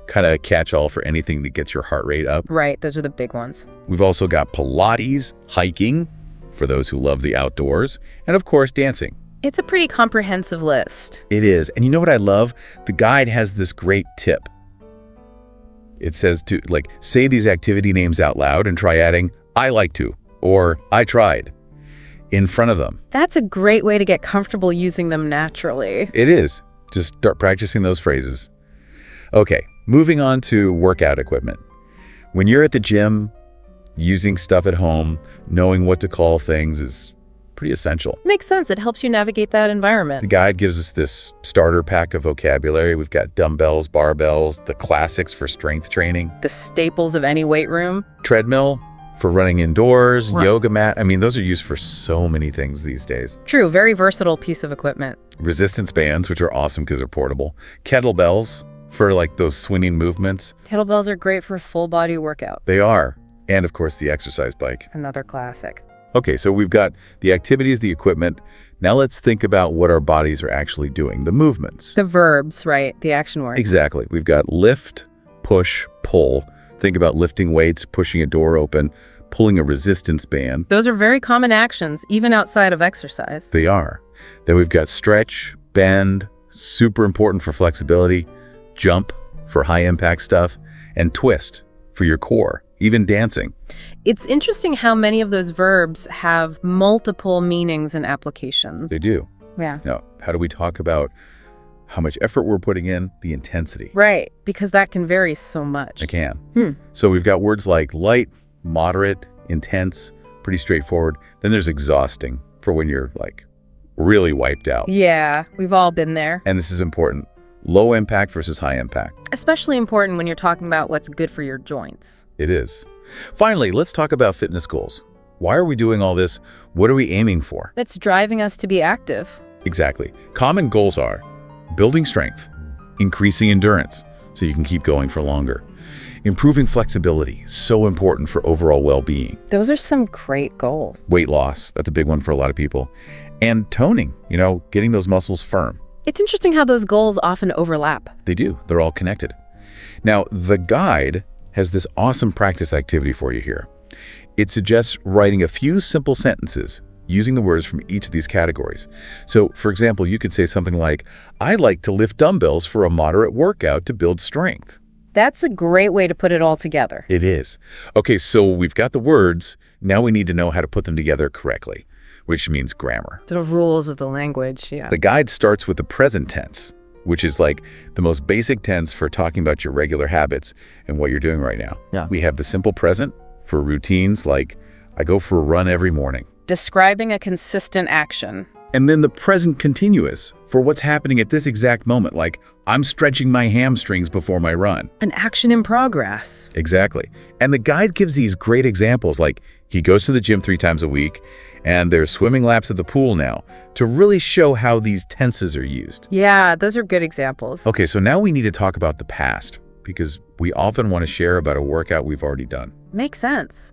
Speaker 2: kind of a catch-all for anything that gets your heart rate up.
Speaker 1: Right, those are the big ones.
Speaker 2: We've also got Pilates, hiking, for those who love the outdoors, and of course, dancing.
Speaker 1: It's a pretty comprehensive list.
Speaker 2: It is. And you know what I love? The guide has this great tip. It says to, say these activity names out loud and try adding, I like to, or I tried. in front of them.
Speaker 1: That's a great way to get comfortable using them naturally.
Speaker 2: It is. Just start practicing those phrases. Okay, moving on to workout equipment. When you're at the gym, using stuff at home, knowing what to call things is pretty essential.
Speaker 1: Makes sense. It helps you navigate that environment.
Speaker 2: The guide gives us this starter pack of vocabulary. We've got dumbbells, barbells, the classics for strength training.
Speaker 1: The staples of any weight room.
Speaker 2: Treadmill for running indoors, yoga mat. I mean, those are used for so many things these days.
Speaker 1: True. Very versatile piece of equipment.
Speaker 2: Resistance bands, which are awesome because they're portable. Kettlebells for like those swinging movements.
Speaker 1: Kettlebells are great for a full body workout.
Speaker 2: They are. And of course, the exercise bike.
Speaker 1: Another classic.
Speaker 2: Okay, so we've got the activities, the equipment. Now let's think about what our bodies are actually doing, the movements.
Speaker 1: The verbs, right? The action words.
Speaker 2: Exactly. We've got lift, push, pull. Think about lifting weights, pushing a door open, pulling a resistance band.
Speaker 1: Those are very common actions, even outside of exercise.
Speaker 2: They are. Then we've got stretch, bend, super important for flexibility, jump for high impact stuff, and twist for your core, even dancing.
Speaker 1: It's interesting how many of those verbs have multiple meanings and applications.
Speaker 2: They do.
Speaker 1: Yeah.
Speaker 2: Now, how do we talk about how much effort we're putting in, the intensity?
Speaker 1: Right, because that can vary so much.
Speaker 2: It can. So we've got words like light, moderate, intense, pretty straightforward. Then there's exhausting for when you're like really wiped out.
Speaker 1: Yeah, we've all been there.
Speaker 2: And this is important. Low impact versus high impact.
Speaker 1: Especially important when you're talking about what's good for your joints.
Speaker 2: It is. Finally, let's talk about fitness goals. Why are we doing all this? What are we aiming for?
Speaker 1: That's driving us to be active.
Speaker 2: Exactly. Common goals are building strength, increasing endurance so you can keep going for longer, improving flexibility, so important for overall well-being.
Speaker 1: Those are some great goals.
Speaker 2: Weight loss, that's a big one for a lot of people. And toning, getting those muscles firm.
Speaker 1: It's interesting how those goals often overlap.
Speaker 2: They do. They're all connected. Now, the guide has this awesome practice activity for you here. It suggests writing a few simple sentences using the words from each of these categories. So, for example, you could say something like, I like to lift dumbbells for a moderate workout to build strength.
Speaker 1: That's a great way to put it all together.
Speaker 2: It is. Okay, so we've got the words. Now we need to know how to put them together correctly, which means grammar.
Speaker 1: The rules of the language, yeah.
Speaker 2: The guide starts with the present tense, which is like the most basic tense for talking about your regular habits and what you're doing right now.
Speaker 1: Yeah.
Speaker 2: We have the simple present for routines like, I go for a run every morning.
Speaker 1: Describing a consistent action.
Speaker 2: And then the present continuous for what's happening at this exact moment, like I'm stretching my hamstrings before my run.
Speaker 1: An action in progress.
Speaker 2: Exactly. And the guide gives these great examples, like he goes to the gym 3 times a week, and there's swimming laps at the pool now, to really show how these tenses are used.
Speaker 1: Yeah, those are good examples.
Speaker 2: Okay, so now we need to talk about the past, because we often want to share about a workout we've already done.
Speaker 1: Makes sense.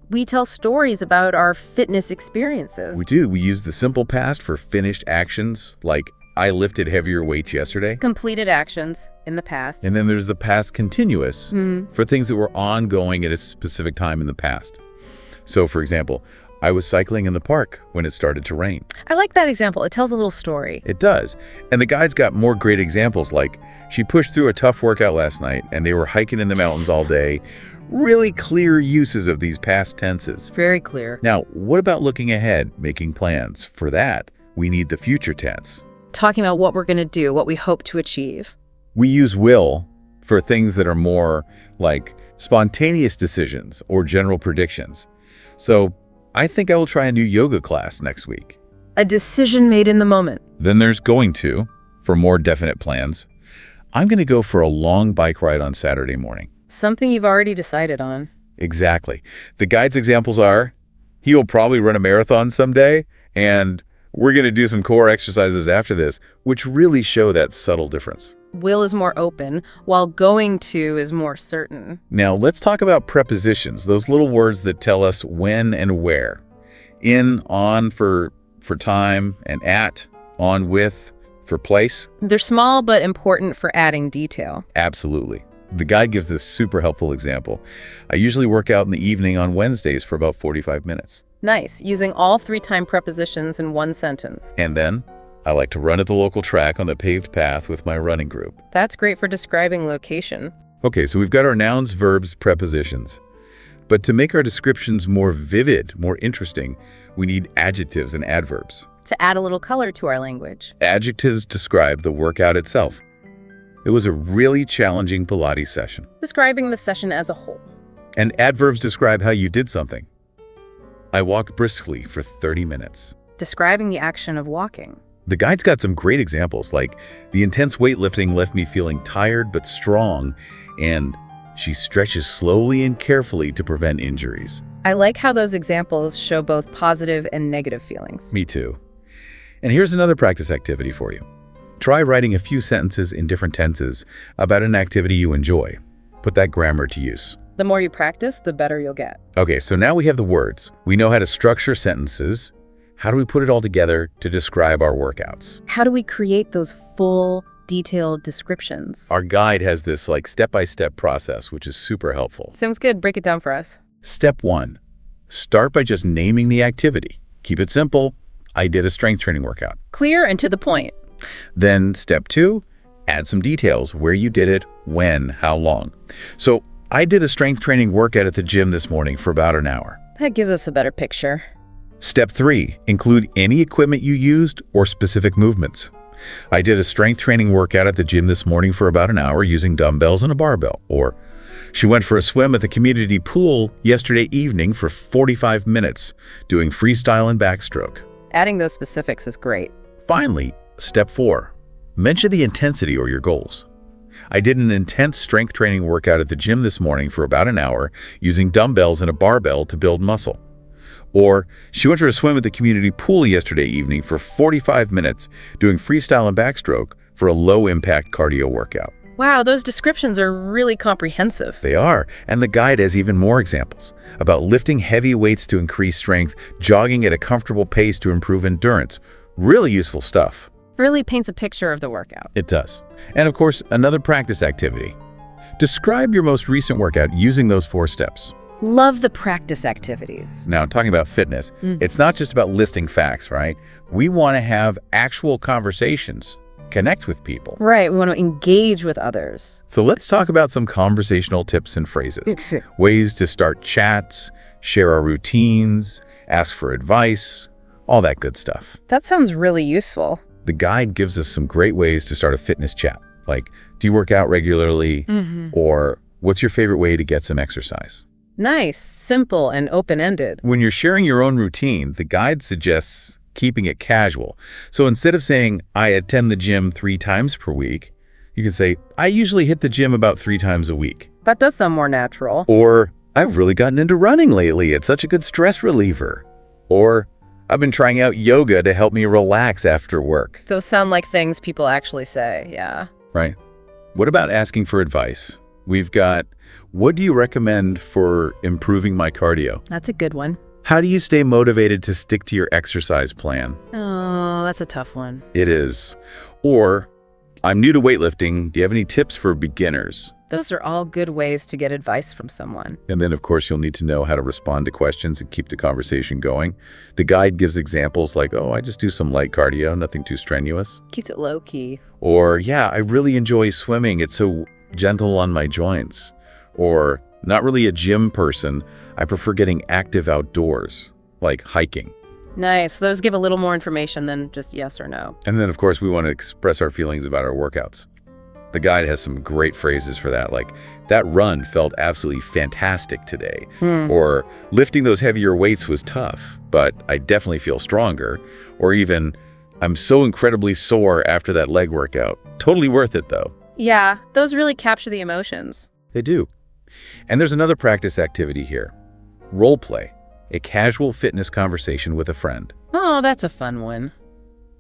Speaker 1: We tell stories about our fitness experiences.
Speaker 2: We do. We use the simple past for finished actions, like I lifted heavier weights yesterday.
Speaker 1: Completed actions in the past.
Speaker 2: And then there's the past continuous for things that were ongoing at a specific time in the past. So, for example, I was cycling in the park when it started to rain.
Speaker 1: I like that example. It tells a little story.
Speaker 2: It does. And the guide's got more great examples, like she pushed through a tough workout last night and they were hiking in the mountains all day. Really clear uses of these past tenses.
Speaker 1: Very clear.
Speaker 2: Now, what about looking ahead, making plans? For that, we need the future tense.
Speaker 1: Talking about what we're going to do, what we hope to achieve.
Speaker 2: We use will for things that are more like spontaneous decisions or general predictions. So I think I will try a new yoga class next week.
Speaker 1: A decision made in the moment.
Speaker 2: Then there's going to, for more definite plans. I'm going to go for a long bike ride on Saturday morning.
Speaker 1: Something you've already decided on.
Speaker 2: Exactly. The guide's examples are, he will probably run a marathon someday, and we're going to do some core exercises after this, which really show that subtle difference.
Speaker 1: Will is more open, while going to is more certain.
Speaker 2: Now, let's talk about prepositions, those little words that tell us when and where. In, on for time, and at, on with for place.
Speaker 1: They're small but important for adding detail.
Speaker 2: Absolutely. The guide gives this super helpful example. I usually work out in the evening on Wednesdays for about 45 minutes.
Speaker 1: Nice, using all 3-time prepositions in one sentence.
Speaker 2: And then, I like to run at the local track on the paved path with my running group.
Speaker 1: That's great for describing location.
Speaker 2: Okay, so we've got our nouns, verbs, prepositions. But to make our descriptions more vivid, more interesting, we need adjectives and adverbs.
Speaker 1: To add a little color to our language.
Speaker 2: Adjectives describe the workout itself. It was a really challenging Pilates session.
Speaker 1: Describing the session as a whole.
Speaker 2: And adverbs describe how you did something. I walked briskly for 30 minutes.
Speaker 1: Describing the action of walking.
Speaker 2: The guide's got some great examples, like the intense weightlifting left me feeling tired but strong, and she stretches slowly and carefully to prevent injuries.
Speaker 1: I like how those examples show both positive and negative feelings.
Speaker 2: Me too. And here's another practice activity for you. Try writing a few sentences in different tenses about an activity you enjoy. Put that grammar to use.
Speaker 1: The more you practice, the better you'll get.
Speaker 2: Okay, so now we have the words. We know how to structure sentences. How do we put it all together to describe our workouts?
Speaker 1: How do we create those full, detailed descriptions?
Speaker 2: Our guide has this step-by-step process, which is super helpful.
Speaker 1: Sounds good. Break it down for us.
Speaker 2: Step 1. Start by just naming the activity. Keep it simple. I did a strength training workout.
Speaker 1: Clear and to the point.
Speaker 2: Then step 2, add some details, where you did it, when, how long. So I did a strength training workout at the gym this morning for about an hour.
Speaker 1: That gives us a better picture.
Speaker 2: Step 3, include any equipment you used or specific movements. I did a strength training workout at the gym this morning for about an hour using dumbbells and a barbell. Or she went for a swim at the community pool yesterday evening for 45 minutes, doing freestyle and backstroke.
Speaker 1: Adding those specifics is great.
Speaker 2: Finally, step 4, mention the intensity or your goals. I did an intense strength training workout at the gym this morning for about an hour using dumbbells and a barbell to build muscle. Or she went for a swim at the community pool yesterday evening for 45 minutes doing freestyle and backstroke for a low-impact cardio workout.
Speaker 1: Wow, those descriptions are really comprehensive.
Speaker 2: They are, and the guide has even more examples about lifting heavy weights to increase strength, jogging at a comfortable pace to improve endurance. Really useful stuff.
Speaker 1: Really paints a picture of the workout.
Speaker 2: It does. And of course, another practice activity. Describe your most recent workout using those 4 steps.
Speaker 1: Love the practice activities.
Speaker 2: Now, talking about fitness, it's not just about listing facts, right? We want to have actual conversations, connect with people.
Speaker 1: Right, we want to engage with others.
Speaker 2: So let's talk about some conversational tips and phrases. Ways to start chats, share our routines, ask for advice, all that good stuff.
Speaker 1: That sounds really useful.
Speaker 2: The guide gives us some great ways to start a fitness chat, like, do you work out regularly? Or what's your favorite way to get some exercise?
Speaker 1: Nice, simple, and open-ended.
Speaker 2: When you're sharing your own routine, the guide suggests keeping it casual. So instead of saying, I attend the gym 3 times per week, you can say, I usually hit the gym about 3 times a week.
Speaker 1: That does sound more natural.
Speaker 2: Or, I've really gotten into running lately. It's such a good stress reliever. Or, I've been trying out yoga to help me relax after work.
Speaker 1: Those sound like things people actually say, yeah.
Speaker 2: Right. What about asking for advice? We've got, what do you recommend for improving my cardio?
Speaker 1: That's a good one.
Speaker 2: How do you stay motivated to stick to your exercise plan?
Speaker 1: Oh, that's a tough one.
Speaker 2: It is. Or, I'm new to weightlifting. Do you have any tips for beginners?
Speaker 1: Those are all good ways to get advice from someone.
Speaker 2: And then, of course, you'll need to know how to respond to questions and keep the conversation going. The guide gives examples like, oh, I just do some light cardio, nothing too strenuous.
Speaker 1: Keeps it low-key.
Speaker 2: Or, yeah, I really enjoy swimming. It's so gentle on my joints. Or, not really a gym person. I prefer getting active outdoors, like hiking.
Speaker 1: Nice. Those give a little more information than just yes or no.
Speaker 2: And then, of course, we want to express our feelings about our workouts. The guide has some great phrases for that, like, that run felt absolutely fantastic today. Or, lifting those heavier weights was tough, but I definitely feel stronger. Or even, I'm so incredibly sore after that leg workout. Totally worth it, though.
Speaker 1: Yeah, those really capture the emotions.
Speaker 2: They do. And there's another practice activity here. Role play, a casual fitness conversation with a friend.
Speaker 1: Oh, that's a fun one.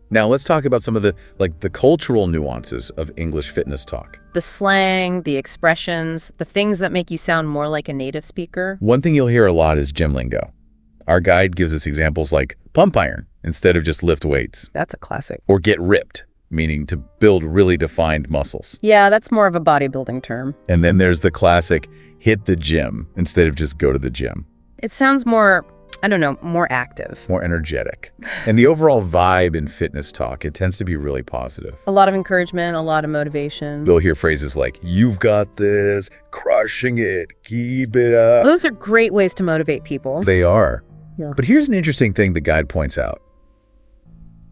Speaker 2: Now let's talk about some of the cultural nuances of English fitness talk.
Speaker 1: The slang, the expressions, the things that make you sound more like a native speaker.
Speaker 2: One thing you'll hear a lot is gym lingo. Our guide gives us examples like pump iron instead of just lift weights.
Speaker 1: That's a classic.
Speaker 2: Or get ripped, meaning to build really defined muscles.
Speaker 1: Yeah, that's more of a bodybuilding term.
Speaker 2: And then there's the classic hit the gym instead of just go to the gym.
Speaker 1: It sounds more I don't know, more active.
Speaker 2: More energetic. And the overall vibe in fitness talk, it tends to be really positive.
Speaker 1: A lot of encouragement, a lot of motivation.
Speaker 2: They'll hear phrases like, "You've got this, crushing it, keep it up."
Speaker 1: Those are great ways to motivate people.
Speaker 2: They are.
Speaker 1: Yeah.
Speaker 2: But here's an interesting thing the guide points out.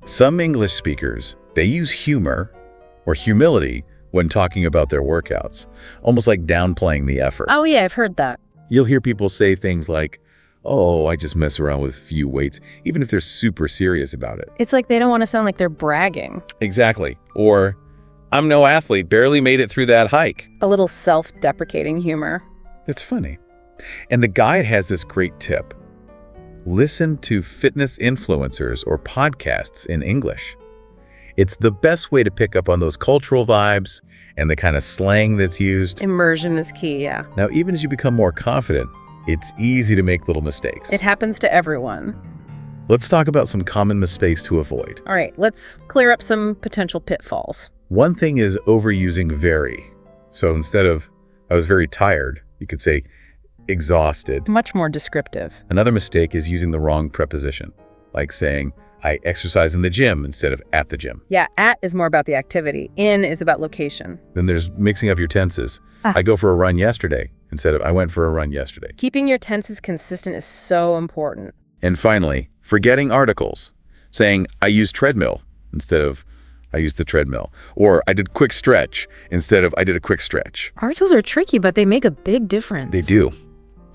Speaker 2: Some English speakers, they use humor or humility when talking about their workouts, almost like downplaying the effort.
Speaker 1: Oh yeah, I've heard that.
Speaker 2: You'll hear people say things like, "Oh, I just mess around with few weights," even if they're super serious about it.
Speaker 1: It's like they don't want to sound like they're bragging.
Speaker 2: Exactly. Or, "I'm no athlete, barely made it through that hike."
Speaker 1: A little self-deprecating humor.
Speaker 2: It's funny. And the guide has this great tip. Listen to fitness influencers or podcasts in English. It's the best way to pick up on those cultural vibes and the kind of slang that's used.
Speaker 1: Immersion is key, yeah.
Speaker 2: Now, even as you become more confident, it's easy to make little mistakes.
Speaker 1: It happens to everyone.
Speaker 2: Let's talk about some common mistakes to avoid.
Speaker 1: All right, let's clear up some potential pitfalls.
Speaker 2: One thing is overusing very. So instead of, "I was very tired," you could say, "exhausted."
Speaker 1: Much more descriptive.
Speaker 2: Another mistake is using the wrong preposition, like saying, "I exercise in the gym," instead of "at the gym."
Speaker 1: Yeah, at is more about the activity. In is about location.
Speaker 2: Then there's mixing up your tenses. "I go for a run yesterday," instead of "I went for a run yesterday."
Speaker 1: Keeping your tenses consistent is so important.
Speaker 2: And finally, forgetting articles, saying "I used treadmill," instead of "I used the treadmill," or "I did quick stretch," instead of "I did a quick stretch."
Speaker 1: Articles are tricky, but they make a big difference.
Speaker 2: They do.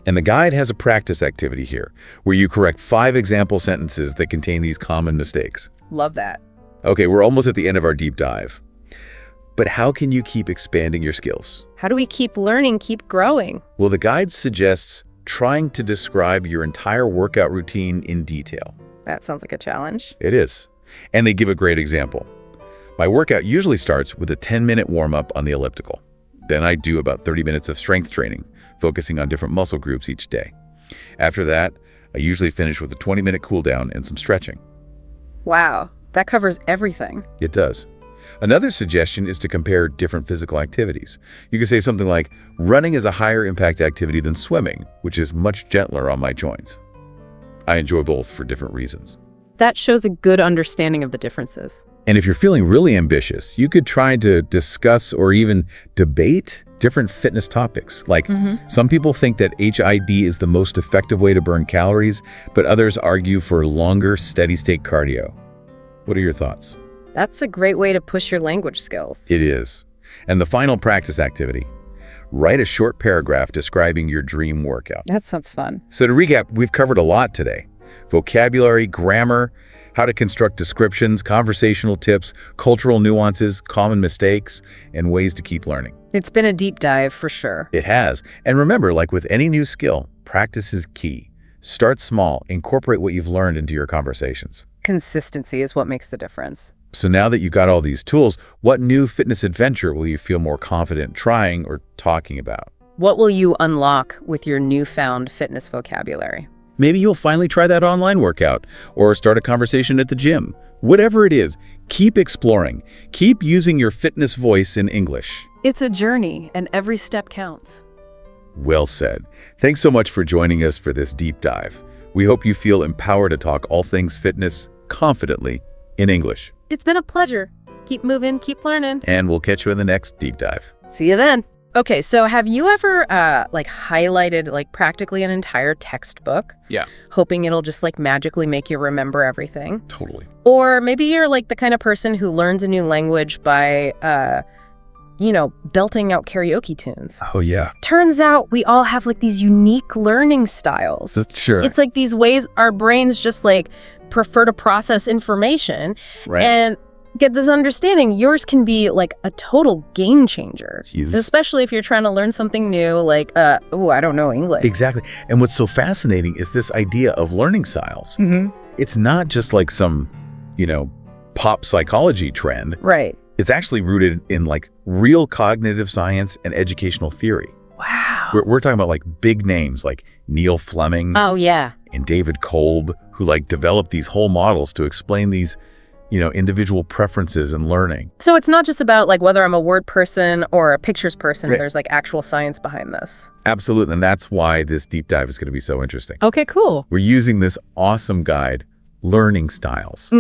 Speaker 2: And the guide has a practice activity here, where you correct 5 example sentences that contain these common mistakes.
Speaker 1: Love that.
Speaker 2: Okay, we're almost at the end of our deep dive. But how can you keep expanding your skills?
Speaker 1: How do we keep learning, keep growing?
Speaker 2: Well, the guide suggests trying to describe your entire workout routine in detail.
Speaker 1: That sounds like a challenge.
Speaker 2: It is. And they give a great example. My workout usually starts with a 10-minute warm-up on the elliptical. Then I do about 30 minutes of strength training, focusing on different muscle groups each day. After that, I usually finish with a 20-minute cool down and some stretching.
Speaker 1: Wow, that covers everything.
Speaker 2: It does. Another suggestion is to compare different physical activities. You could say something like, "Running is a higher impact activity than swimming, which is much gentler on my joints. I enjoy both for different reasons."
Speaker 1: That shows a good understanding of the differences.
Speaker 2: And if you're feeling really ambitious, you could try to discuss or even debate different fitness topics. Like, some people think that HIIT is the most effective way to burn calories, but others argue for longer, steady-state cardio. What are your thoughts?
Speaker 1: That's a great way to push your language skills.
Speaker 2: It is. And the final practice activity. Write a short paragraph describing your dream workout.
Speaker 1: That sounds fun.
Speaker 2: So to recap, we've covered a lot today. Vocabulary, grammar, how to construct descriptions, conversational tips, cultural nuances, common mistakes, and ways to keep learning.
Speaker 1: It's been a deep dive for sure.
Speaker 2: It has. And remember, like with any new skill, practice is key. Start small, incorporate what you've learned into your conversations.
Speaker 1: Consistency is what makes the difference.
Speaker 2: So now that you've got all these tools, what new fitness adventure will you feel more confident trying or talking about?
Speaker 1: What will you unlock with your newfound fitness vocabulary?
Speaker 2: Maybe you'll finally try that online workout or start a conversation at the gym. Whatever it is, keep exploring. Keep using your fitness voice in English.
Speaker 1: It's a journey, and every step counts.
Speaker 2: Well said. Thanks so much for joining us for this deep dive. We hope you feel empowered to talk all things fitness confidently in English.
Speaker 1: It's been a pleasure. Keep moving, keep learning.
Speaker 2: And we'll catch you in the next deep dive.
Speaker 1: See you then. Okay, so have you ever highlighted practically an entire textbook?
Speaker 2: Yeah.
Speaker 1: Hoping it'll just magically make you remember everything?
Speaker 2: Totally.
Speaker 1: Or maybe you're the kind of person who learns a new language by belting out karaoke tunes.
Speaker 2: Oh, yeah.
Speaker 1: Turns out we all have these unique learning styles.
Speaker 2: Sure.
Speaker 1: It's these ways our brains just prefer to process information.
Speaker 2: Right.
Speaker 1: And get this understanding, yours can be a total game changer.
Speaker 2: Jesus.
Speaker 1: Especially if you're trying to learn something new, I don't know English.
Speaker 2: Exactly. And what's so fascinating is this idea of learning styles. It's not just some, pop psychology trend.
Speaker 1: Right.
Speaker 2: It's actually rooted in real cognitive science and educational theory.
Speaker 1: Wow.
Speaker 2: We're talking about big names like Neil Fleming.
Speaker 1: Oh, yeah.
Speaker 2: And David Kolb, who developed these whole models to explain these individual preferences in learning.
Speaker 1: So it's not just about like whether I'm a word person or a pictures person.
Speaker 2: Right.
Speaker 1: There's like actual science behind this.
Speaker 2: Absolutely. And that's why this deep dive is going to be so interesting.
Speaker 1: Okay, cool.
Speaker 2: We're using this awesome guide, Learning Styles,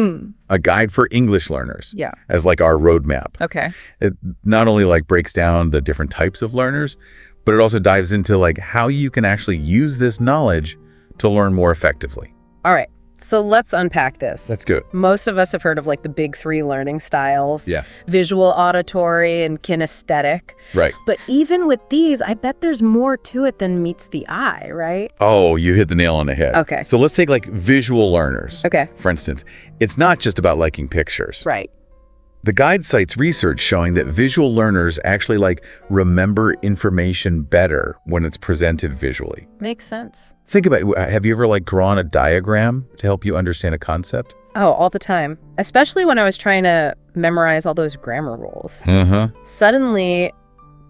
Speaker 2: a guide for English learners, as like our roadmap.
Speaker 1: Okay.
Speaker 2: It not only like breaks down the different types of learners, but it also dives into like how you can actually use this knowledge to learn more effectively.
Speaker 1: All right. So let's unpack this.
Speaker 2: That's good.
Speaker 1: Most of us have heard of like the big 3 learning styles.
Speaker 2: Yeah.
Speaker 1: Visual, auditory, and kinesthetic.
Speaker 2: Right.
Speaker 1: But even with these, I bet there's more to it than meets the eye, right?
Speaker 2: Oh, you hit the nail on the head.
Speaker 1: Okay.
Speaker 2: So let's take like visual learners.
Speaker 1: Okay.
Speaker 2: For instance, it's not just about liking pictures.
Speaker 1: Right.
Speaker 2: The guide cites research showing that visual learners actually like remember information better when it's presented visually.
Speaker 1: Makes sense.
Speaker 2: Think about it. Have you ever like drawn a diagram to help you understand a concept?
Speaker 1: Oh, all the time. Especially when I was trying to memorize all those grammar rules.
Speaker 2: Uh-huh.
Speaker 1: Suddenly,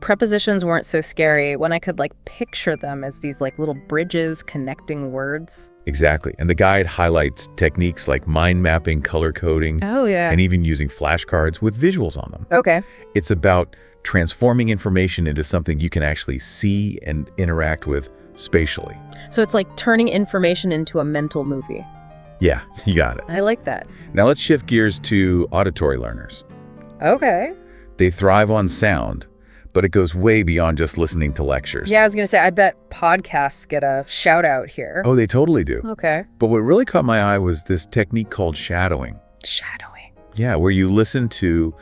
Speaker 1: prepositions weren't so scary when I could like picture them as these like little bridges connecting words.
Speaker 2: Exactly. And the guide highlights techniques like mind mapping, color coding, and even using flashcards with visuals on them.
Speaker 1: Okay.
Speaker 2: It's about transforming information into something you can actually see and interact with spatially.
Speaker 1: So it's like turning information into a mental movie.
Speaker 2: Yeah, you got it.
Speaker 1: I like that.
Speaker 2: Now let's shift gears to auditory learners.
Speaker 1: Okay.
Speaker 2: They thrive on sound, but it goes way beyond just listening to lectures.
Speaker 1: Yeah, I was going to say, I bet podcasts get a shout out here.
Speaker 2: Oh, they totally do.
Speaker 1: Okay.
Speaker 2: But what really caught my eye was this technique called shadowing.
Speaker 1: Shadowing.
Speaker 2: Yeah, where you listen to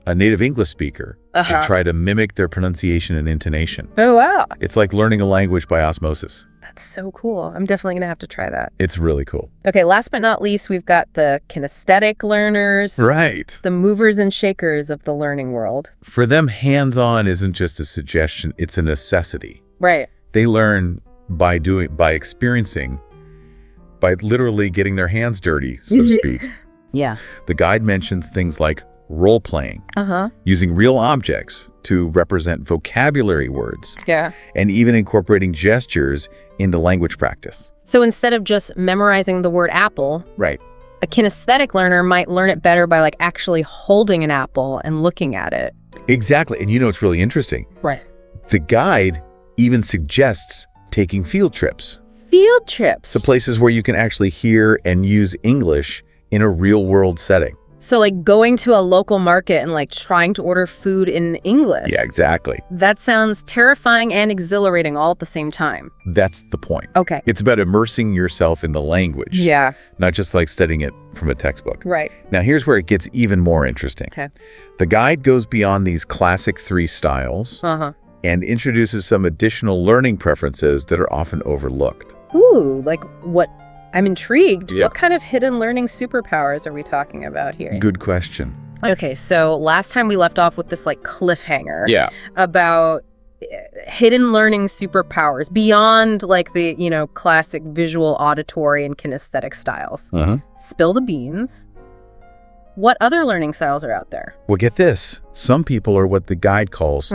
Speaker 2: a native English speaker and try to mimic their pronunciation and intonation.
Speaker 1: Oh, wow.
Speaker 2: It's like learning a language by osmosis.
Speaker 1: That's so cool. I'm definitely going to have to try that.
Speaker 2: It's really cool.
Speaker 1: Okay, last but not least, we've got the kinesthetic learners.
Speaker 2: Right.
Speaker 1: The movers and shakers of the learning world.
Speaker 2: For them, hands-on isn't just a suggestion, it's a necessity.
Speaker 1: Right.
Speaker 2: They learn by experiencing, by literally getting their hands dirty, so to speak.
Speaker 1: Yeah.
Speaker 2: The guide mentions things like role-playing, using real objects to represent vocabulary words, and even incorporating gestures into language practice.
Speaker 1: So instead of just memorizing the word apple,
Speaker 2: Right.
Speaker 1: a kinesthetic learner might learn it better by like actually holding an apple and looking at it.
Speaker 2: Exactly. And it's really interesting.
Speaker 1: Right.
Speaker 2: The guide even suggests taking field trips.
Speaker 1: Field trips?
Speaker 2: So places where you can actually hear and use English in a real-world setting.
Speaker 1: So like going to a local market and like trying to order food in English.
Speaker 2: Yeah, exactly.
Speaker 1: That sounds terrifying and exhilarating all at the same time.
Speaker 2: That's the point.
Speaker 1: Okay.
Speaker 2: It's about immersing yourself in the language.
Speaker 1: Yeah.
Speaker 2: Not just like studying it from a textbook.
Speaker 1: Right.
Speaker 2: Now, here's where it gets even more interesting.
Speaker 1: Okay.
Speaker 2: The guide goes beyond these classic 3 styles and introduces some additional learning preferences that are often overlooked.
Speaker 1: Ooh, like what? I'm intrigued.
Speaker 2: Yeah.
Speaker 1: What kind of hidden learning superpowers are we talking about here?
Speaker 2: Good question.
Speaker 1: Okay, so last time we left off with this like cliffhanger about hidden learning superpowers beyond like the, classic visual, auditory, and kinesthetic styles. Spill the beans. What other learning styles are out there?
Speaker 2: Well, get this. Some people are what the guide calls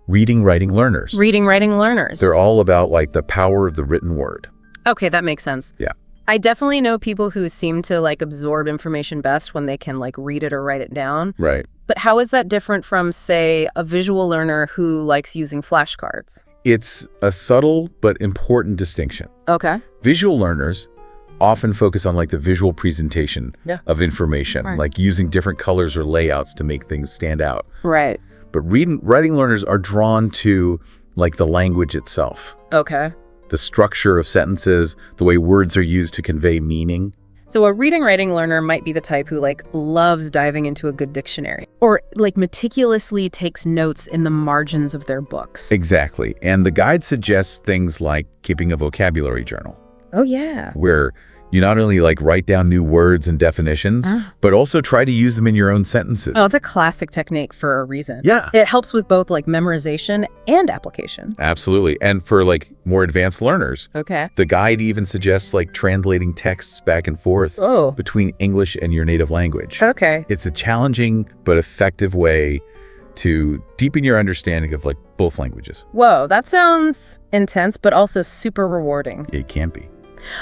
Speaker 2: reading, writing learners.
Speaker 1: Reading, writing learners.
Speaker 2: They're all about like the power of the written word.
Speaker 1: Okay, that makes sense.
Speaker 2: Yeah.
Speaker 1: I definitely know people who seem to like absorb information best when they can like read it or write it down.
Speaker 2: Right.
Speaker 1: But how is that different from, say, a visual learner who likes using flashcards?
Speaker 2: It's a subtle but important distinction.
Speaker 1: Okay.
Speaker 2: Visual learners often focus on like the visual presentation of information, like using different colors or layouts to make things stand out.
Speaker 1: Right.
Speaker 2: But writing learners are drawn to like the language itself.
Speaker 1: Okay.
Speaker 2: The structure of sentences, the way words are used to convey meaning.
Speaker 1: So a reading writing learner might be the type who like loves diving into a good dictionary or like meticulously takes notes in the margins of their books.
Speaker 2: Exactly. And the guide suggests things like keeping a vocabulary journal.
Speaker 1: Oh, yeah.
Speaker 2: Where you not only like write down new words and definitions, but also try to use them in your own sentences.
Speaker 1: Oh, it's a classic technique for a reason.
Speaker 2: Yeah.
Speaker 1: It helps with both like memorization and application.
Speaker 2: Absolutely. And for like more advanced learners, the guide even suggests like translating texts back and forth between English and your native language.
Speaker 1: Okay.
Speaker 2: It's a challenging but effective way to deepen your understanding of like both languages.
Speaker 1: Whoa, that sounds intense, but also super rewarding.
Speaker 2: It can be.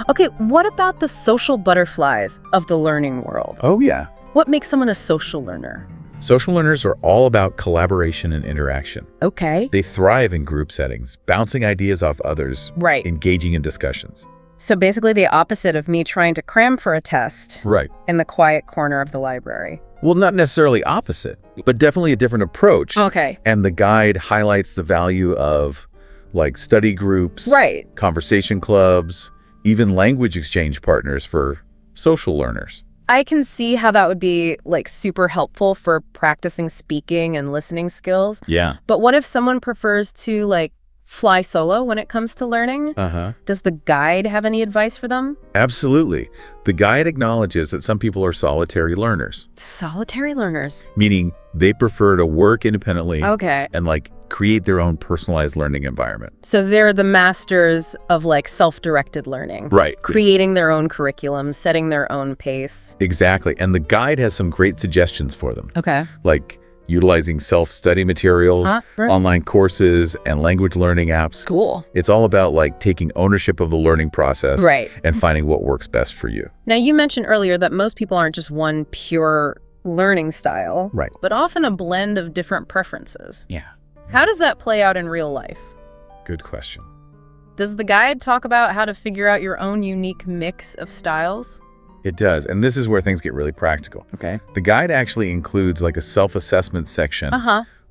Speaker 1: Okay, what about the social butterflies of the learning world?
Speaker 2: Oh, yeah.
Speaker 1: What makes someone a social learner?
Speaker 2: Social learners are all about collaboration and interaction.
Speaker 1: Okay.
Speaker 2: They thrive in group settings, bouncing ideas off others,
Speaker 1: Right.
Speaker 2: engaging in discussions.
Speaker 1: So basically the opposite of me trying to cram for a test
Speaker 2: Right.
Speaker 1: in the quiet corner of the library.
Speaker 2: Well, not necessarily opposite, but definitely a different approach.
Speaker 1: Okay.
Speaker 2: And the guide highlights the value of like study groups,
Speaker 1: Right.
Speaker 2: conversation clubs, even language exchange partners for social learners.
Speaker 1: I can see how that would be like super helpful for practicing speaking and listening skills.
Speaker 2: Yeah.
Speaker 1: But what if someone prefers to like fly solo when it comes to learning? Does the guide have any advice for them?
Speaker 2: Absolutely. The guide acknowledges that some people are solitary learners.
Speaker 1: Solitary learners.
Speaker 2: Meaning they prefer to work independently.
Speaker 1: Okay.
Speaker 2: And like create their own personalized learning environment.
Speaker 1: So they're the masters of like self-directed learning.
Speaker 2: Right.
Speaker 1: Creating their own curriculum, setting their own pace.
Speaker 2: Exactly. And the guide has some great suggestions for them.
Speaker 1: Okay.
Speaker 2: Like utilizing self-study materials,
Speaker 1: Right.
Speaker 2: online courses, and language learning apps.
Speaker 1: Cool.
Speaker 2: It's all about like taking ownership of the learning process.
Speaker 1: Right.
Speaker 2: And finding what works best for you.
Speaker 1: Now, you mentioned earlier that most people aren't just one pure learning style.
Speaker 2: Right.
Speaker 1: But often a blend of different preferences.
Speaker 2: Yeah.
Speaker 1: How does that play out in real life?
Speaker 2: Good question.
Speaker 1: Does the guide talk about how to figure out your own unique mix of styles?
Speaker 2: It does. And this is where things get really practical.
Speaker 1: Okay.
Speaker 2: The guide actually includes like a self-assessment section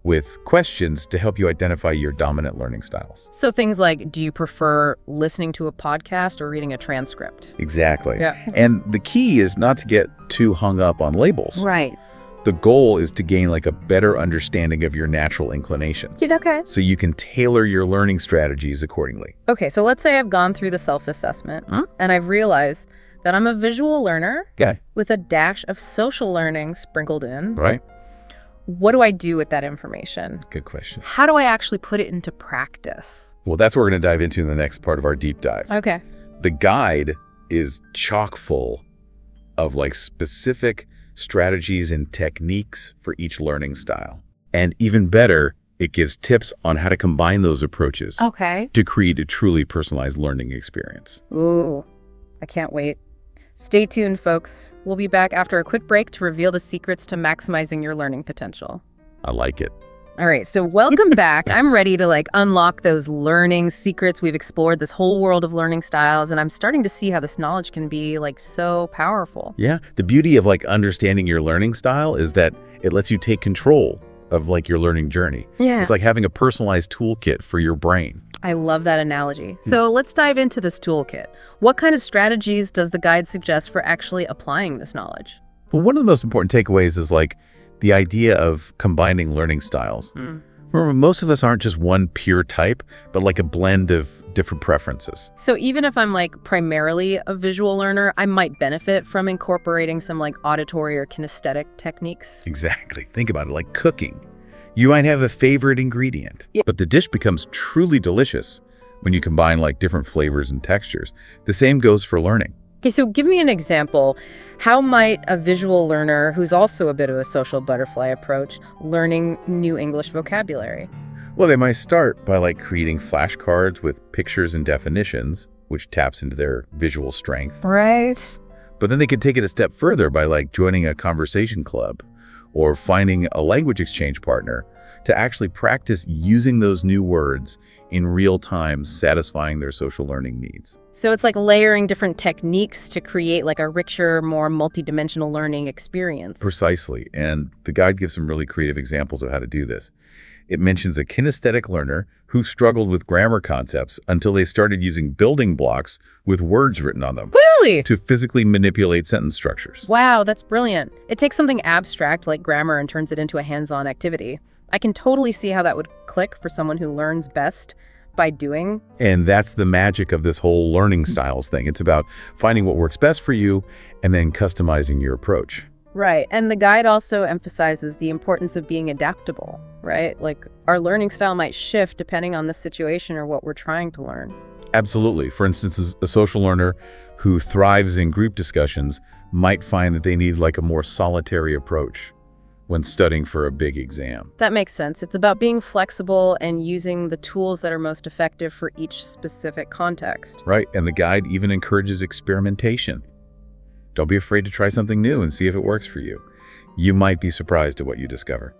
Speaker 2: with questions to help you identify your dominant learning styles.
Speaker 1: So things like, do you prefer listening to a podcast or reading a transcript?
Speaker 2: Exactly.
Speaker 1: Yeah.
Speaker 2: And the key is not to get too hung up on labels.
Speaker 1: Right.
Speaker 2: The goal is to gain like a better understanding of your natural inclinations.
Speaker 1: Okay.
Speaker 2: So you can tailor your learning strategies accordingly.
Speaker 1: Okay, so let's say I've gone through the self-assessment and I've realized that I'm a visual learner with a dash of social learning sprinkled in.
Speaker 2: Right.
Speaker 1: What do I do with that information?
Speaker 2: Good question.
Speaker 1: How do I actually put it into practice?
Speaker 2: Well, that's what we're going to dive into in the next part of our deep dive.
Speaker 1: Okay.
Speaker 2: The guide is chock full of like specific strategies and techniques for each learning style. And even better, it gives tips on how to combine those approaches to create a truly personalized learning experience.
Speaker 1: Ooh, I can't wait. Stay tuned, folks. We'll be back after a quick break to reveal the secrets to maximizing your learning potential.
Speaker 2: I like it.
Speaker 1: All right, so welcome back. I'm ready to like unlock those learning secrets. We've explored this whole world of learning styles, and I'm starting to see how this knowledge can be like so powerful.
Speaker 2: Yeah, the beauty of like understanding your learning style is that it lets you take control of like your learning journey.
Speaker 1: Yeah.
Speaker 2: It's like having a personalized toolkit for your brain.
Speaker 1: I love that analogy. So let's dive into this toolkit. What kind of strategies does the guide suggest for actually applying this knowledge?
Speaker 2: Well, one of the most important takeaways is like the idea of combining learning styles. Remember, most of us aren't just one pure type, but like a blend of different preferences.
Speaker 1: So even if I'm like primarily a visual learner, I might benefit from incorporating some like auditory or kinesthetic techniques.
Speaker 2: Exactly. Think about it, like cooking. You might have a favorite ingredient, but the dish becomes truly delicious when you combine like different flavors and textures. The same goes for learning.
Speaker 1: Okay, so give me an example. How might a visual learner, who's also a bit of a social butterfly approach, learning new English vocabulary?
Speaker 2: Well, they might start by like creating flashcards with pictures and definitions, which taps into their visual strength.
Speaker 1: Right.
Speaker 2: But then they could take it a step further by like joining a conversation club or finding a language exchange partner to actually practice using those new words in real time, satisfying their social learning needs.
Speaker 1: So it's like layering different techniques to create like a richer, more multidimensional learning experience.
Speaker 2: Precisely. And the guide gives some really creative examples of how to do this. It mentions a kinesthetic learner who struggled with grammar concepts until they started using building blocks with words written on them.
Speaker 1: Really?
Speaker 2: To physically manipulate sentence structures.
Speaker 1: Wow, that's brilliant. It takes something abstract like grammar and turns it into a hands-on activity. I can totally see how that would click for someone who learns best by doing.
Speaker 2: And that's the magic of this whole learning styles thing. It's about finding what works best for you and then customizing your approach.
Speaker 1: Right. And the guide also emphasizes the importance of being adaptable, right? Like our learning style might shift depending on the situation or what we're trying to learn.
Speaker 2: Absolutely. For instance, a social learner who thrives in group discussions might find that they need like a more solitary approach when studying for a big exam.
Speaker 1: That makes sense. It's about being flexible and using the tools that are most effective for each specific context.
Speaker 2: Right. And the guide even encourages experimentation. Don't be afraid to try something new and see if it works for you. You might be surprised at what you discover.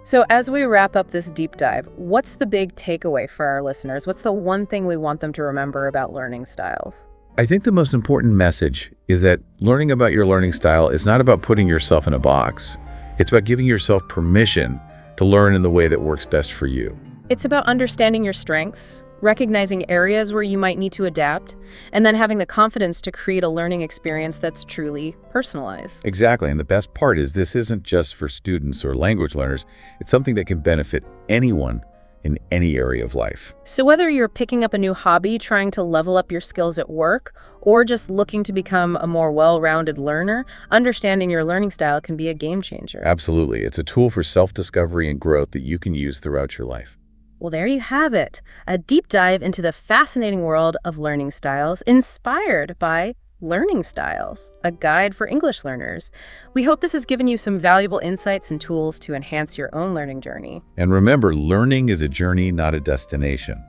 Speaker 1: So as we wrap up this deep dive, what's the big takeaway for our listeners? What's the one thing we want them to remember about learning styles?
Speaker 2: I think the most important message is that learning about your learning style is not about putting yourself in a box. It's about giving yourself permission to learn in the way that works best for you.
Speaker 1: It's about understanding your strengths, recognizing areas where you might need to adapt, and then having the confidence to create a learning experience that's truly personalized.
Speaker 2: Exactly, and the best part is this isn't just for students or language learners. It's something that can benefit anyone in any area of life.
Speaker 1: So whether you're picking up a new hobby, trying to level up your skills at work, or just looking to become a more well-rounded learner, understanding your learning style can be a game changer.
Speaker 2: Absolutely. It's a tool for self-discovery and growth that you can use throughout your life.
Speaker 1: Well, there you have it, a deep dive into the fascinating world of learning styles inspired by Learning Styles, a guide for English learners. We hope this has given you some valuable insights and tools to enhance your own learning journey.
Speaker 2: And remember, learning is a journey, not a destination.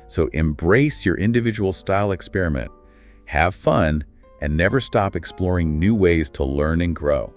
Speaker 2: So embrace your individual style experiment, have fun, and never stop exploring new ways to learn and grow.